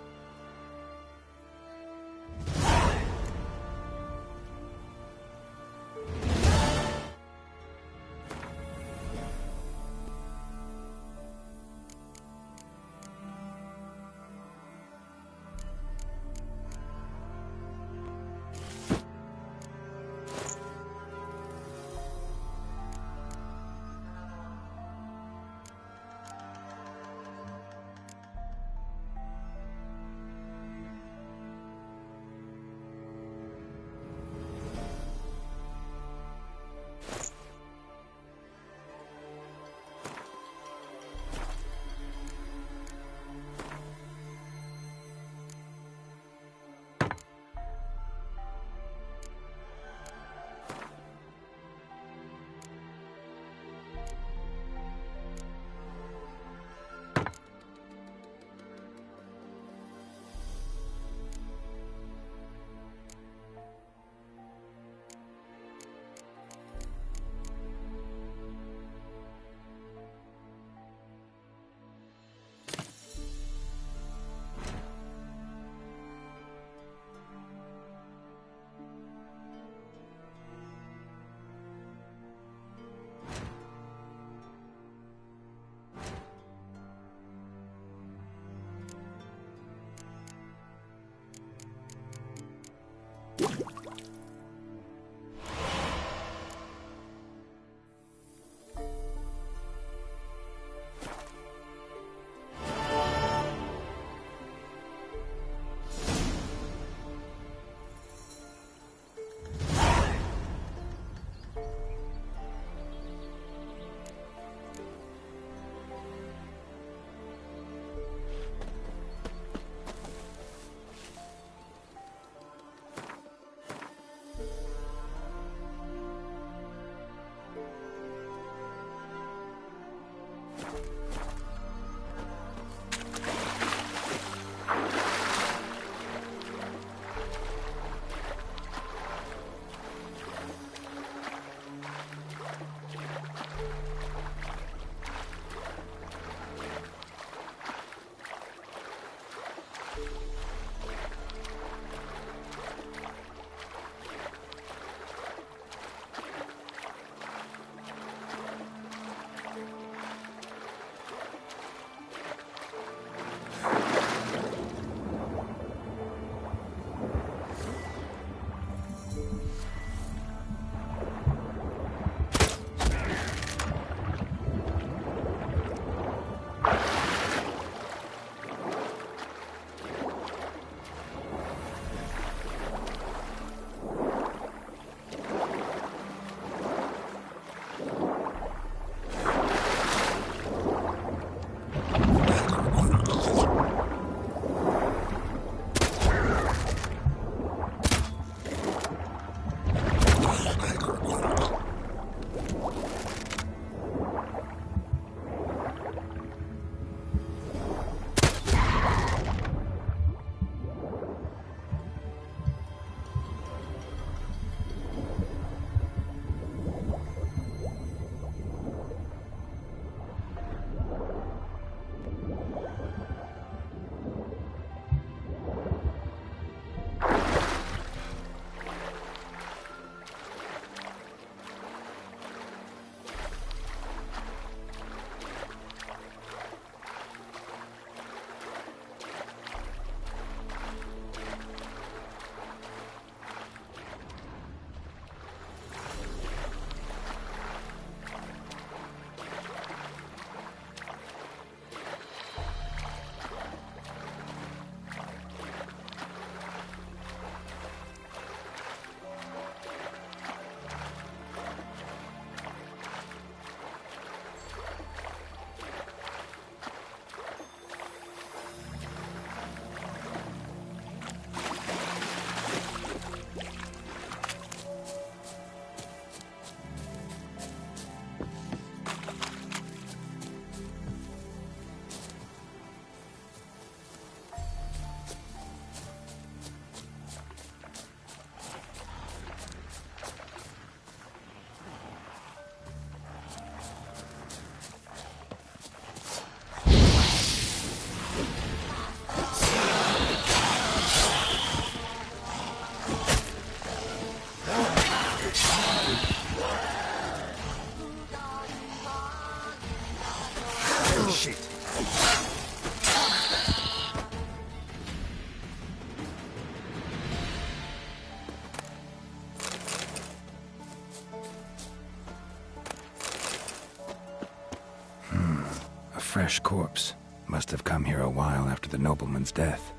fresh corpse. Must have come here a while after the nobleman's death.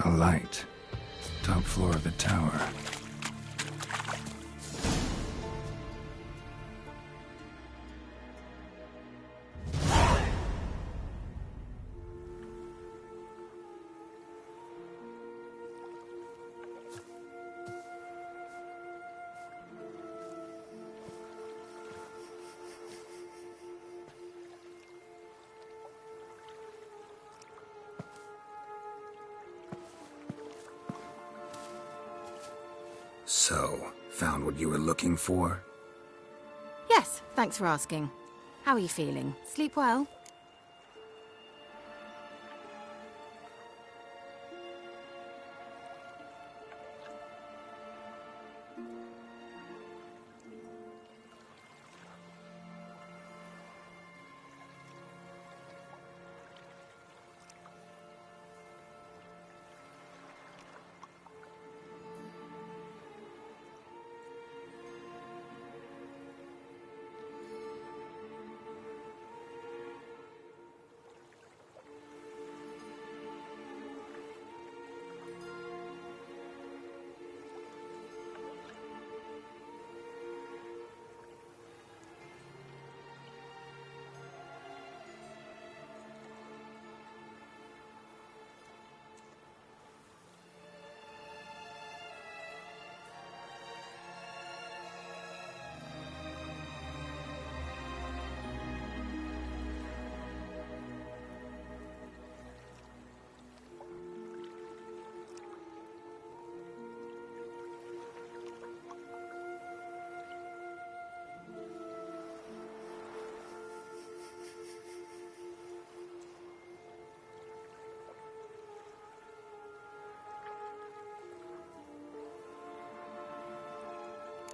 A light. Top floor of the tower. So, found what you were looking for? Yes, thanks for asking. How are you feeling? Sleep well?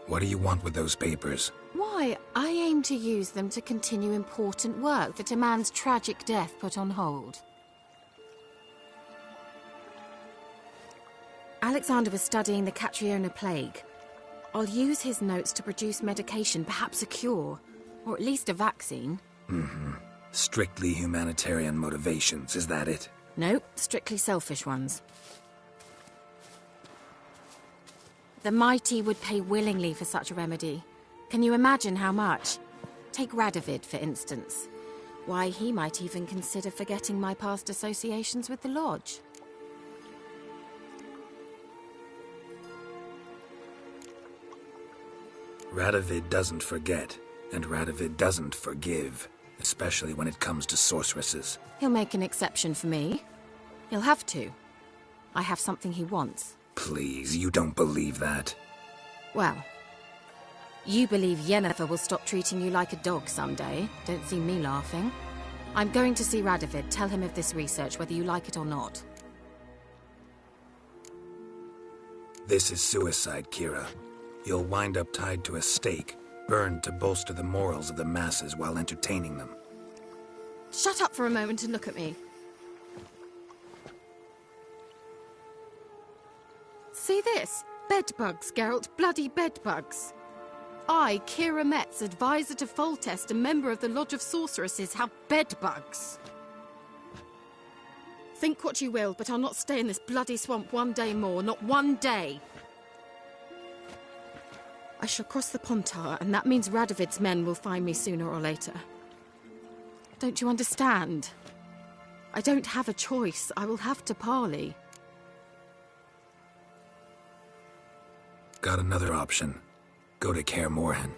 What do you want with those papers? Why, I aim to use them to continue important work that a man's tragic death put on hold. Alexander was studying the Catriona plague. I'll use his notes to produce medication, perhaps a cure, or at least a vaccine. Mm-hmm. Strictly humanitarian motivations, is that it? Nope, strictly selfish ones. The mighty would pay willingly for such a remedy. Can you imagine how much? Take Radovid, for instance. Why, he might even consider forgetting my past associations with the Lodge. Radovid doesn't forget, and Radovid doesn't forgive, especially when it comes to sorceresses. He'll make an exception for me. He'll have to. I have something he wants. Please, you don't believe that. Well, you believe Yennefer will stop treating you like a dog someday. Don't see me laughing. I'm going to see Radovid, tell him of this research, whether you like it or not. This is suicide, Kira. You'll wind up tied to a stake, burned to bolster the morals of the masses while entertaining them. Shut up for a moment and look at me. See this? Bedbugs, Geralt. Bloody bedbugs. I, Kira Metz, advisor to Foltest, a member of the Lodge of Sorceresses, have bedbugs. Think what you will, but I'll not stay in this bloody swamp one day more. Not one day. I shall cross the Pontar, and that means Radovid's men will find me sooner or later. Don't you understand? I don't have a choice. I will have to parley. Got another option. Go to Kaer Morhen.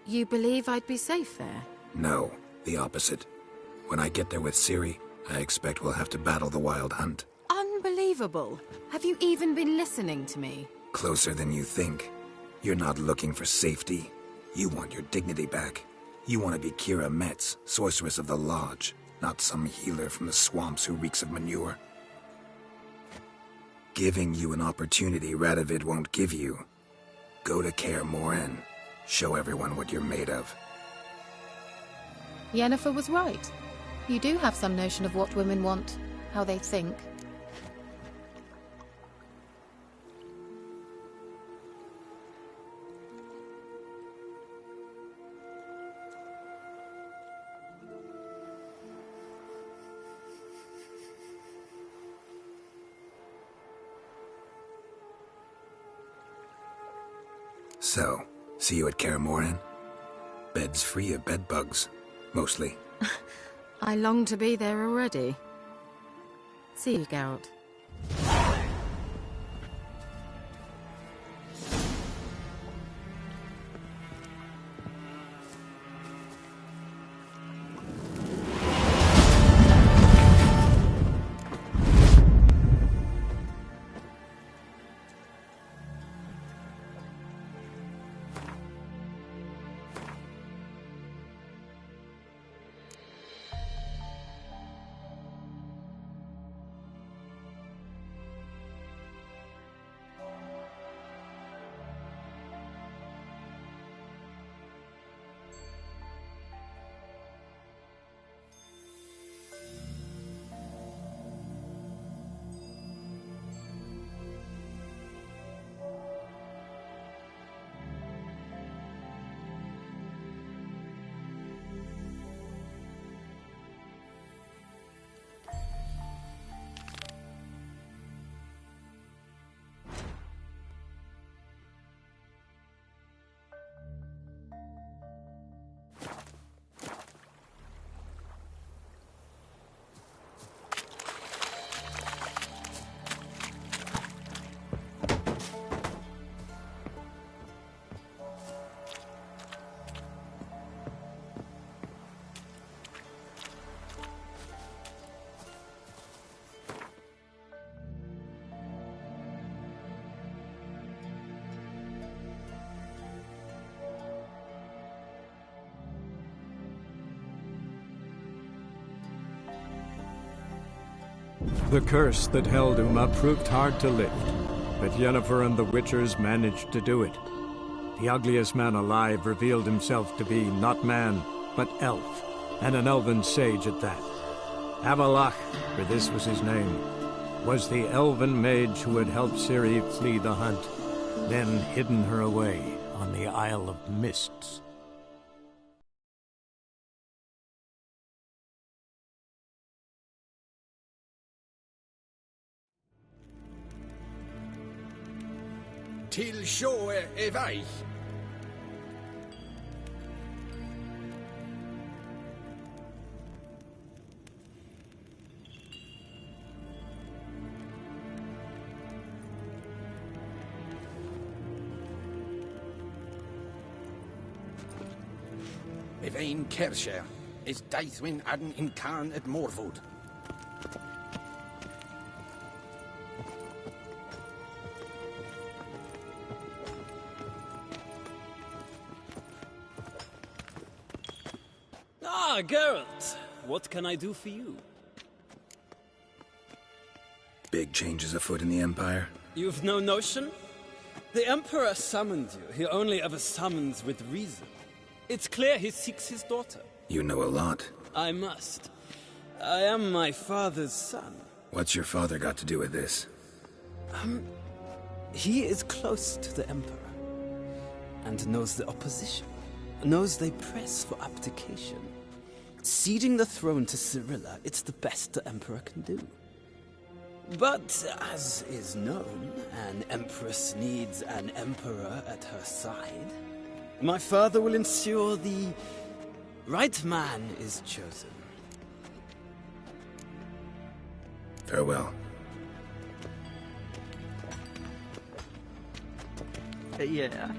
You believe I'd be safe there? No, the opposite. When I get there with Ciri, I expect we'll have to battle the Wild Hunt. Unbelievable. Have you even been listening to me? Closer than you think. You're not looking for safety. You want your dignity back. You want to be Kira Metz, sorceress of the Lodge, not some healer from the swamps who reeks of manure. Giving you an opportunity Radovid won't give you. Go to Kaer Morhen. Show everyone what you're made of. Yennefer was right. You do have some notion of what women want, how they think. So, see you at Kaer Morhen? Bed's free of bedbugs, mostly. I long to be there already. See you, Geralt. The curse that held Uma proved hard to lift, but Yennefer and the Witchers managed to do it. The ugliest man alive revealed himself to be not man, but elf, and an elven sage at that. Avallac'h, for this was his name, was the elven mage who had helped Ciri flee the hunt, then hidden her away on the Isle of Mists. Till sjå är väg. Evain Kershire is Daithwin Adden in Khan at Morwood. Ah, Geralt. What can I do for you? Big changes afoot in the Empire? You've no notion? The Emperor summoned you. He only ever summons with reason. It's clear he seeks his daughter. You know a lot. I must. I am my father's son. What's your father got to do with this? He is close to the Emperor. And knows the opposition. Knows they press for abdication. Ceding the throne to Cirilla, it's the best the Emperor can do. But, as is known, an Empress needs an Emperor at her side. My father will ensure the right man is chosen. Farewell. Yeah.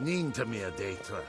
Ninta mia deitra.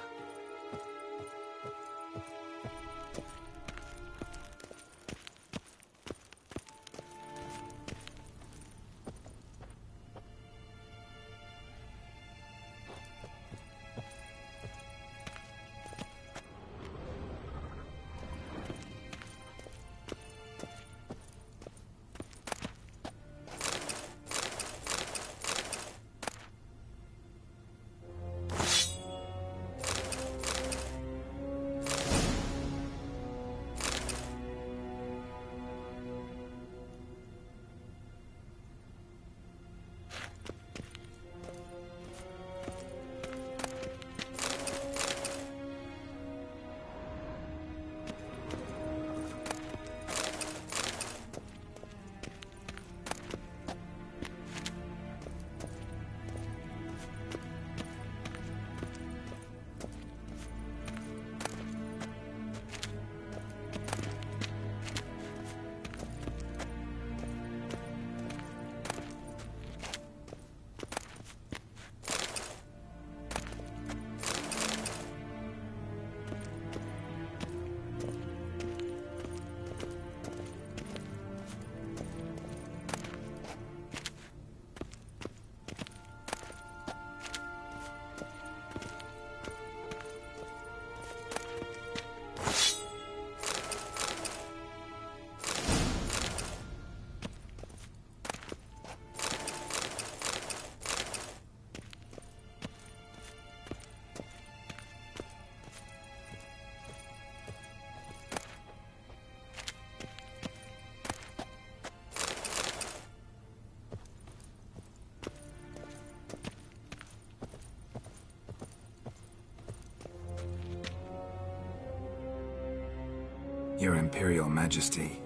Your Imperial Majesty.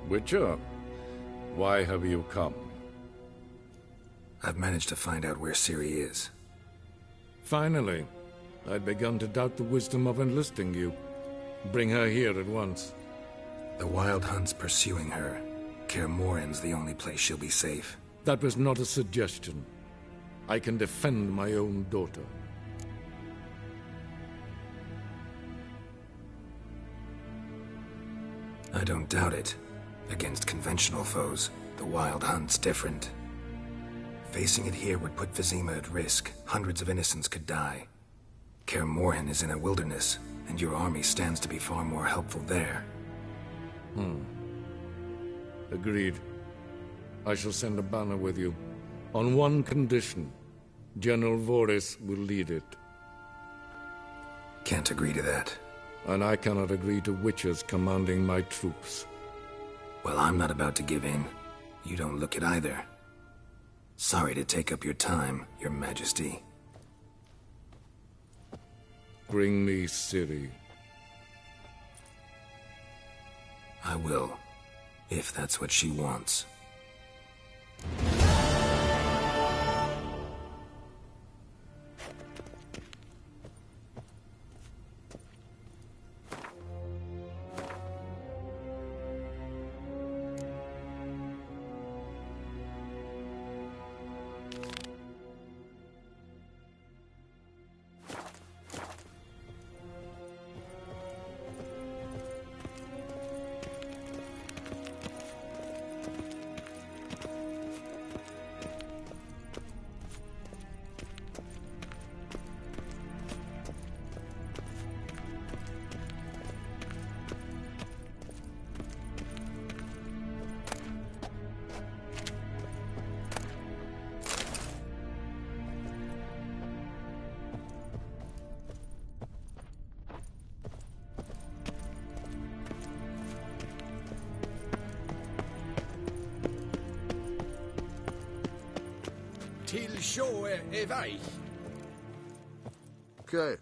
Witcher, why have you come? I've managed to find out where Ciri is. Finally. I'd begun to doubt the wisdom of enlisting you. Bring her here at once. The Wild Hunt's pursuing her. Kaer Morhen's the only place she'll be safe. That was not a suggestion. I can defend my own daughter. I don't doubt it. Against conventional foes, the Wild Hunt's different. Facing it here would put Vizima at risk. Hundreds of innocents could die. Kaer Morhen is in a wilderness, and your army stands to be far more helpful there. Agreed. I shall send a banner with you. On one condition. General Voris will lead it. Can't agree to that. And I cannot agree to witches commanding my troops. Well, I'm not about to give in. You don't look it either. Sorry to take up your time, Your Majesty. Bring me Ciri. I will, if that's what she wants. Till sjå är väg. Okay.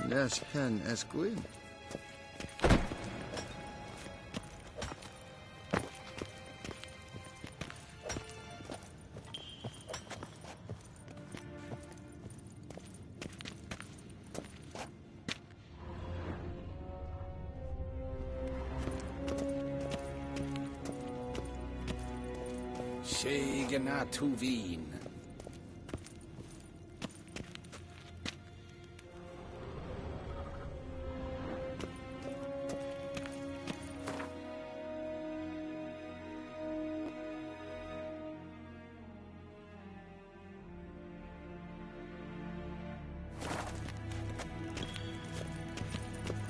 Näs hän Esquin. Segena Tuvin.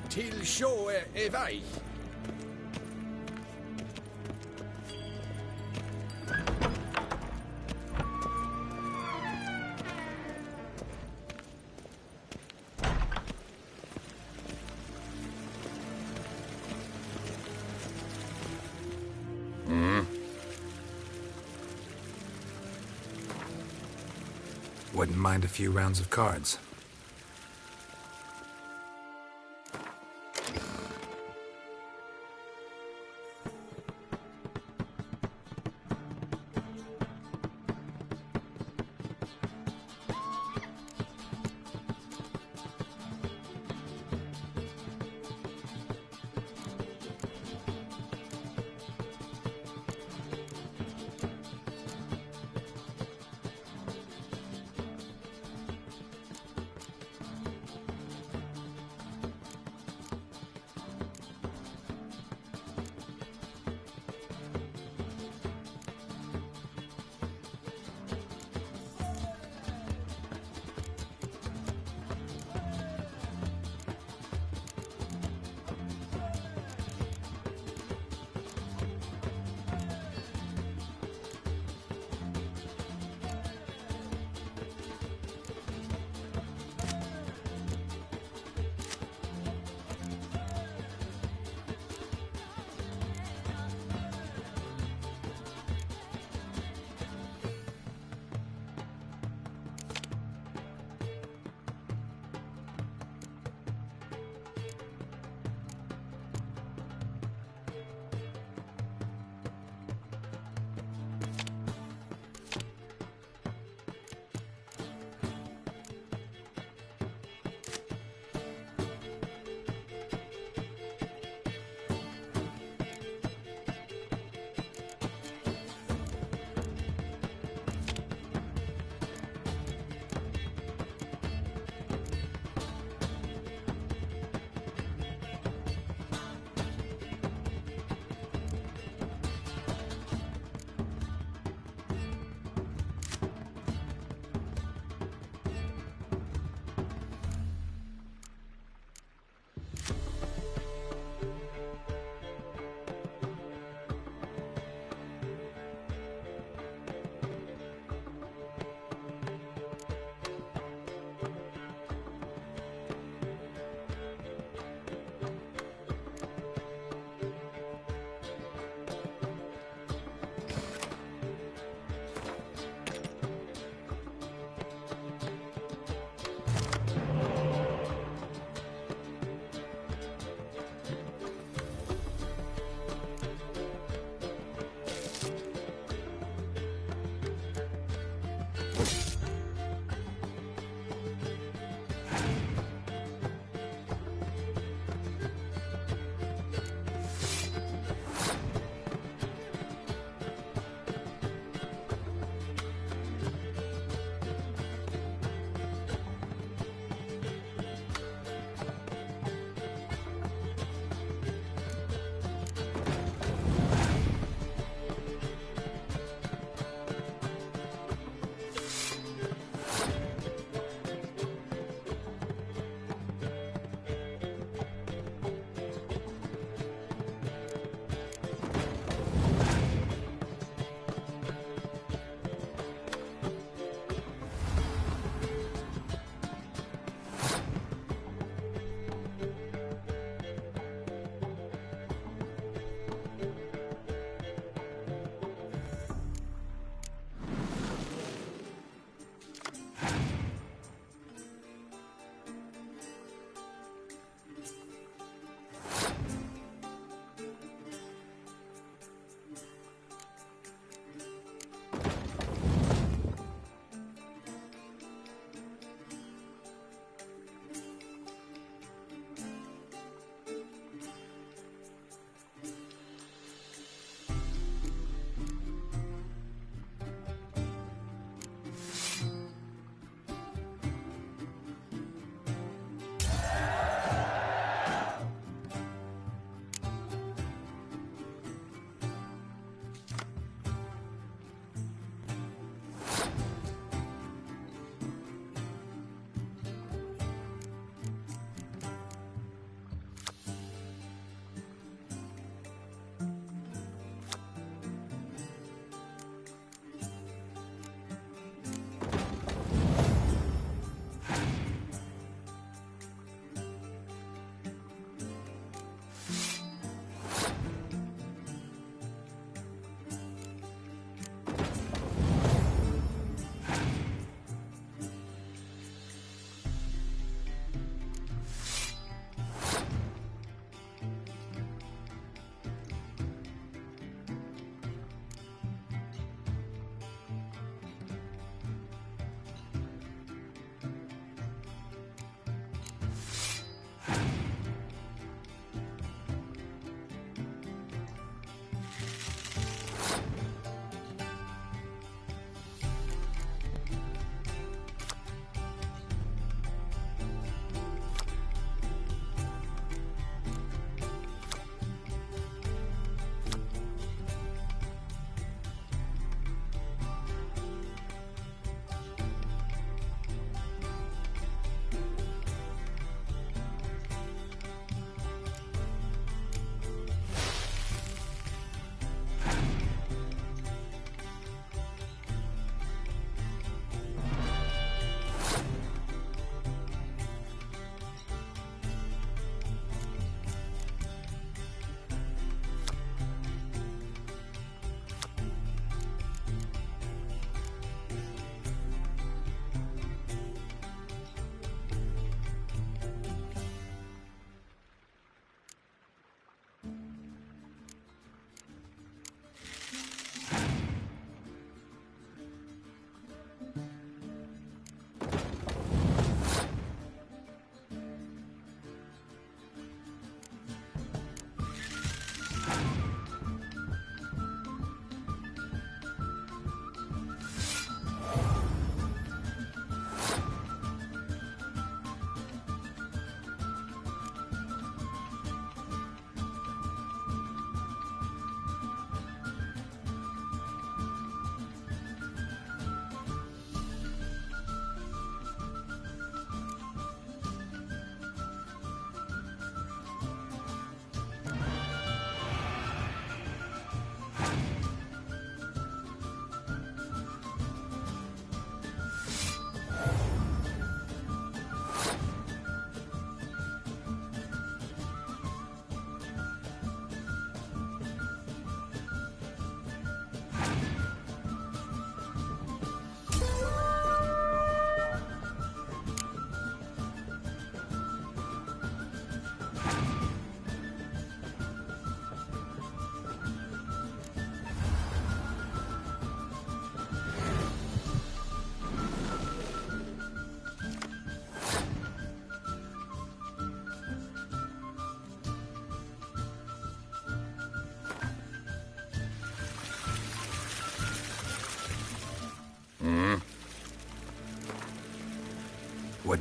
Till sjå är väg. Wouldn't mind a few rounds of cards.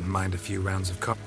Wouldn't mind a few rounds of coffee.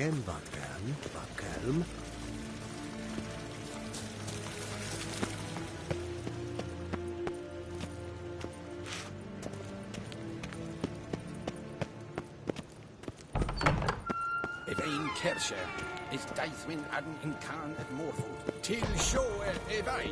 Keren, Bakelm. Evain Kersher, is Daithwin Adden in Khan at Morford. Till shore Evai.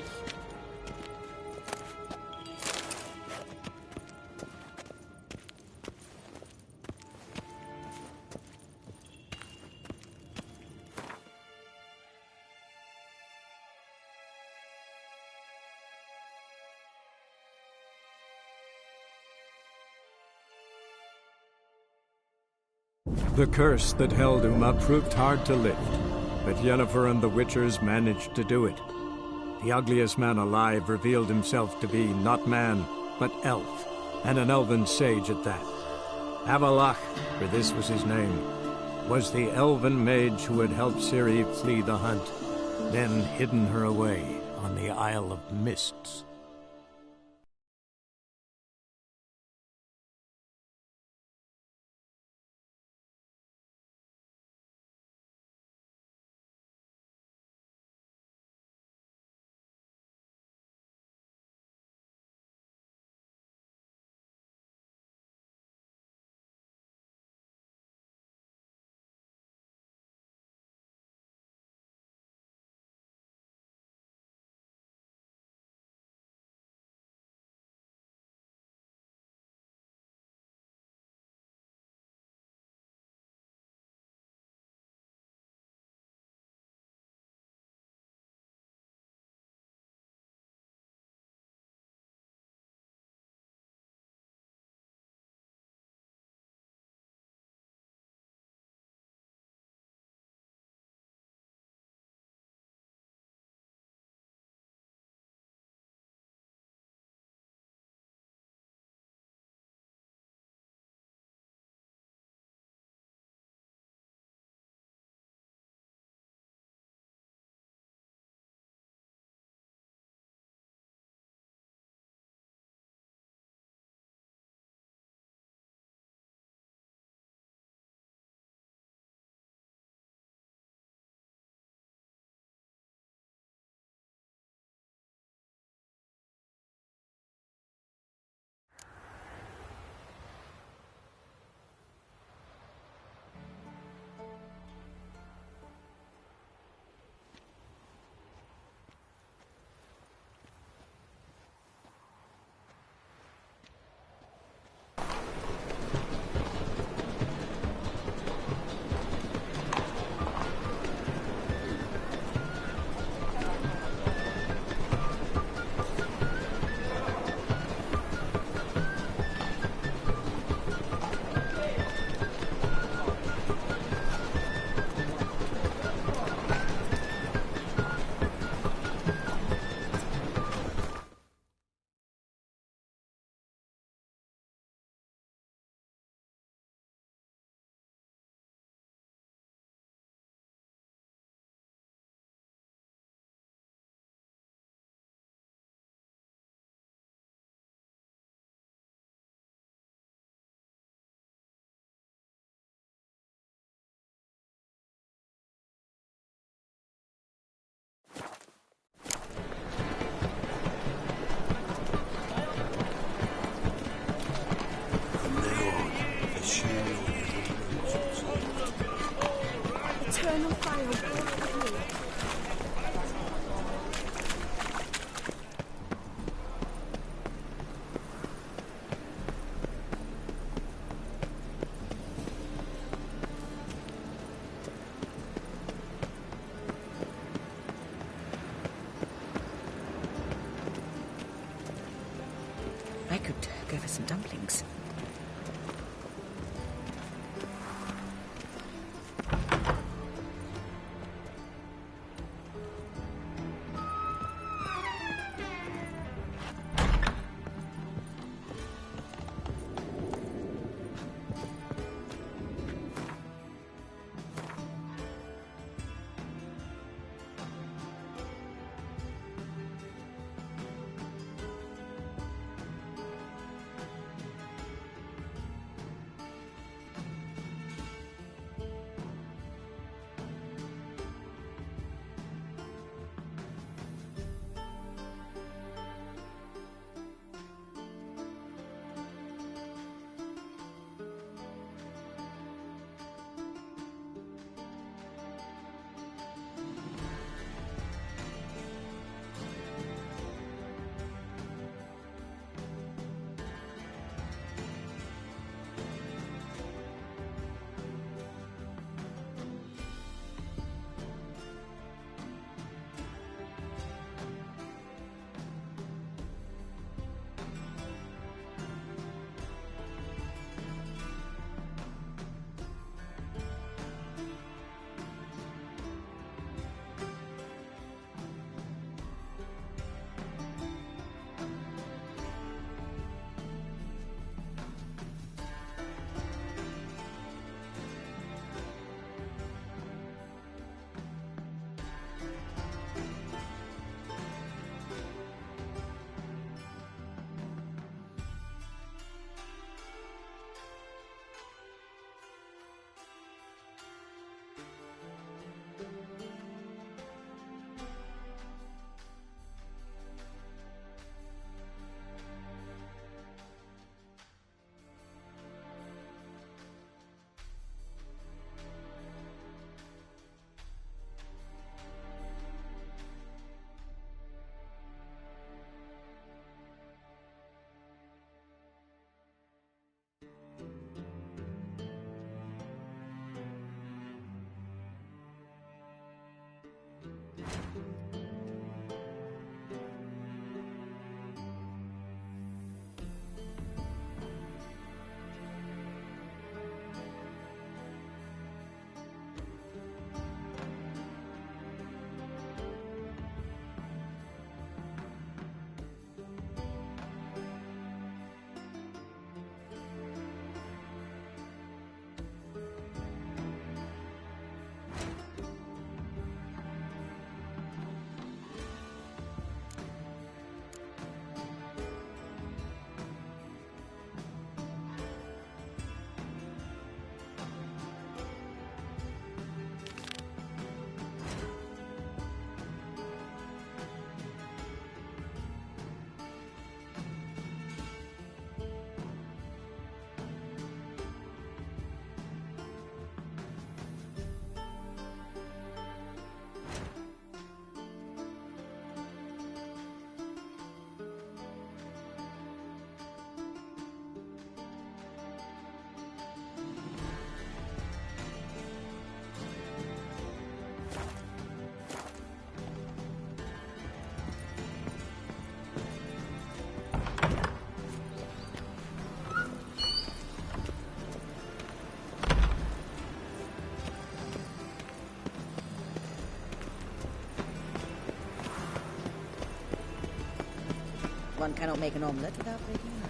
The curse that held Uma proved hard to lift, but Yennefer and the Witchers managed to do it. The ugliest man alive revealed himself to be not man, but elf, and an elven sage at that. Avalach, for this was his name, was the elven mage who had helped Ciri flee the hunt, then hidden her away on the Isle of Mists. Eternal fire. I could go for some dumplings. One cannot make an omelette without breaking an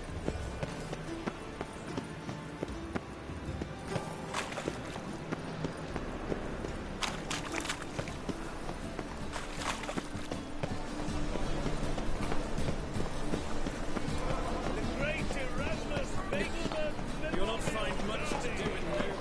egg. You'll not find much to do in there.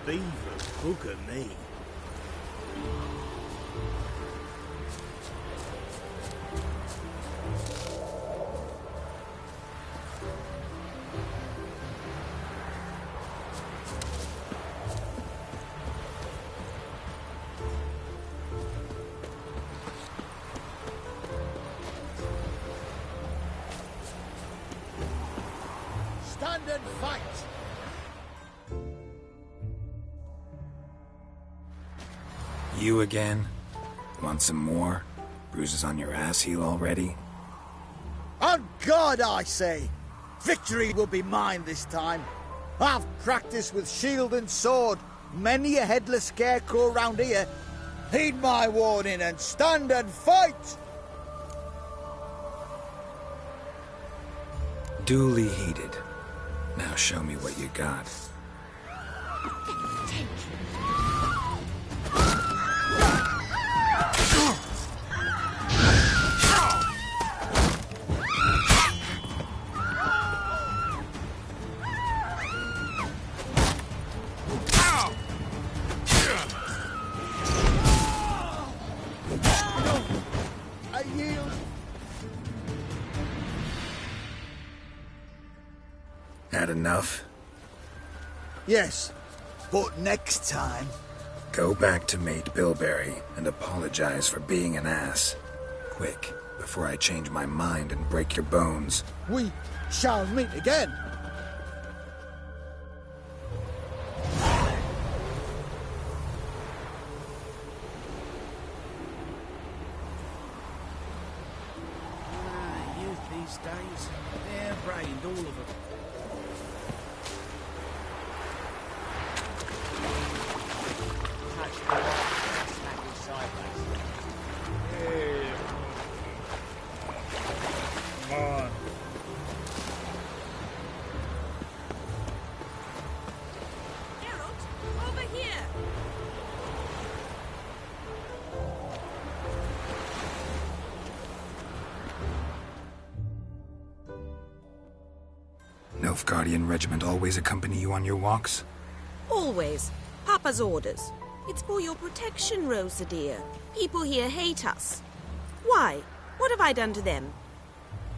Beaver, bugger me. Stand and fight! You again? Want some more? Bruises on your ass heel already? On God, I say! Victory will be mine this time. I've practiced with shield and sword. Many a headless scarecrow round here. Heed my warning and stand and fight! Duly heeded. Now show me what you got. I yield. Had enough? Yes, but next time. Go back to Mate Bilberry and apologize for being an ass. Quick, before I change my mind and break your bones. We shall meet again. Youth these days, they're brained, all of them. Touch the wall, smack it sideways. Come on. Geralt, over here! Nilfgaardian regiment always accompany you on your walks? Always. Papa's orders. It's for your protection, Rosa dear. People here hate us. Why? What have I done to them?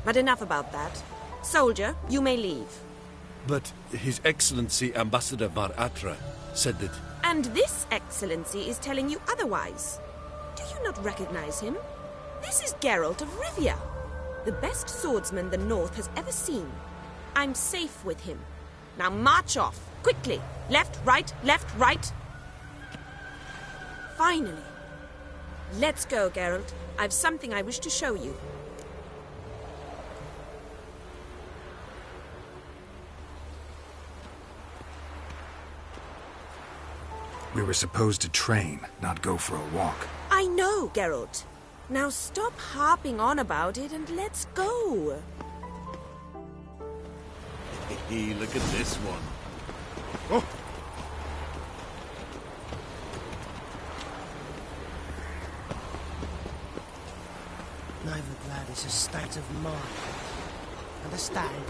But enough about that. Soldier, you may leave. But His Excellency Ambassador Var Atra said that... And this excellency is telling you otherwise. Do you not recognize him? This is Geralt of Rivia, the best swordsman the North has ever seen. I'm safe with him. Now march off, quickly. Left, right, left, right. Finally. Let's go, Geralt. I've something I wish to show you. We were supposed to train, not go for a walk. I know, Geralt. Now stop harping on about it and let's go. Hey, look at this one. Oh! Novigrad is a state of mind. Understand?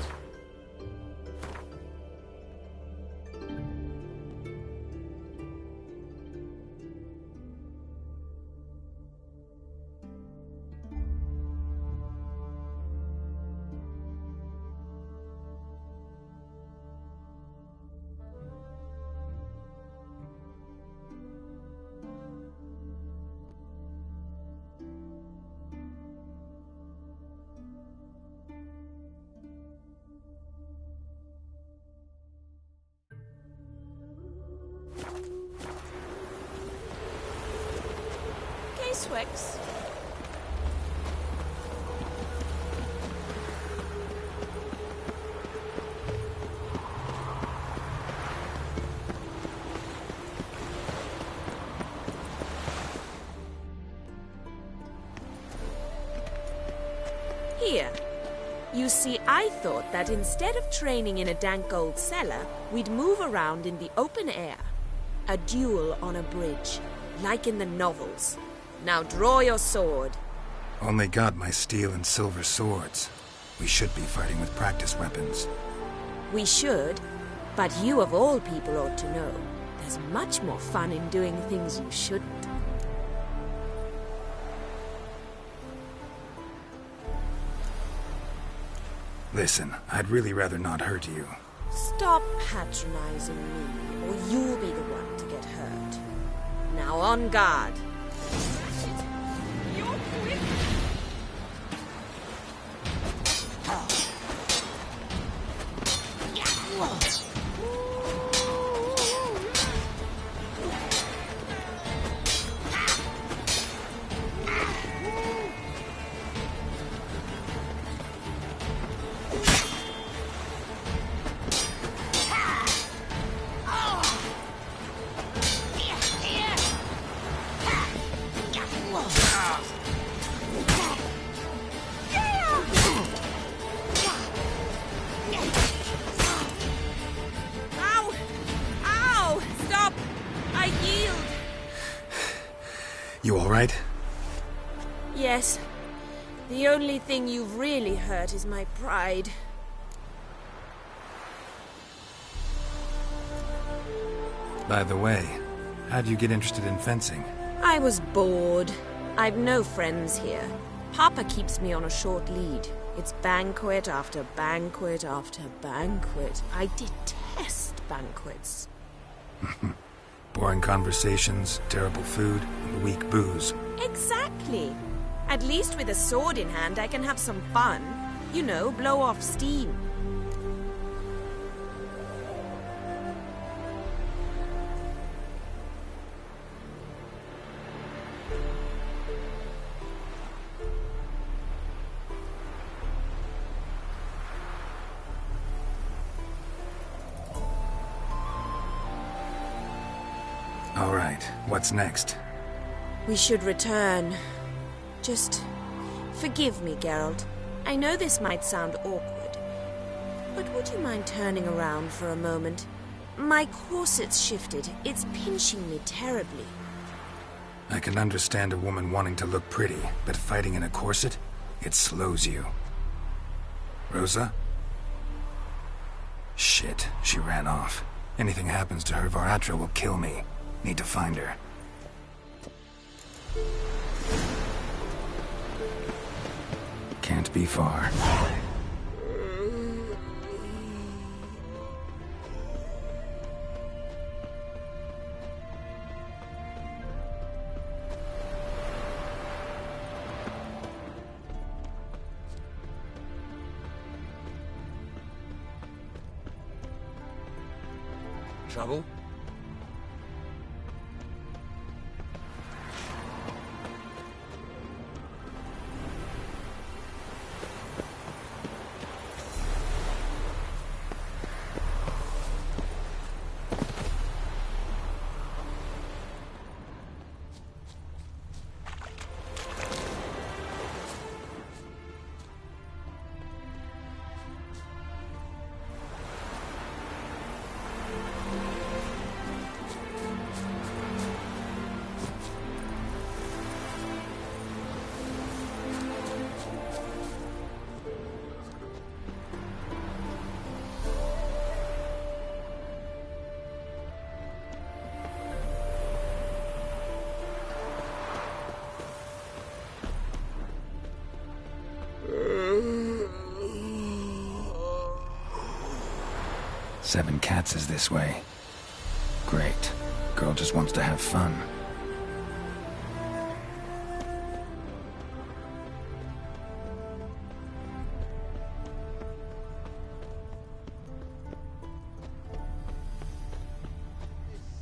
complex. Here. You see, I thought that instead of training in a dank old cellar, we'd move around in the open air. A duel on a bridge, like in the novels. Now draw your sword. Only got my steel and silver swords. We should be fighting with practice weapons. We should, but you of all people ought to know. There's much more fun in doing things you shouldn't. Listen, I'd really rather not hurt you. Stop patronizing me, or you'll be the one to get hurt. Now on guard. You all right? Yes. The only thing you've really hurt is my pride. By the way, how'd you get interested in fencing? I was bored. I've no friends here. Papa keeps me on a short lead. It's banquet after banquet after banquet. I detest banquets. Boring conversations, terrible food, and weak booze. Exactly. At least with a sword in hand, I can have some fun. You know, blow off steam. All right, what's next? We should return. Just forgive me, Geralt. I know this might sound awkward, but would you mind turning around for a moment? My corset's shifted. It's pinching me terribly. I can understand a woman wanting to look pretty, but fighting in a corset, it slows you. Rosa? Shit, she ran off. Anything happens to her, Var-Attre will kill me. Need to find her. Can't be far. Trouble? Seven Cats is this way. Great. Girl just wants to have fun.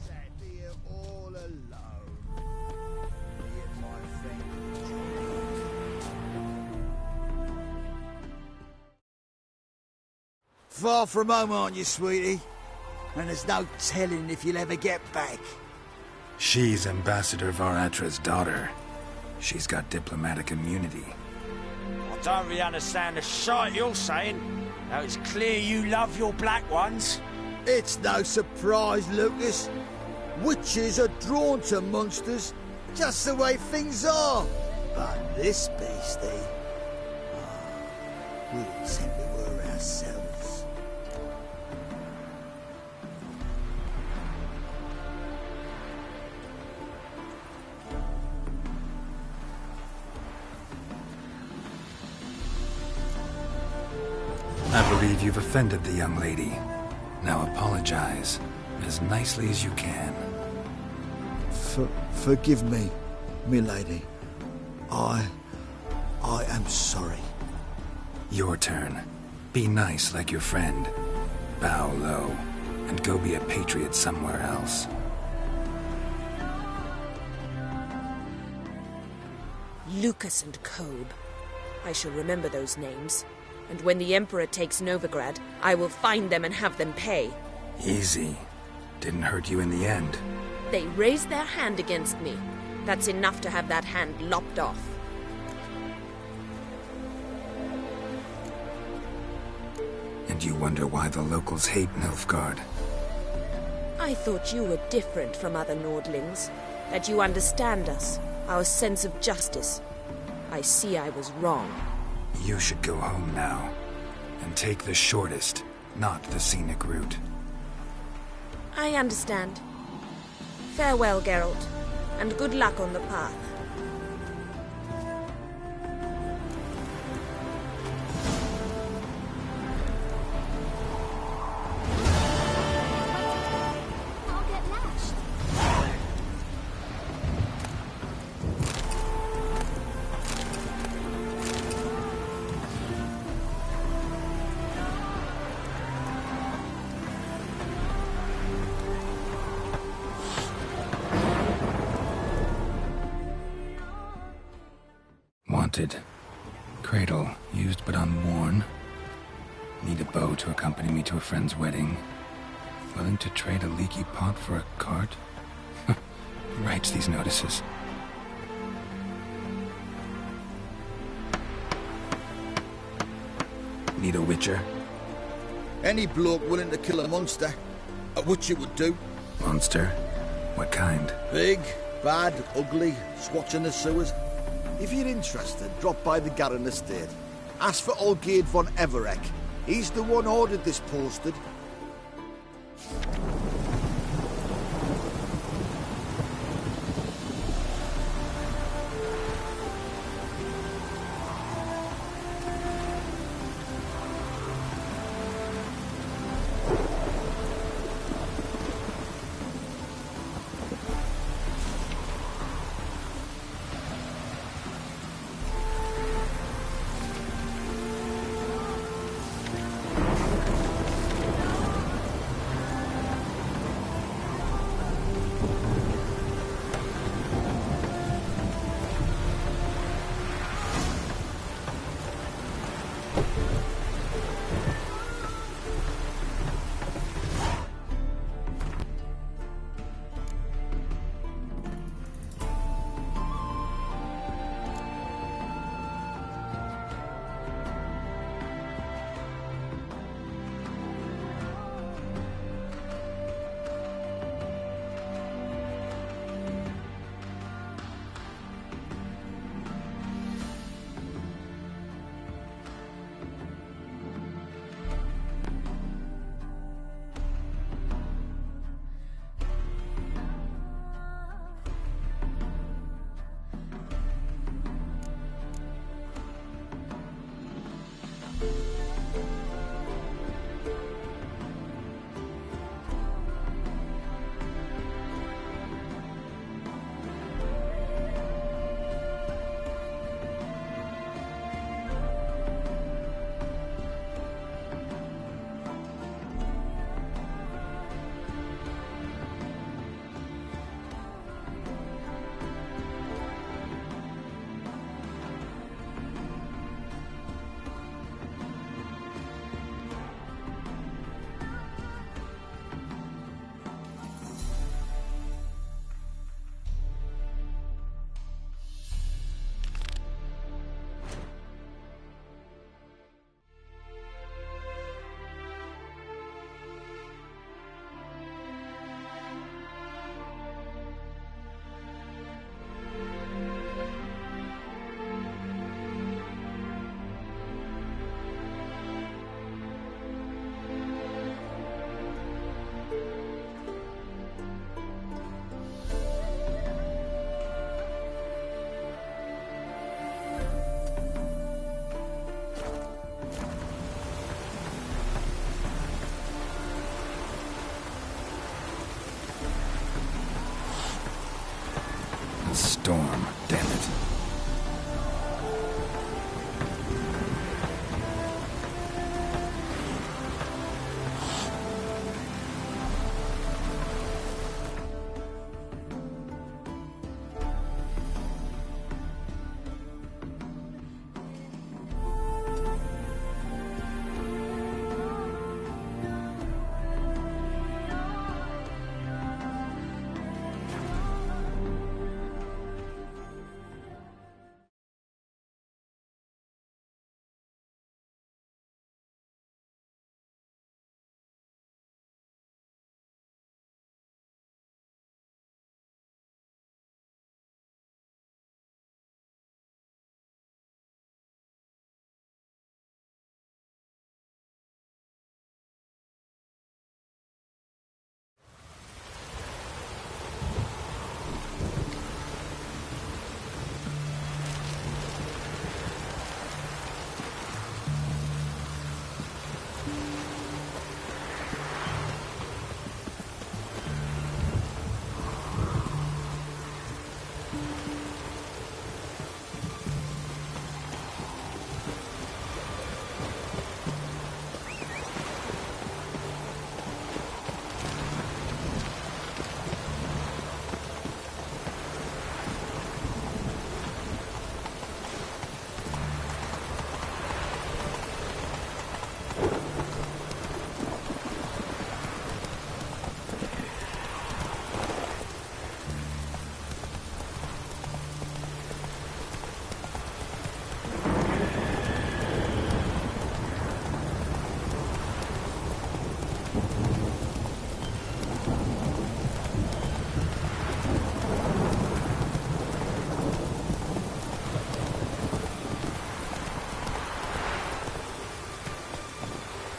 Sat here all alone. Me and my friend Far from home, aren't you, sweetie? And there's no telling if you'll ever get back. She's Ambassador Varatra's daughter. She's got diplomatic immunity. I don't really understand the shite you're saying. Now it's clear you love your black ones. It's no surprise, Lucas. Witches are drawn to monsters, just the way things are. But this beastie, we intend to her ourselves. I believe you've offended the young lady. Now apologize, as nicely as you can. Forgive me, milady. I am sorry. Your turn. Be nice like your friend. Bow low, and go be a patriot somewhere else. Lucas and Kobe. I shall remember those names. And when the Emperor takes Novigrad, I will find them and have them pay. Easy. Didn't hurt you in the end. They raised their hand against me. That's enough to have that hand lopped off. And you wonder why the locals hate Nilfgaard. I thought you were different from other Nordlings. That you understand us, our sense of justice. I see I was wrong. You should go home now. And take the shortest, not the scenic route. I understand. Farewell, Geralt, and good luck on the path. Wanted. Cradle, used but unworn. Need a bow to accompany me to a friend's wedding. Willing to trade a leaky pot for a cart? Who writes these notices? Need a witcher? Any bloke willing to kill a monster, a witcher would do. Monster? What kind? Big, bad, ugly, swatching the sewers. If you're interested, drop by the Garren estate. Ask for Olgierd von Everek. He's the one ordered this posted.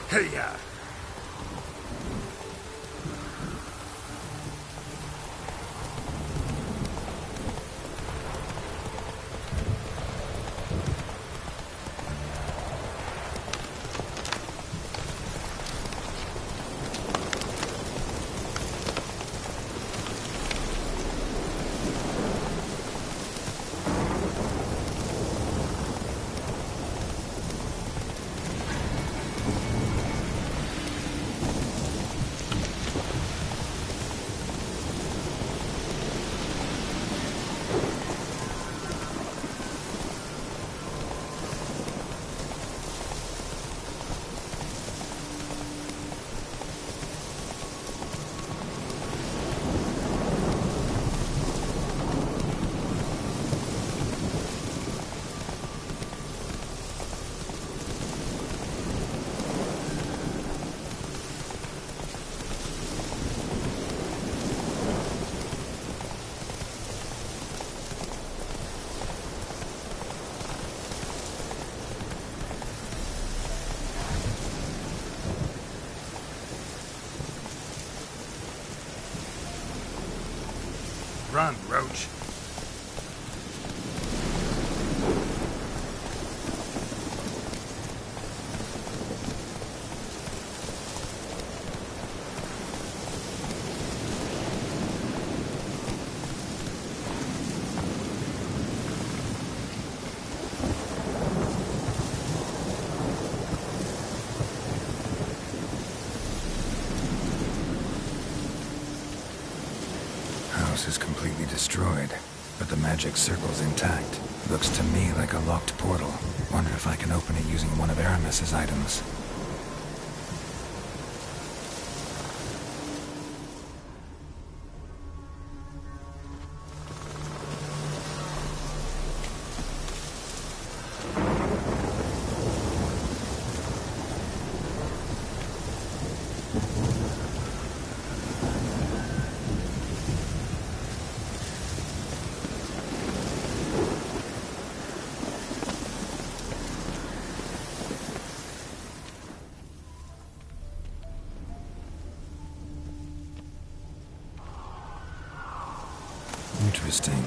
Hey-ya! Run, Roach. Is completely destroyed, but the magic circle's intact. Looks to me like a locked portal. Wonder if I can open it using one of Aramis's items. Interesting.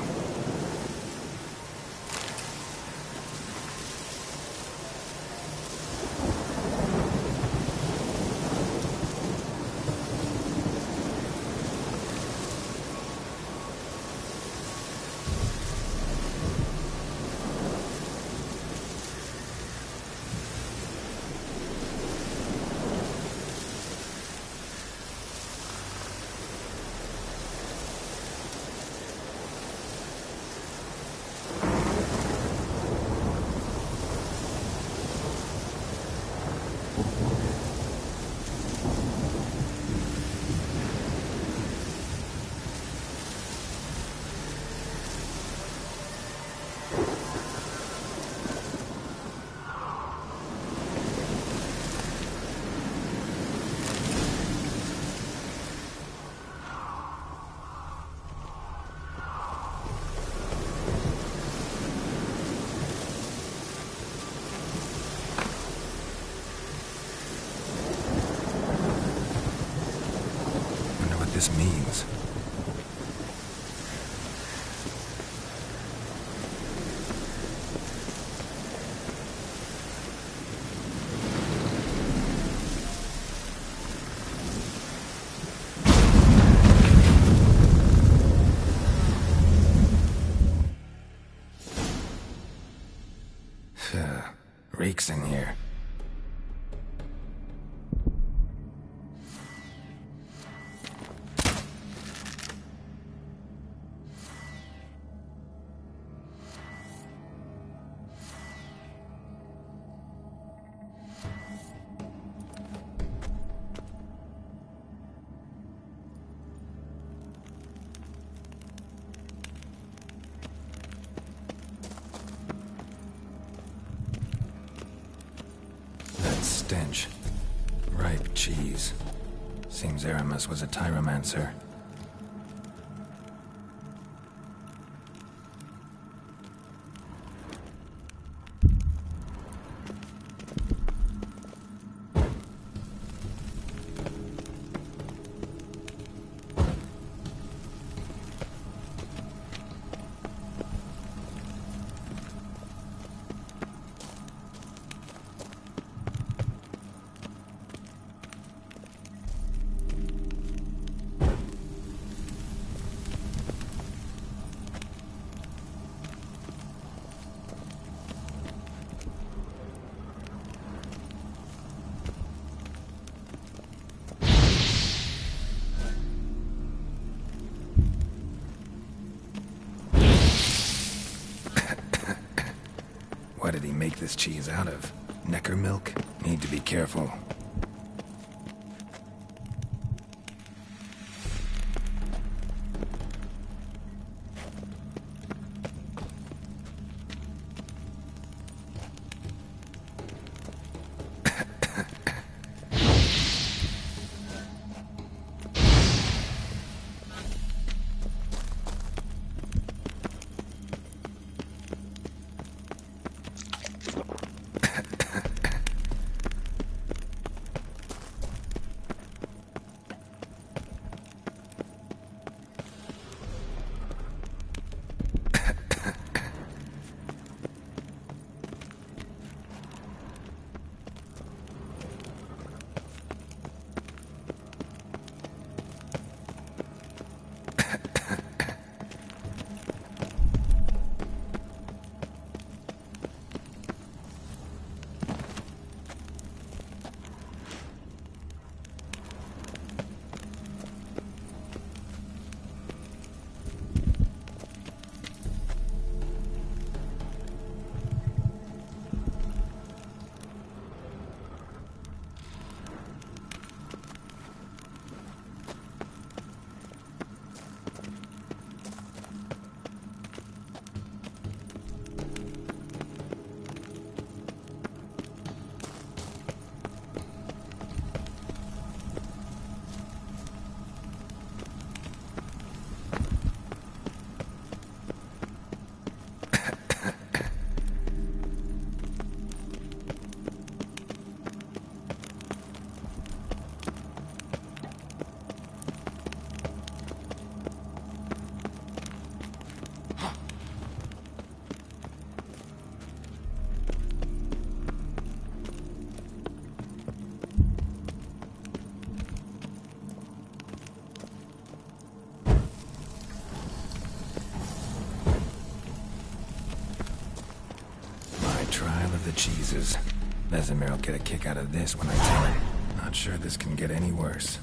This means. Reeks in here. Stench. Ripe cheese. Seems Aramis was a tyromancer. What did he make this cheese out of? Necker milk? Need to be careful. Cheeses. Vesemir will get a kick out of this when I tell him. Not sure this can get any worse.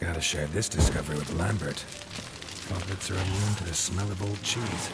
Gotta share this discovery with Lambert. Hobbits are immune to the smell of old cheese.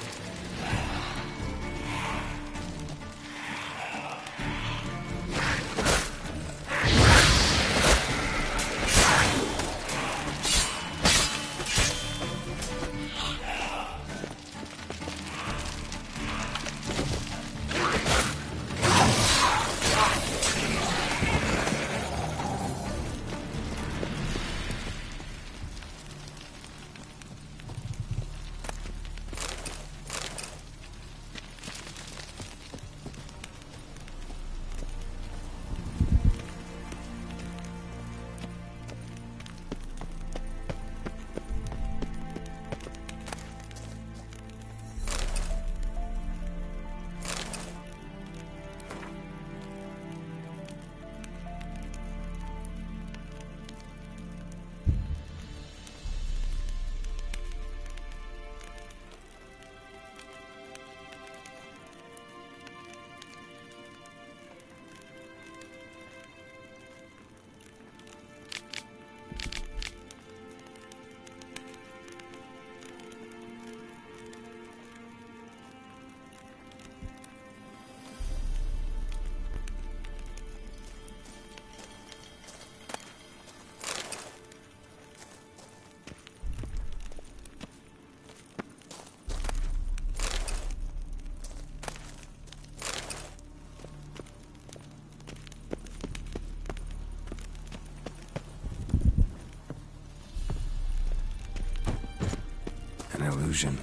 illusion.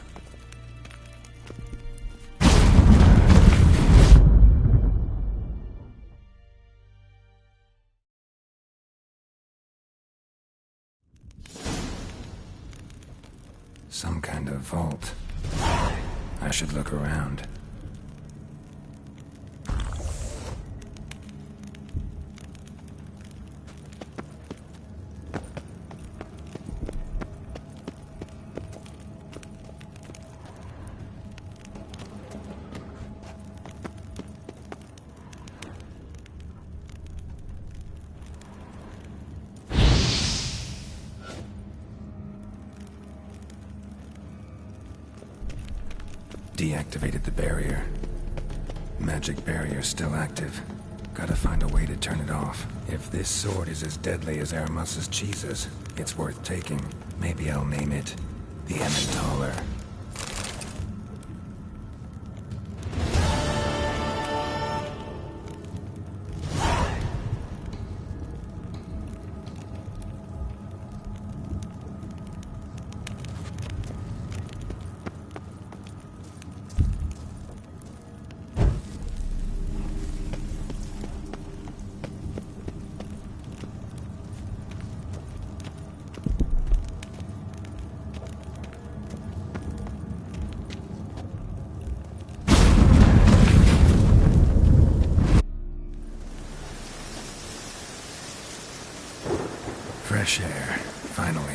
Some kind of vault. I should look around. Deactivated the barrier. Magic barrier still active. Gotta find a way to turn it off. If this sword is as deadly as Aramus's cheeses, it's worth taking. Maybe I'll name it the Emmentaler. Fresh air, finally.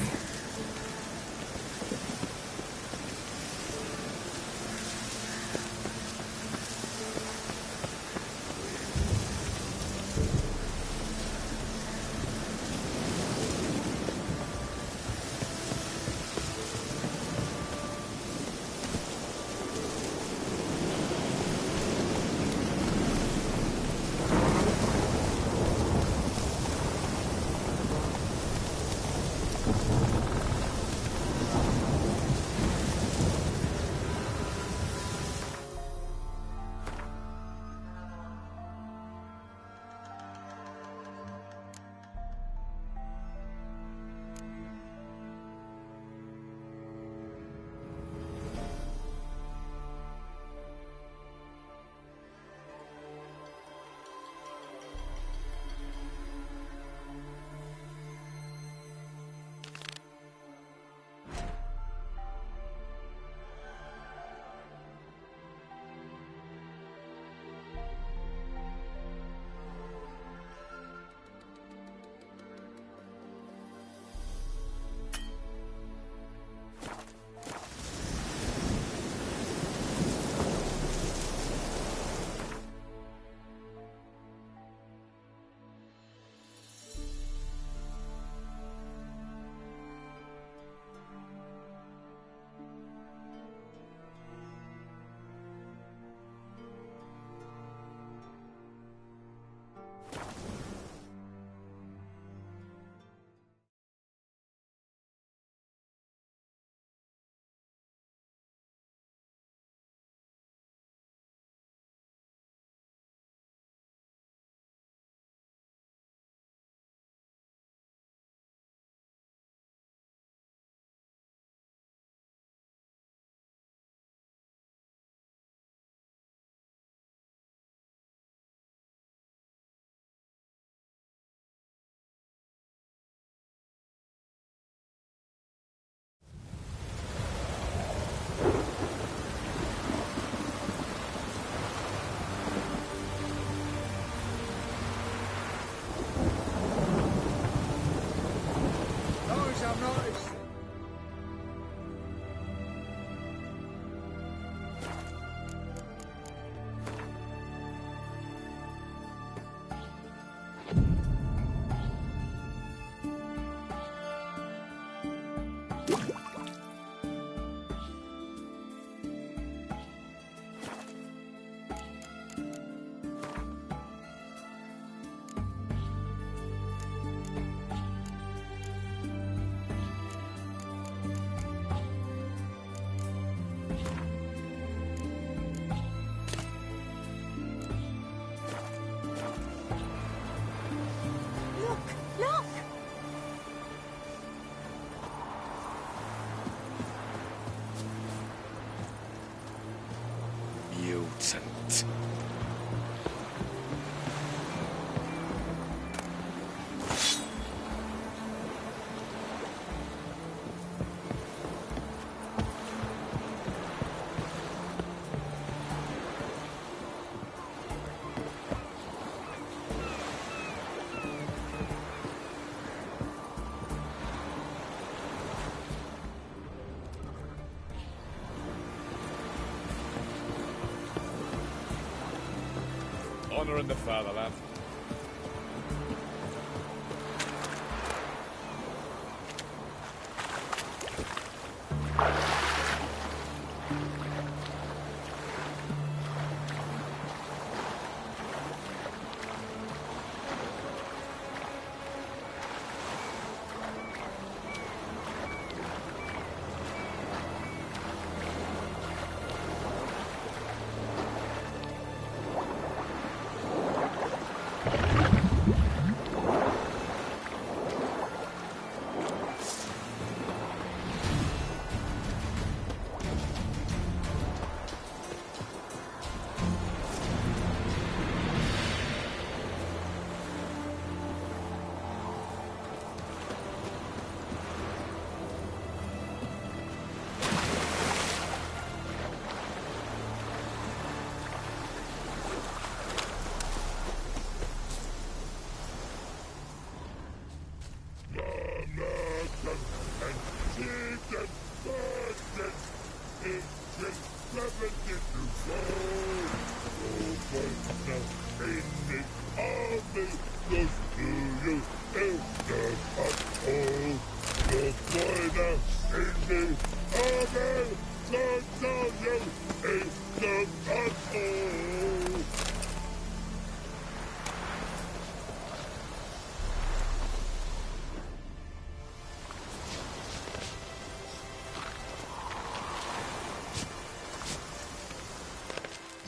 honour and the fatherland.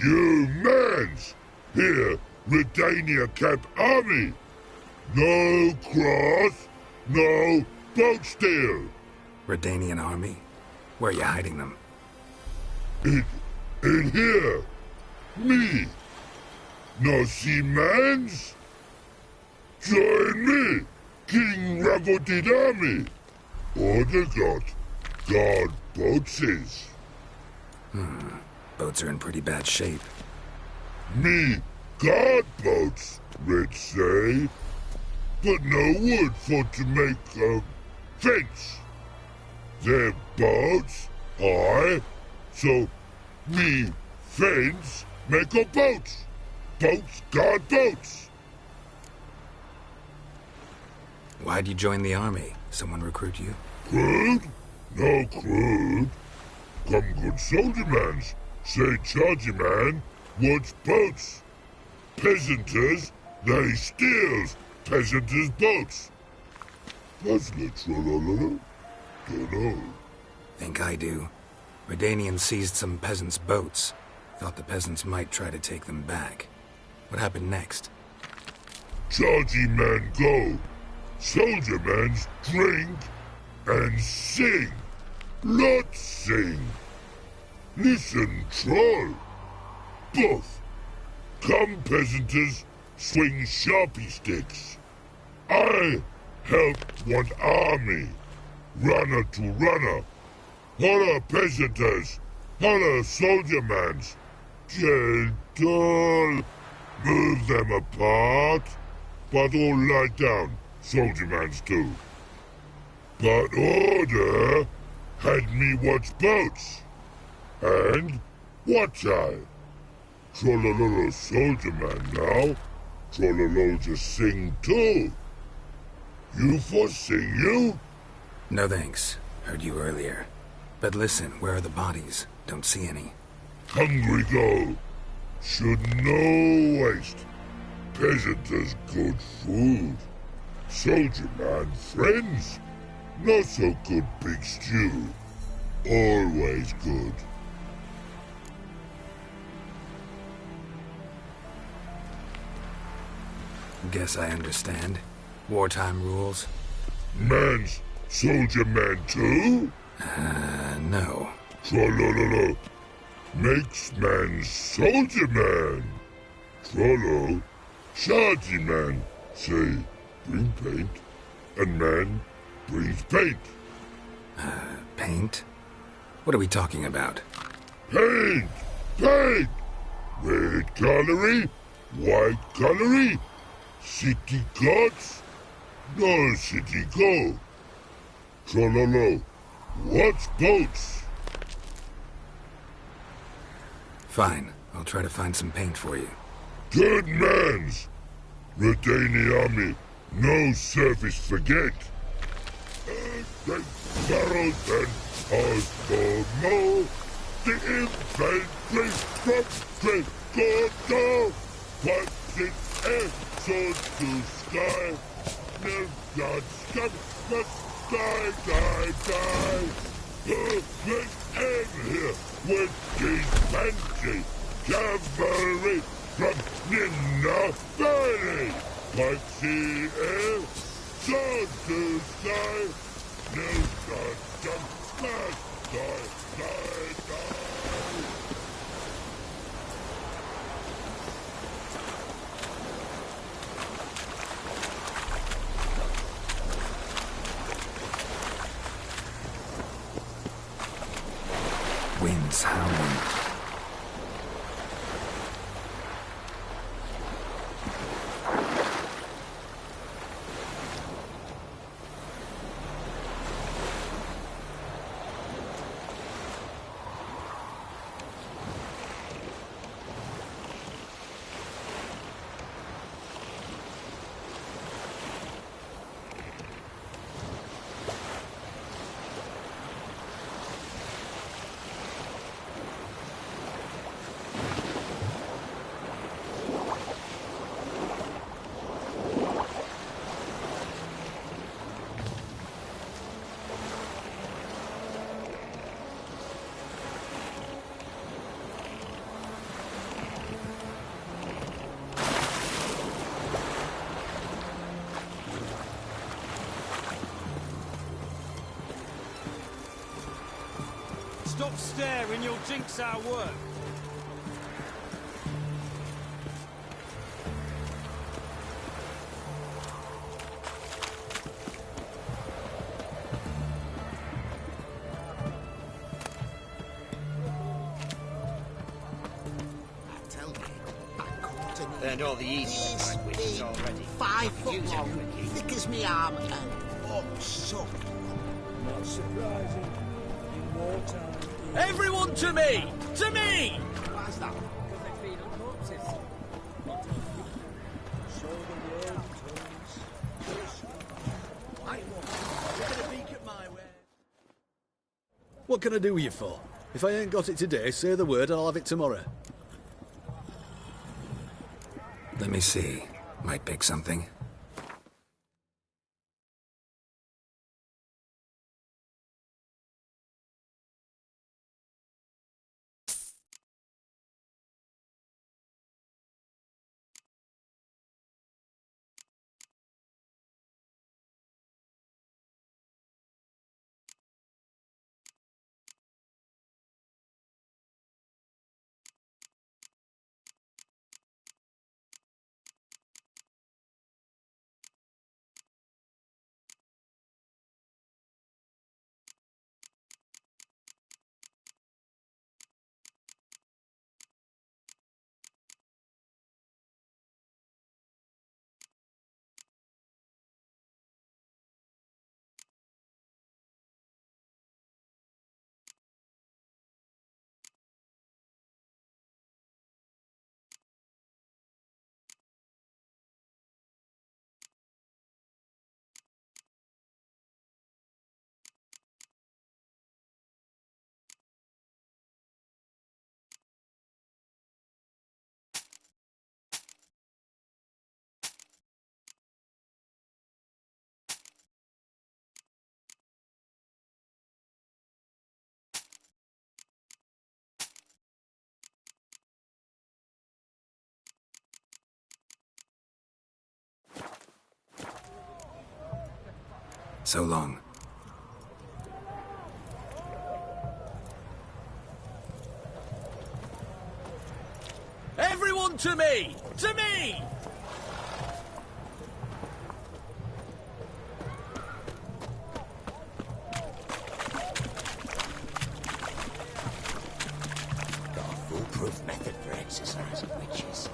You mans! Here, Redania Camp Army! No cross, no boat steal! Redanian army? Where are you hiding them? In here! Me! No see mans? Join me, King Ravodid army! Order got guard boats is. Boats are in pretty bad shape. Me guard boats, Red say. But no wood for to make a fence. Their boats high, so me fence make a boats. Boats guard boats. Why'd you join the army? Someone recruit you? Crude? No crude. Come good soldier mans. Say chargy man wants boats. Peasanters, they steals peasanters' boats. That's literal. Dunno. Think I do. Redanians seized some peasants' boats. Thought the peasants might try to take them back. What happened next? Chargy man go. Soldier mans drink and sing. Lot sing. Listen, troll. Both. Come, peasanters, swing sharpie sticks. I help one army. Runner to runner. Holla, peasanters. Holla, soldier mans. Gentle. Move them apart. But all lie down, soldier mans too. But order had me watch boats. And watch I. Trollololo soldier man now. Trollolo just sing too. You for sing you? No thanks. Heard you earlier. But listen, where are the bodies? Don't see any. Hungry go. Should no waste. Peasanters good food. Soldier man friends. Not so good big stew. Always good. Guess I understand. Wartime rules? Man's soldier man too? No. Trollololo. Makes man soldier man. Trollo. Shardy man. Say, bring paint. And man brings paint. Paint? What are we talking about? Paint! Paint! Red colory, white colory, city gods, no city go. Trollolo, what's boats? Fine. I'll try to find some paint for you. Good mans! Redani army, no service forget. Then barrels and Osborne, the infantry from Tregoto. Once in air, sword to sky. No blood scum, but die. Perfect aim here with King Fancy. Cavalry from Nina Valley. Once the air, sword to sky. No blood scum, but die. Winds howling. Stop staring, you'll jinx our work. Learned all the easy ones, which is already 5 foot long, thick as me arm, and oh, so. Not surprising. In wartime. Everyone to me! To me! Why's that? Because they feed on corpses. Show the world turns. What can I do with you for? If I ain't got it today, say the word and I'll have it tomorrow. Let me see. Might pick something. So long. Everyone to me! To me! Got a foolproof method for exercising witches.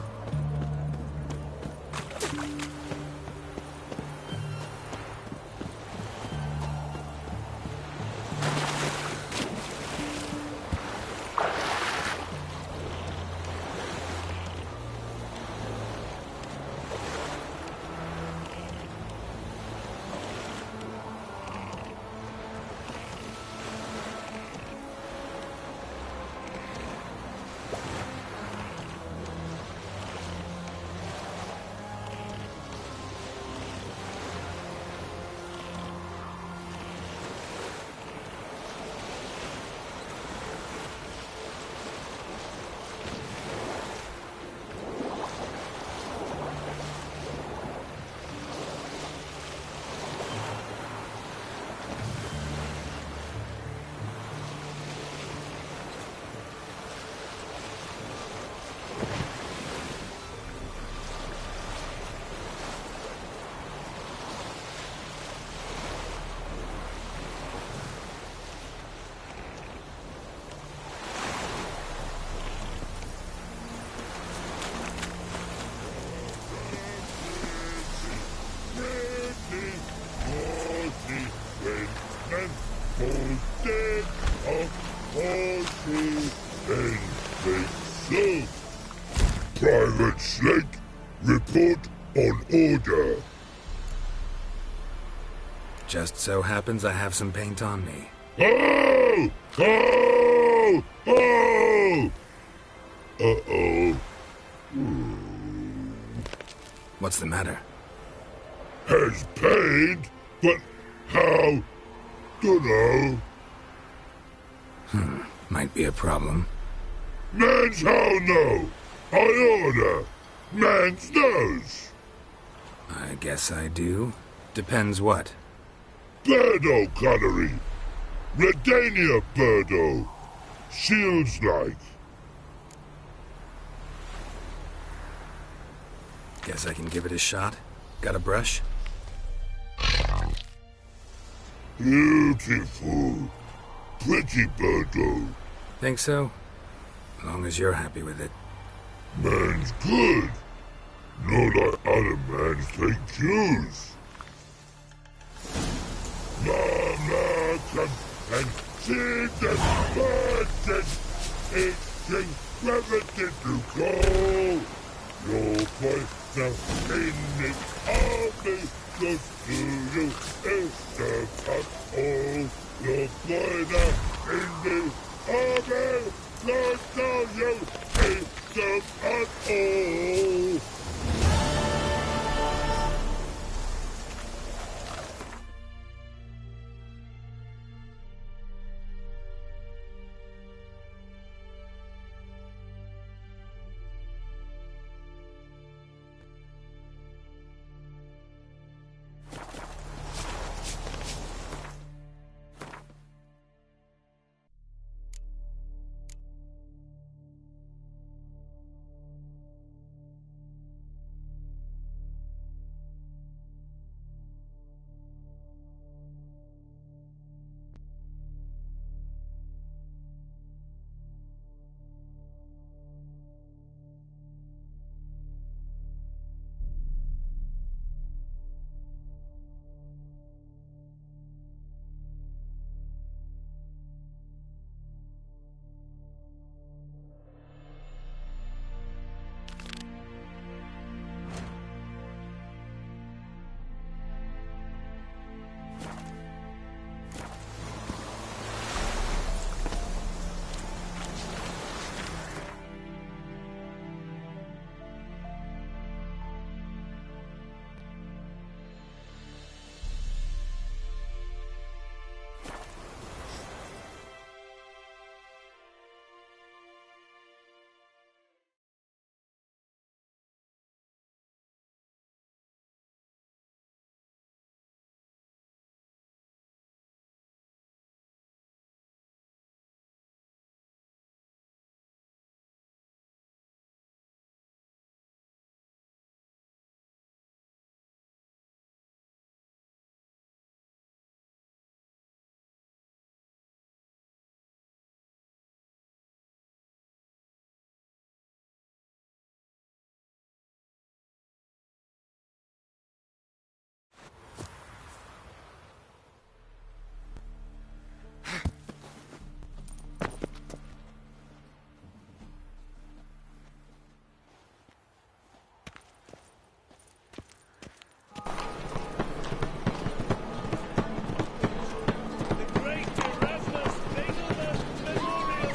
Just so happens I have some paint on me. Oh! Oh! Oh! Uh-oh. What's the matter? Has paint, but how? Dunno. Might be a problem. Man's how no. I order. Man's knows. I guess I do. Depends what. Birdo colory. Redania Birdo. Shields like. Guess I can give it a shot. Got a brush? Beautiful. Pretty Birdo. Think so? As long as you're happy with it. Man's good. Not like other mans take cues. Mama, come and see the birds. It's gravity to go. Your voice now in the army. Goes to you is the cut. Your boy now in the army. Goes to you is the cut.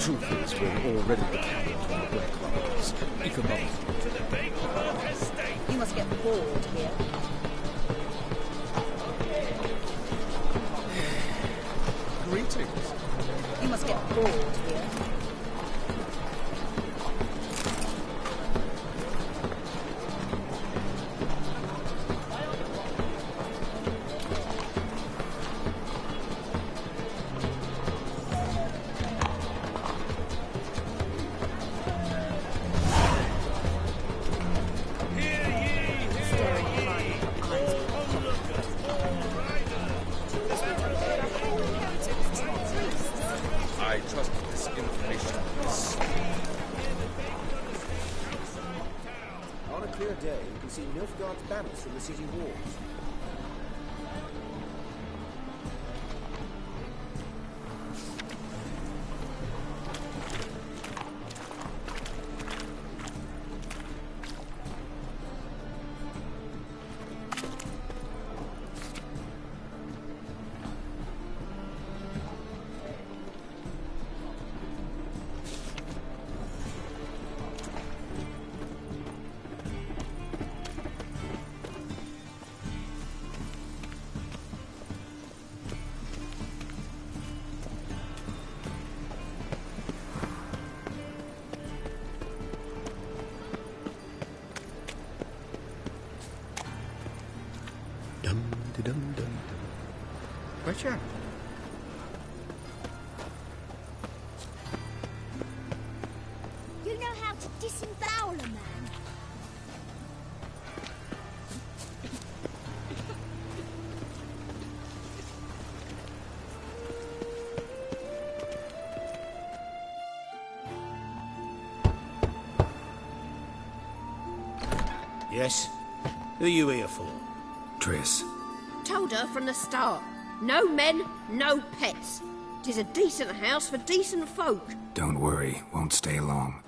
Truth is, we're already dependent on the Black Riders. Even though... You must get bored here. Greetings. You must get bored here. I trust this information. On a clear day, you can see Nilfgaard's banners from the city walls. Witcher? You know how to disembowel a man? Yes? Who are you here for? Triss. Told her from the start. No men, no pets. 'Tis a decent house for decent folk. Don't worry, won't stay long.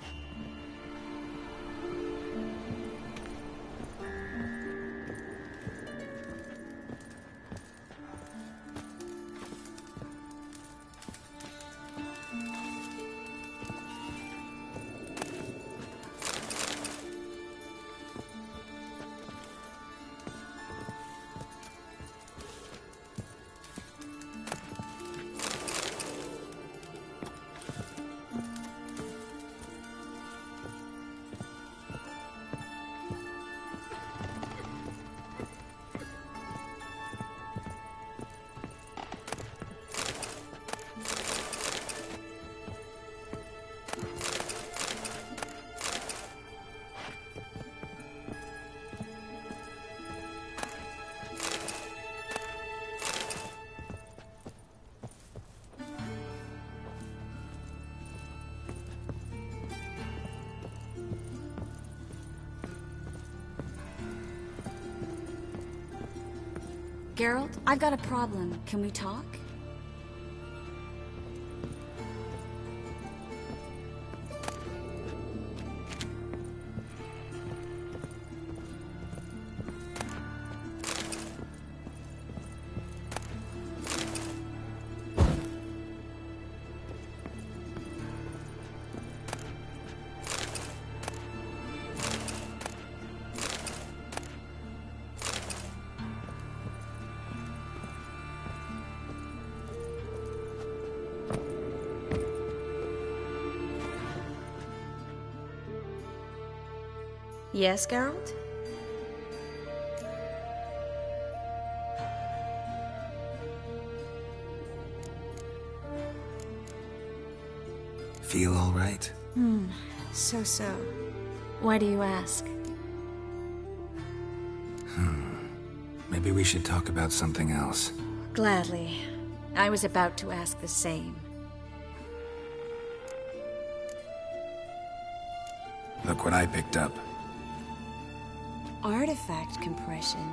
Geralt, I've got a problem. Can we talk? Yes, Geralt? Feel all right? So. Why do you ask? Maybe we should talk about something else. Gladly. I was about to ask the same. Look what I picked up. Artifact compression.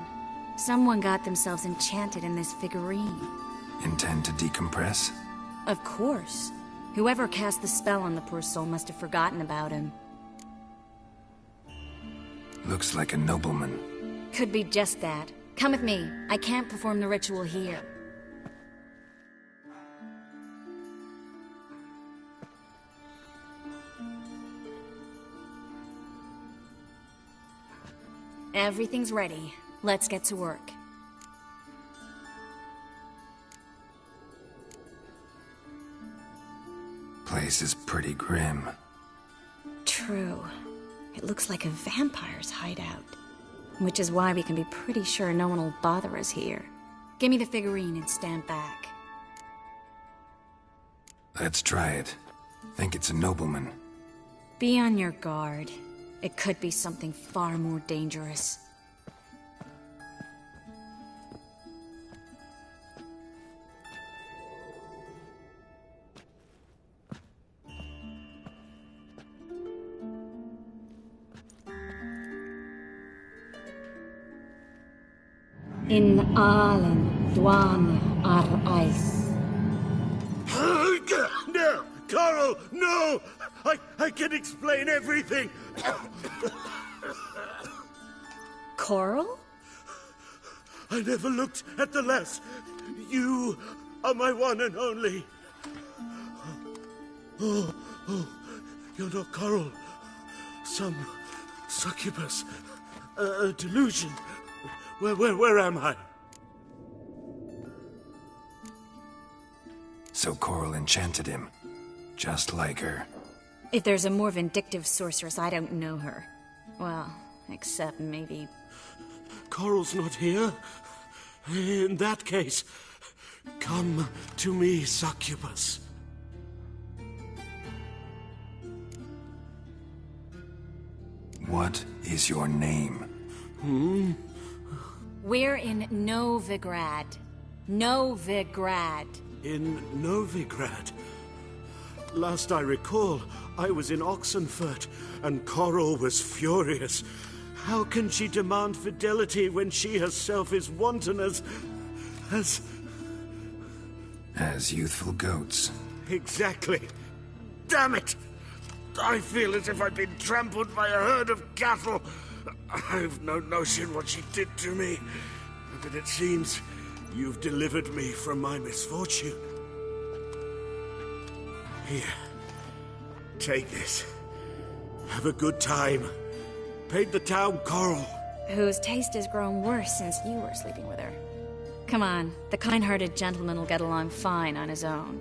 Someone got themselves enchanted in this figurine. Intend to decompress? Of course. Whoever cast the spell on the poor soul must have forgotten about him. Looks like a nobleman. Could be just that. Come with me. I can't perform the ritual here. Everything's ready. Let's get to work. Place is pretty grim. True. It looks like a vampire's hideout. Which is why we can be pretty sure no one will bother us here. Give me the figurine and stand back. Let's try it. Think it's a nobleman. Be on your guard. It could be something far more dangerous. In Allen, Dwan, ar Ice. No! Coral, no! I can explain everything! Coral? I never looked at the lass. You are my one and only. Oh, you're not Coral. Some succubus. A delusion. Where am I? So Coral enchanted him. Just like her. If there's a more vindictive sorceress, I don't know her. Well, except maybe... Coral's not here. In that case, Come to me, succubus. What is your name? We're in Novigrad. Novigrad. In Novigrad? Last I recall, I was in Oxenfurt, and Coral was furious. How can she demand fidelity when she herself is wanton as youthful goats. Exactly. Damn it! I feel as if I'd been trampled by a herd of cattle. I've no notion what she did to me, but it seems you've delivered me from my misfortune. Here, take this. Have a good time. Paid the town Coral. Whose taste has grown worse since you were sleeping with her. Come on, the kind-hearted gentleman will get along fine on his own.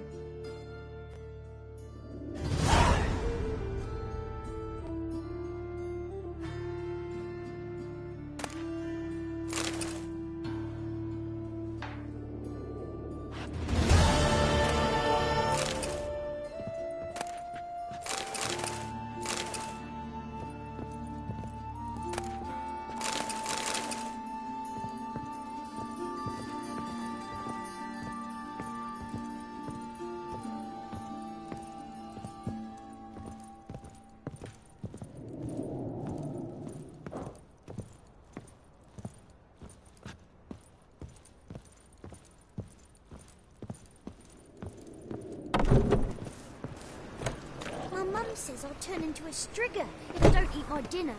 Mum says I'll turn into a strigger if I don't eat my dinner.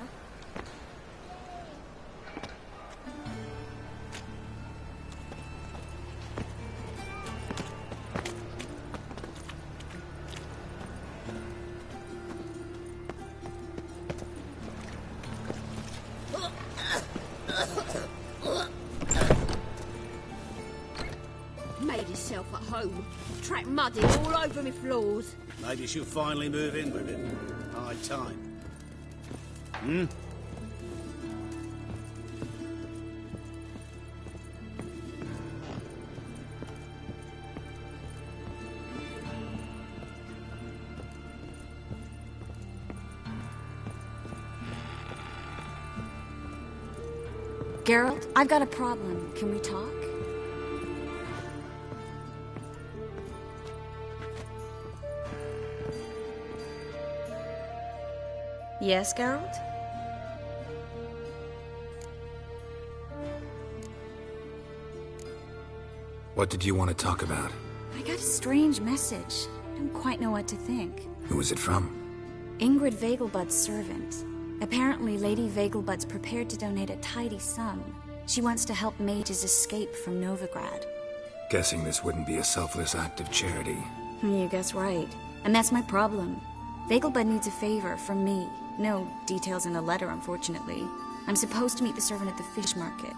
Made yourself at home. Track muddy all over me floors. Maybe she'll finally move in with him. High time. Geralt, I've got a problem. Can we talk? Yes, Geralt? What did you want to talk about? I got a strange message. I don't quite know what to think. Who was it from? Ingrid Vegelbud's servant. Apparently, Lady Vegelbud's prepared to donate a tidy sum. She wants to help mages escape from Novigrad. Guessing this wouldn't be a selfless act of charity. You guess right. And that's my problem. Vegelbud needs a favor from me. No details in the letter, unfortunately. I'm supposed to meet the servant at the fish market.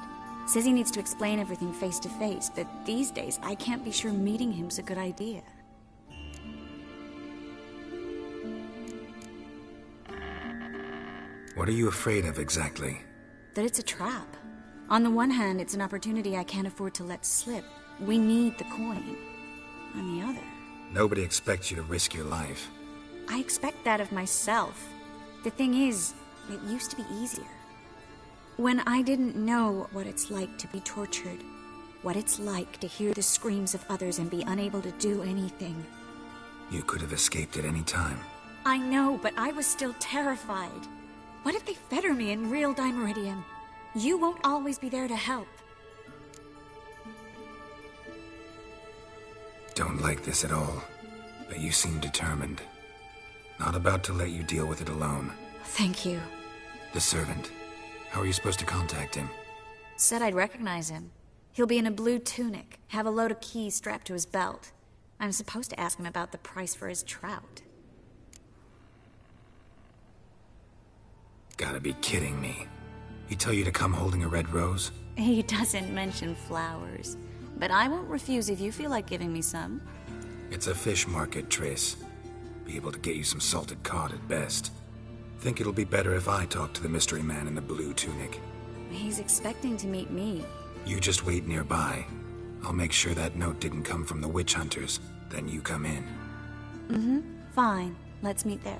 Says he needs to explain everything face to face, but these days I can't be sure meeting him's a good idea. What are you afraid of exactly? That it's a trap. On the one hand, it's an opportunity I can't afford to let slip. We need the coin. On the other... Nobody expects you to risk your life. I expect that of myself. The thing is, it used to be easier. When I didn't know what it's like to be tortured, what it's like to hear the screams of others and be unable to do anything. You could have escaped at any time. I know, but I was still terrified. What if they fetter me in real Dimeridium? You won't always be there to help. Don't like this at all, but you seem determined. Not about to let you deal with it alone. Thank you. The servant. How are you supposed to contact him? Said I'd recognize him. He'll be in a blue tunic, have a load of keys strapped to his belt. I'm supposed to ask him about the price for his trout. Gotta be kidding me. He tell you to come holding a red rose? He doesn't mention flowers, but I won't refuse if you feel like giving me some. It's a fish market, Triss. Be able to get you some salted cod at best. Think it'll be better if I talk to the mystery man in the blue tunic. He's expecting to meet me. You just wait nearby. I'll make sure that note didn't come from the witch hunters. Then you come in. Mm-hmm. Fine. Let's meet there.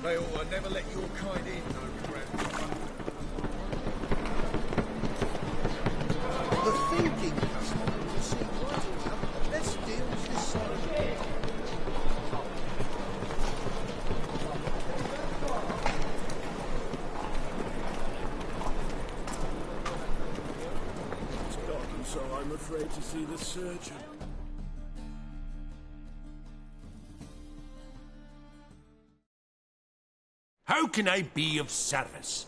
They ought to never let your kind in, no grandfather. The thinking you see right enough. Let's deal with this side of the gate. It's dark, and so I'm afraid to see the surgeon. How can I be of service?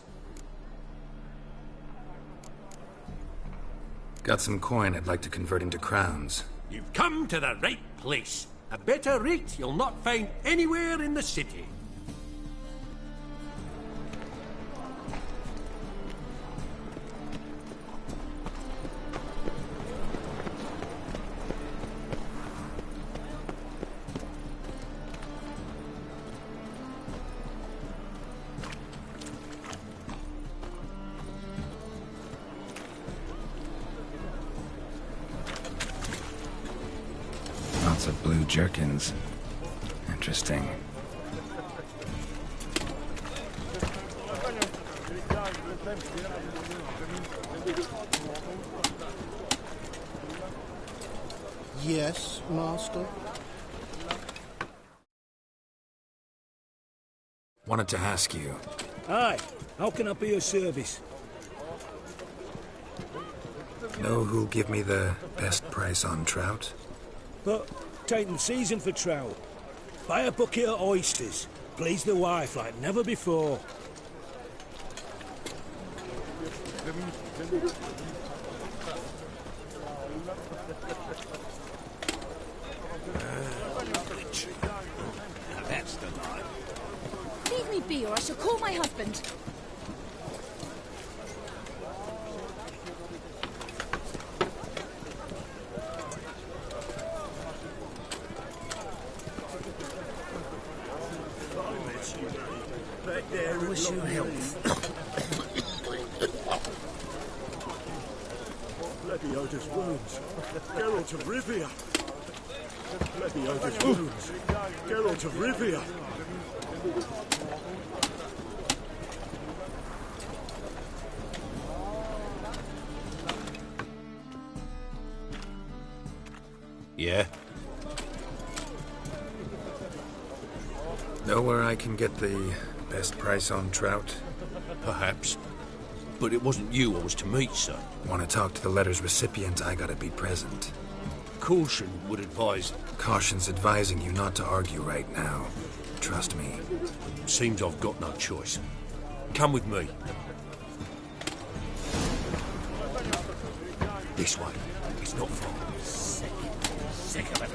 Got some coin I'd like to convert into crowns. You've come to the right place. A better rate you'll not find anywhere in the city. Lots of blue jerkins. Interesting. Yes, Master? Wanted to ask you. Aye, how can I be of service? Know who'll give me the best price on trout? But taking season for trout. Buy a bucket of oysters. Please the wife like never before. That's the line. Leave me be, or I shall call my husband. I wish you health. Lebioda's wounds. Geralt of Rivia. Lebioda's wounds. Geralt of Rivia. Yeah? Know where I can get the best price on trout? Perhaps. But it wasn't you I was to meet, sir. Want to talk to the letter's recipient, I gotta be present. Caution would advise... Caution's advising you not to argue right now. Trust me. Seems I've got no choice. Come with me. This way. It's not far. Sick of it.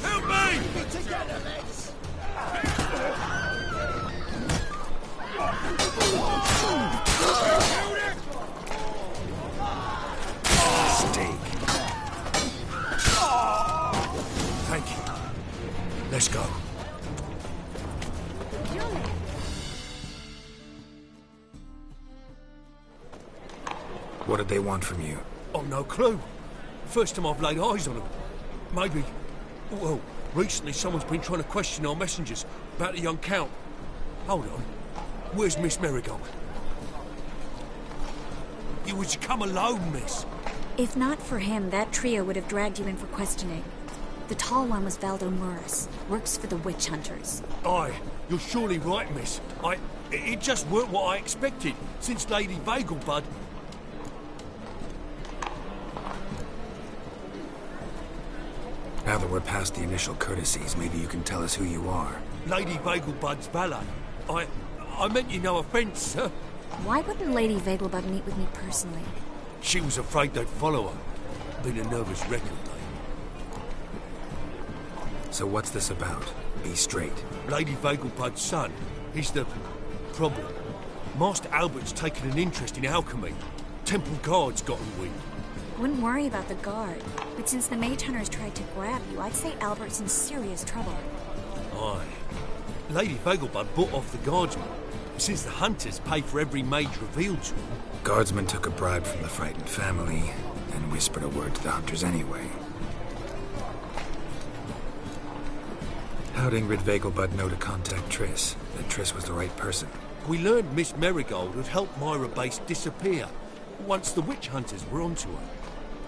Help me! Get together, lads! Let's go. What did they want from you? I've no clue. First time I've laid eyes on them. Maybe... Well, recently someone's been trying to question our messengers about the young Count. Hold on. Where's Miss Marigold? You was to come alone, miss. If not for him, that trio would have dragged you in for questioning. The tall one was Valdo Murris, works for the witch hunters. Aye, you're surely right, miss. It just weren't what I expected, since Lady Vegelbud... Now that we're past the initial courtesies, maybe you can tell us who you are. Lady Vegelbud's valet. I meant you no offence, sir. Why wouldn't Lady Vegelbud meet with me personally? She was afraid they'd follow her. Been a nervous wreck of late. So what's this about? Be straight. Lady Vegelbud's son. He's the problem. Master Albert's taken an interest in alchemy. Temple Guard's gotten wind. Wouldn't worry about the guard, but since the mage hunters tried to grab you, I'd say Albert's in serious trouble. Aye. Lady Vegelbud bought off the guardsmen, since the hunters pay for every mage revealed to them. Guardsmen took a bribe from the frightened family and whispered a word to the hunters anyway. How'd Ingrid Vegelbud know to contact Triss? That Triss was the right person? We learned Miss Marigold had helped Myra Base disappear once the witch hunters were onto her.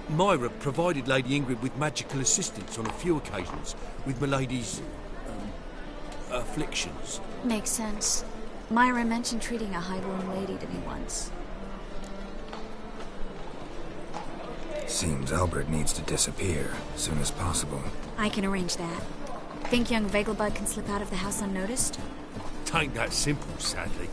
Myra provided Lady Ingrid with magical assistance on a few occasions with Milady's... afflictions. Makes sense. Myra mentioned treating a highborn lady to me once. Seems Albert needs to disappear as soon as possible. I can arrange that. Think young Vegelbud can slip out of the house unnoticed? Tain't that simple, sadly.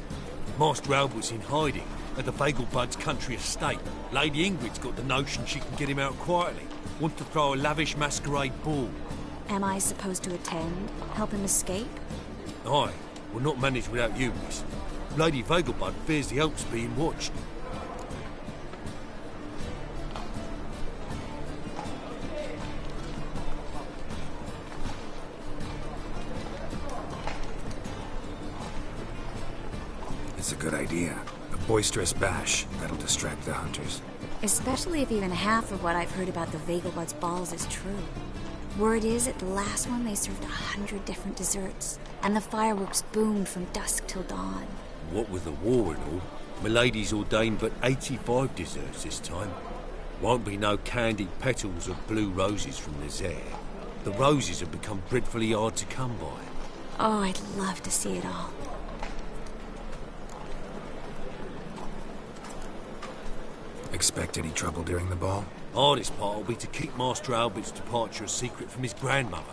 Master Albert's in hiding at the Vegelbud's country estate. Lady Ingrid's got the notion she can get him out quietly. Want to throw a lavish masquerade ball. Am I supposed to attend? Help him escape? Aye. We'll not manage without you, miss. Lady Vegelbud fears the Alps being watched. It's a good idea. A boisterous bash that'll distract the hunters. Especially if even half of what I've heard about the Vegelbud's balls is true. Word is, at the last one they served 100 different desserts, and the fireworks boomed from dusk till dawn. What with the war and all, Milady's ordained but 85 desserts this time. Won't be no candied petals or blue roses from Nazaire. The roses have become dreadfully hard to come by. Oh, I'd love to see it all. Expect any trouble during the ball? Hardest part will be to keep Master Albert's departure a secret from his grandmother.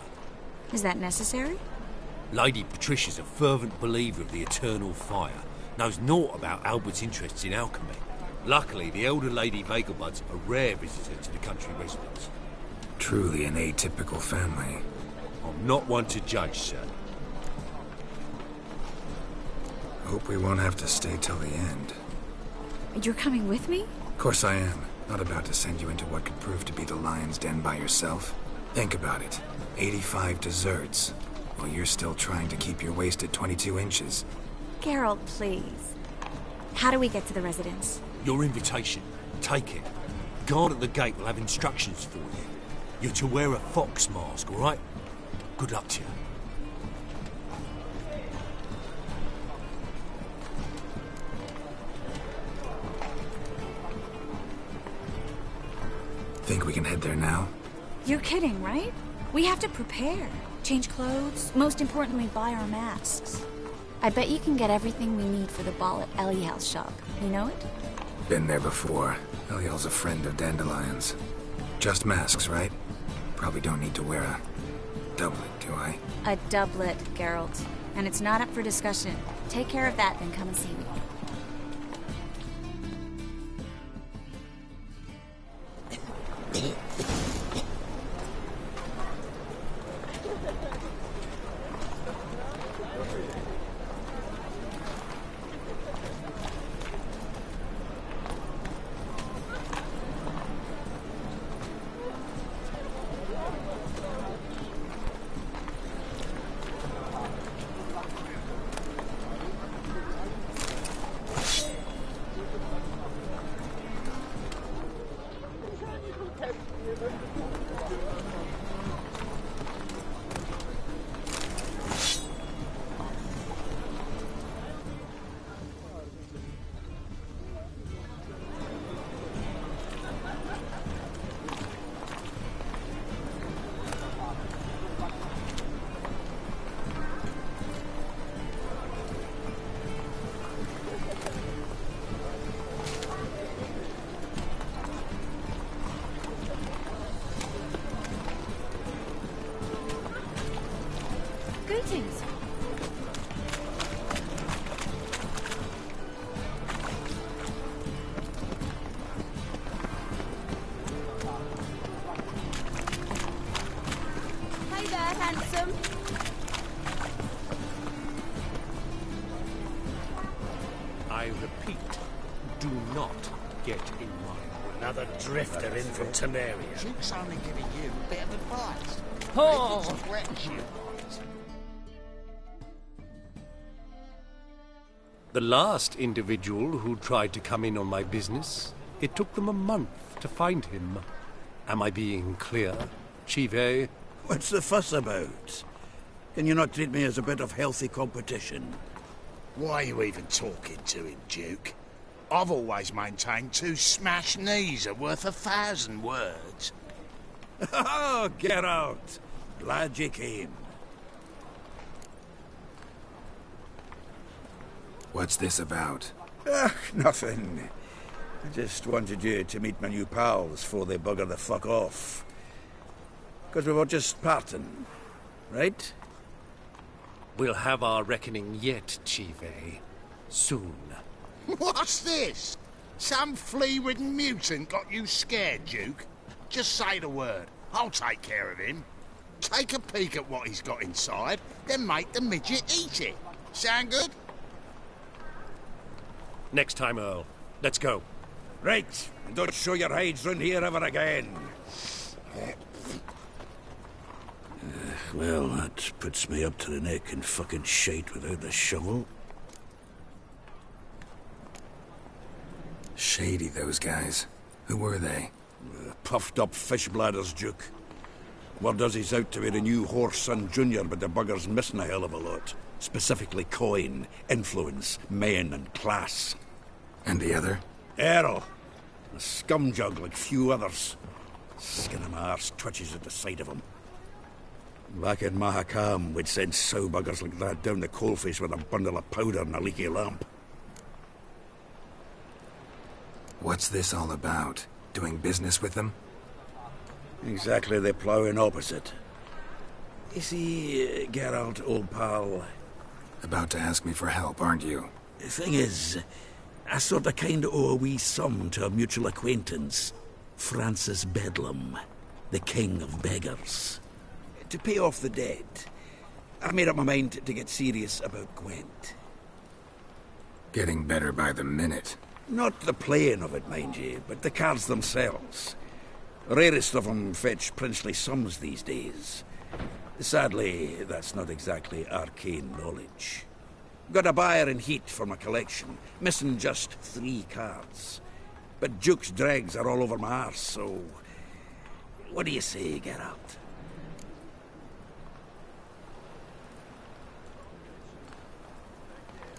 Is that necessary? Lady Patricia's a fervent believer of the eternal fire. Knows naught about Albert's interests in alchemy. Luckily, the elder Lady Vegelbud's a rare visitor to the country residence. Truly an atypical family. I'm not one to judge, sir. Hope we won't have to stay till the end. You're coming with me? Of course I am. Not about to send you into what could prove to be the lion's den by yourself. Think about it. 85 desserts, while you're still trying to keep your waist at 22 inches. Geralt, please. How do we get to the residence? Your invitation. Take it. Guard at the gate will have instructions for you. You're to wear a fox mask, all right? Good luck to you. Think we can head there now? You're kidding, right? We have to prepare. Change clothes. Most importantly, buy our masks. I bet you can get everything we need for the ball at Eliel's shop. You know it? Been there before. Eliel's a friend of Dandelion's. Just masks, right? Probably don't need to wear a doublet, do I? A doublet, Geralt. And it's not up for discussion. Take care of that, then come and see me. paintings! Hey there, handsome. I repeat, do not get in line. Another drifter in from Temeria. Duke's only giving you a bit of advice. Oh. If it's wet as you The last individual who tried to come in on my business, it took them a month to find him. Am I being clear, Chive? What's the fuss about? Can you not treat me as a bit of healthy competition? Why are you even talking to him, Duke? I've always maintained 2 smashed knees are worth 1,000 words. Oh, get out! Glad you came. What's this about? Nothing. I just wanted you to meet my new pals before they bugger the fuck off. Because we were just parting, right? We'll have our reckoning yet, Chive. Soon. What's this? Some flea-ridden mutant got you scared, Duke? Just say the word. I'll take care of him. Take a peek at what he's got inside, then make the midget eat it. Sound good? Next time, Earl. Let's go. Right. And don't show your hides round here ever again. Well, that puts me up to the neck in fucking shite without the shovel. Shady, those guys. Who were they? Puffed up fish bladders, Duke. Word does he's out to be the new Horse Son Jr., but the bugger's missing a hell of a lot. Specifically coin, influence, men, and class. And the other? Errol. A scumjug like few others. Skin of my arse twitches at the sight of him. Back in Mahakam, we'd send sow buggers like that down the coalface with a bundle of powder and a leaky lamp. What's this all about? Doing business with them? Exactly the ploughing opposite. You see, Geralt, old pal... About to ask me for help, aren't you? The thing is, I sort of kind of owe a wee sum to a mutual acquaintance. Francis Bedlam, the king of beggars. To pay off the debt, I made up my mind to get serious about Gwent. Getting better by the minute. Not the playing of it, mind you, but the cards themselves. The rarest of them fetch princely sums these days. Sadly, that's not exactly arcane knowledge. Got a buyer in heat for my collection, missing just 3 cards. But Duke's dregs are all over my arse, so... What do you say, Geralt?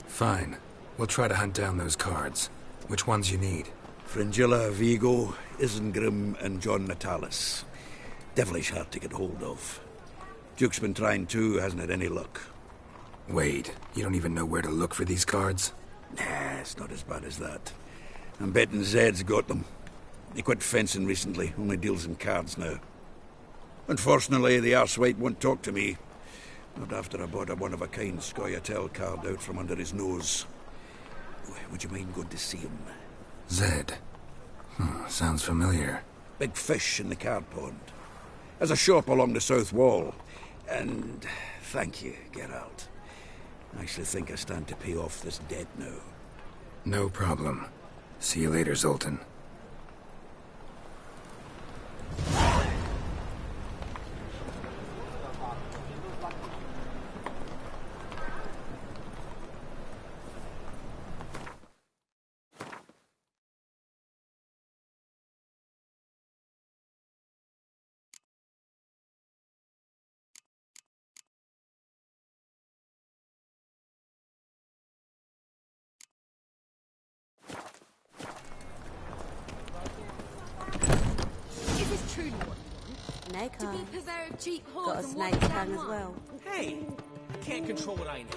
Fine. We'll try to hunt down those cards. Which ones you need? Fringilla, Vigo, Isengrim, and John Natalis. Devilish hard to get hold of. Duke's been trying too, hasn't had any luck. Wait, you don't even know where to look for these cards? Nah, it's not as bad as that. I'm betting Zed's got them. He quit fencing recently, only deals in cards now. Unfortunately, the arsewite won't talk to me. Not after I bought a one-of-a-kind Scoia'tael card out from under his nose. Would you mind going to see him? Zed. Sounds familiar. Big fish in the card pond. Has a shop along the south wall. And thank you, Geralt. I actually think I stand to pay off this debt now. No problem. See you later, Zoltan. Is this truly what you want? To be purveyor of cheap hordes and snake tongue as well. Hey, I can't control what I need.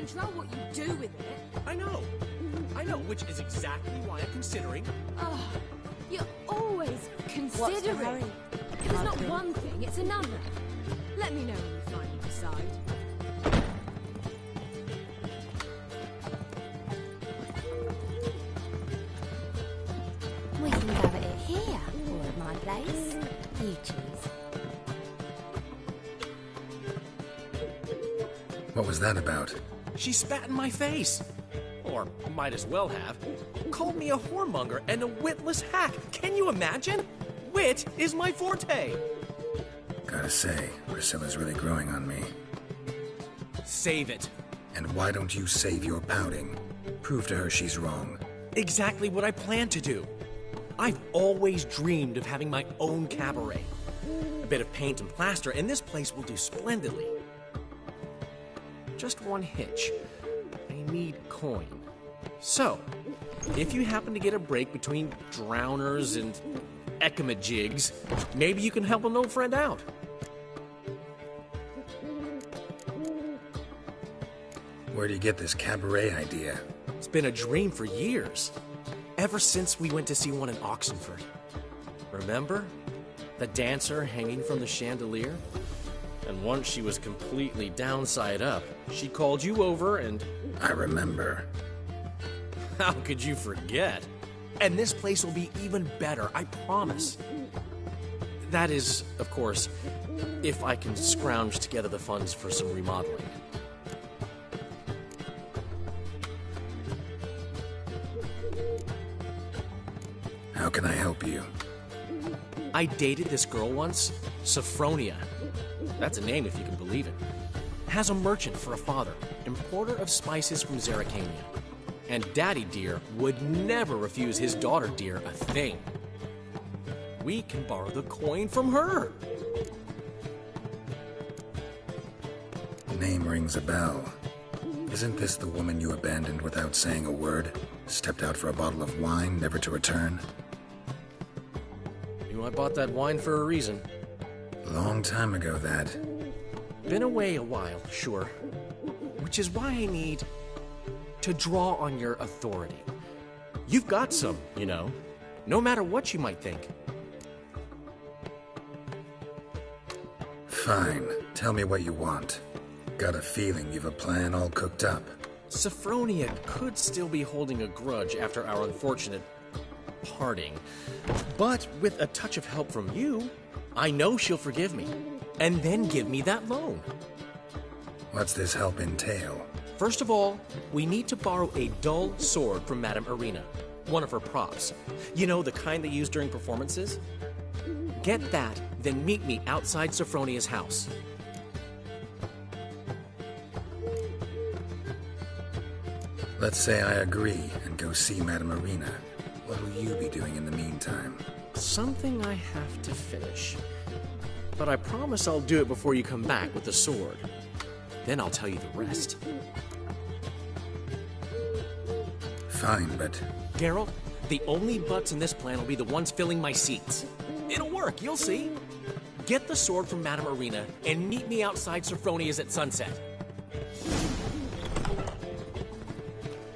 control what you do with it. I know, which is exactly why I'm considering. Oh, you're always considering. If it's not one thing, it's another. Let me know when you finally decide. We can go at it here, or at my place. You choose. What was that about? She spat in my face. Or might as well have. Called me a whoremonger and a witless hack. Can you imagine? Wit is my forte. Gotta say, Priscilla's really growing on me. Save it. And why don't you save your pouting? Prove to her she's wrong. Exactly what I plan to do. I've always dreamed of having my own cabaret. A bit of paint and plaster, and this place will do splendidly. Just one hitch. I need coin. So, if you happen to get a break between drowners and ekamajigs, maybe you can help an old friend out. Where do you get this cabaret idea? It's been a dream for years. Ever since we went to see one in Oxenford. Remember? The dancer hanging from the chandelier? And once she was completely downside up, she called you over and... I remember. How could you forget? And this place will be even better, I promise. That is, of course, if I can scrounge together the funds for some remodeling. How can I help you? I dated this girl once, Sophronia. That's a name if you can believe it. Has a merchant for a father, importer of spices from Zerrikania. And Daddy Dear would never refuse his daughter Dear a thing. We can borrow the coin from her. Name rings a bell. Isn't this the woman you abandoned without saying a word? Stepped out for a bottle of wine, never to return? You know, I bought that wine for a reason. Long time ago, that. Been away a while, sure. Which is why I need to draw on your authority. You've got some, you know, no matter what you might think. Fine. Tell me what you want. Got a feeling you've a plan all cooked up. Sophronia could still be holding a grudge after our unfortunate parting. But with a touch of help from you, I know she'll forgive me. And then give me that loan. What's this help entail? First of all, we need to borrow a dull sword from Madame Irina. One of her props. You know, the kind they use during performances? Get that, then meet me outside Sophronia's house. Let's say I agree and go see Madame Irina. What will you be doing in the meantime? Something I have to finish. But I promise I'll do it before you come back with the sword. Then I'll tell you the rest. Fine, but... Geralt, the only butts in this plan will be the ones filling my seats. It'll work, you'll see. Get the sword from Madame Irina and meet me outside Sophronia's at sunset.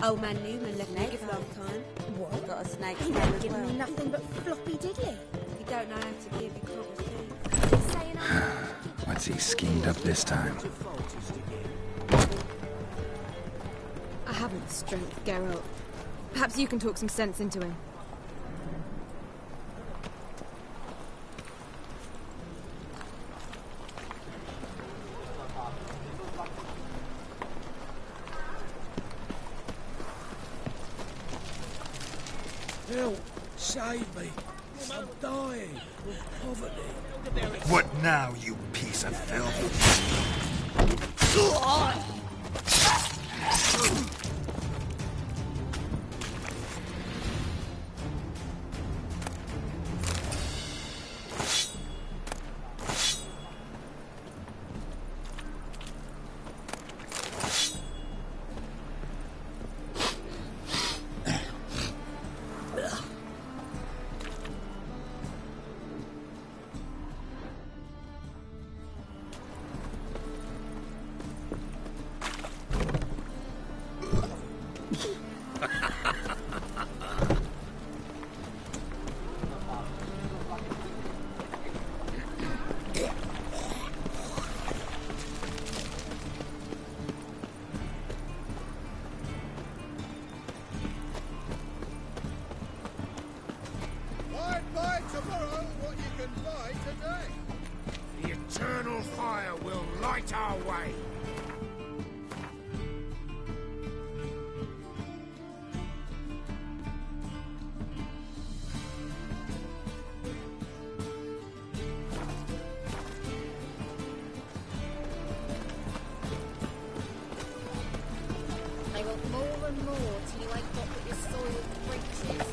Old man Newman left me a gift last time. What? Got a snake He tail never as given well. me nothing but floppy diddly. If you don't know how to give, you can't receive. Saying I What's he schemed up this time? I haven't the strength, Geralt. Perhaps you can talk some sense into him. Help! Save me! I'm dying of poverty. What now, you piece of filth? Might buy tomorrow what you can buy today. The eternal fire will light our way. I want more and more till you ain't got but your soiled breeches.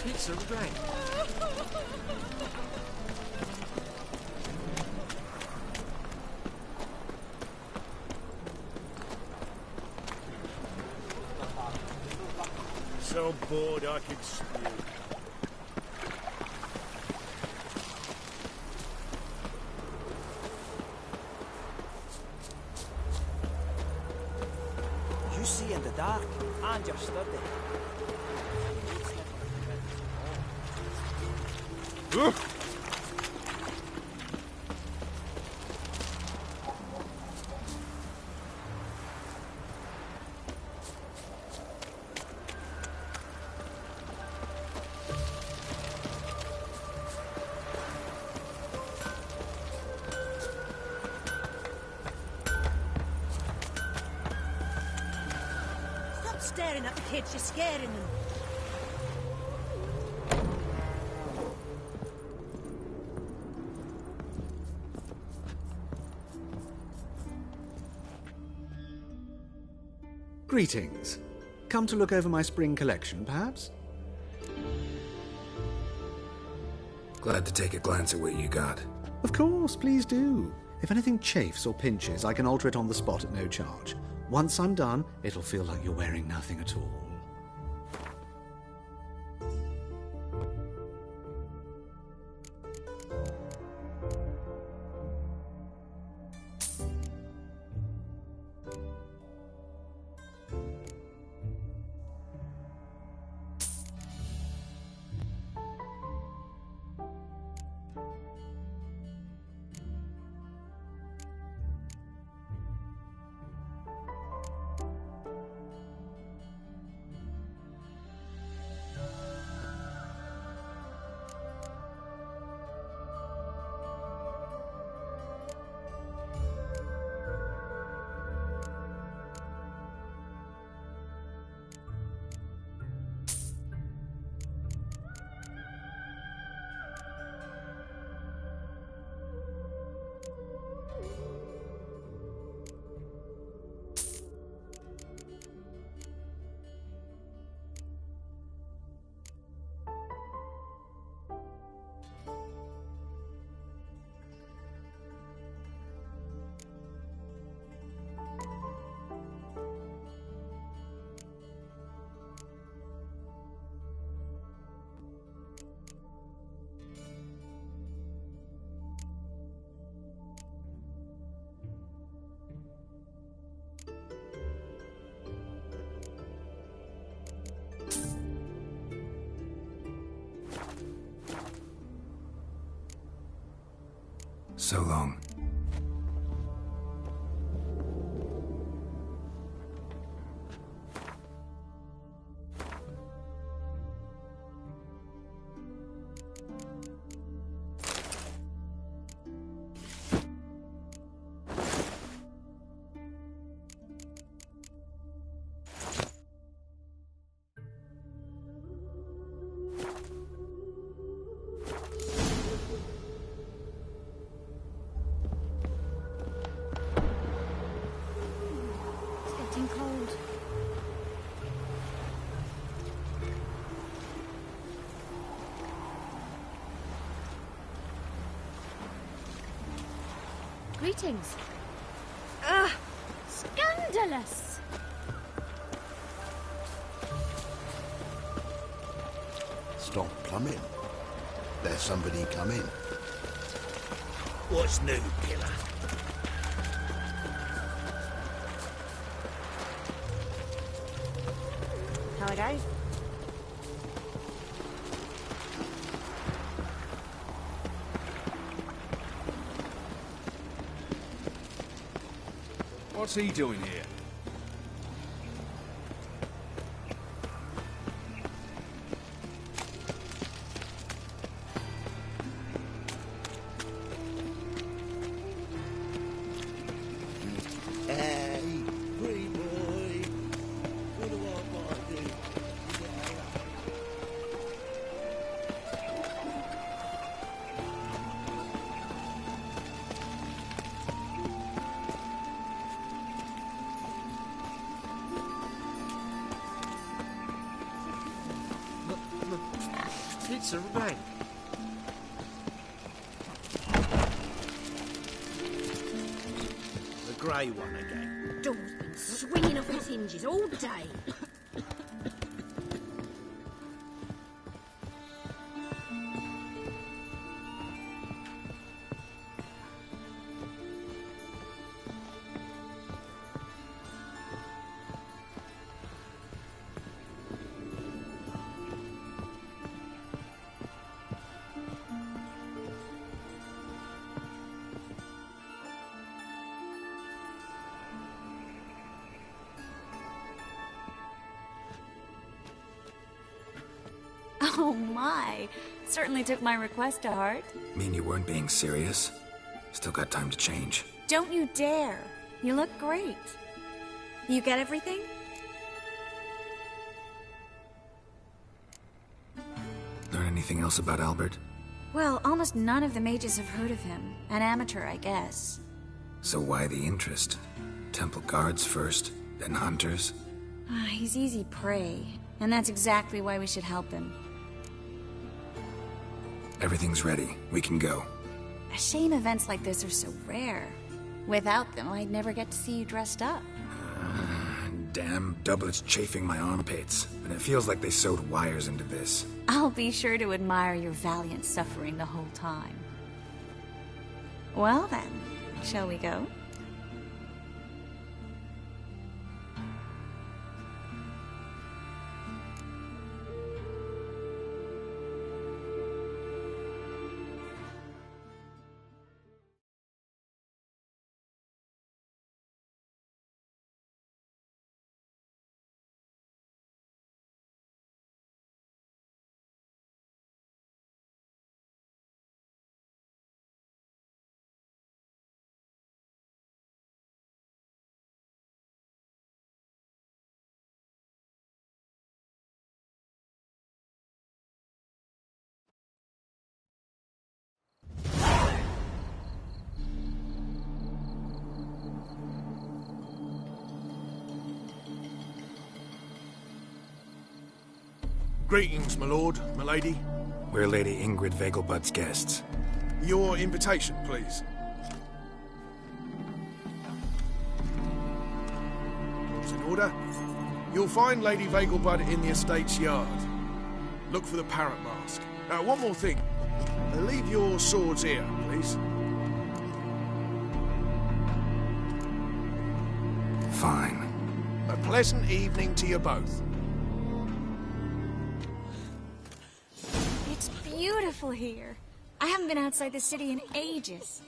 It's a wreck. So bored I could spew. You see in the dark, and you're study. Stop staring at the kids, you're scaring them. Greetings. Come to look over my spring collection, perhaps? Glad to take a glance at what you got. Of course, please do. If anything chafes or pinches, I can alter it on the spot at no charge. Once I'm done, it'll feel like you're wearing nothing at all. So long. Greetings. Ugh! Scandalous! Stop plumbing. There's somebody come in. What's new, killer? How it goes? What's he doing here? Hey, pretty boy. What do I want to do? It's a rank. The grey one again. Door's been swinging off its hinges all day. Oh my! Certainly took my request to heart. Mean you weren't being serious? Still got time to change. Don't you dare! You look great. You get everything? Learn anything else about Albert? Well, almost none of the mages have heard of him. An amateur, I guess. So why the interest? Temple guards first, then hunters? He's easy prey, and that's exactly why we should help him. Everything's ready. We can go. A shame events like this are so rare. Without them, I'd never get to see you dressed up. Damn doublets chafing my armpits, and it feels like they sewed wires into this. I'll be sure to admire your valiant suffering the whole time. Well then, shall we go? Greetings, my lord, my lady. We're Lady Ingrid Vegelbud's guests. Your invitation, please. All's in order. You'll find Lady Vegelbud in the estate's yard. Look for the parrot mask. One more thing. Leave your swords here, please. Fine. A pleasant evening to you both. It's beautiful here. I haven't been outside the city in ages.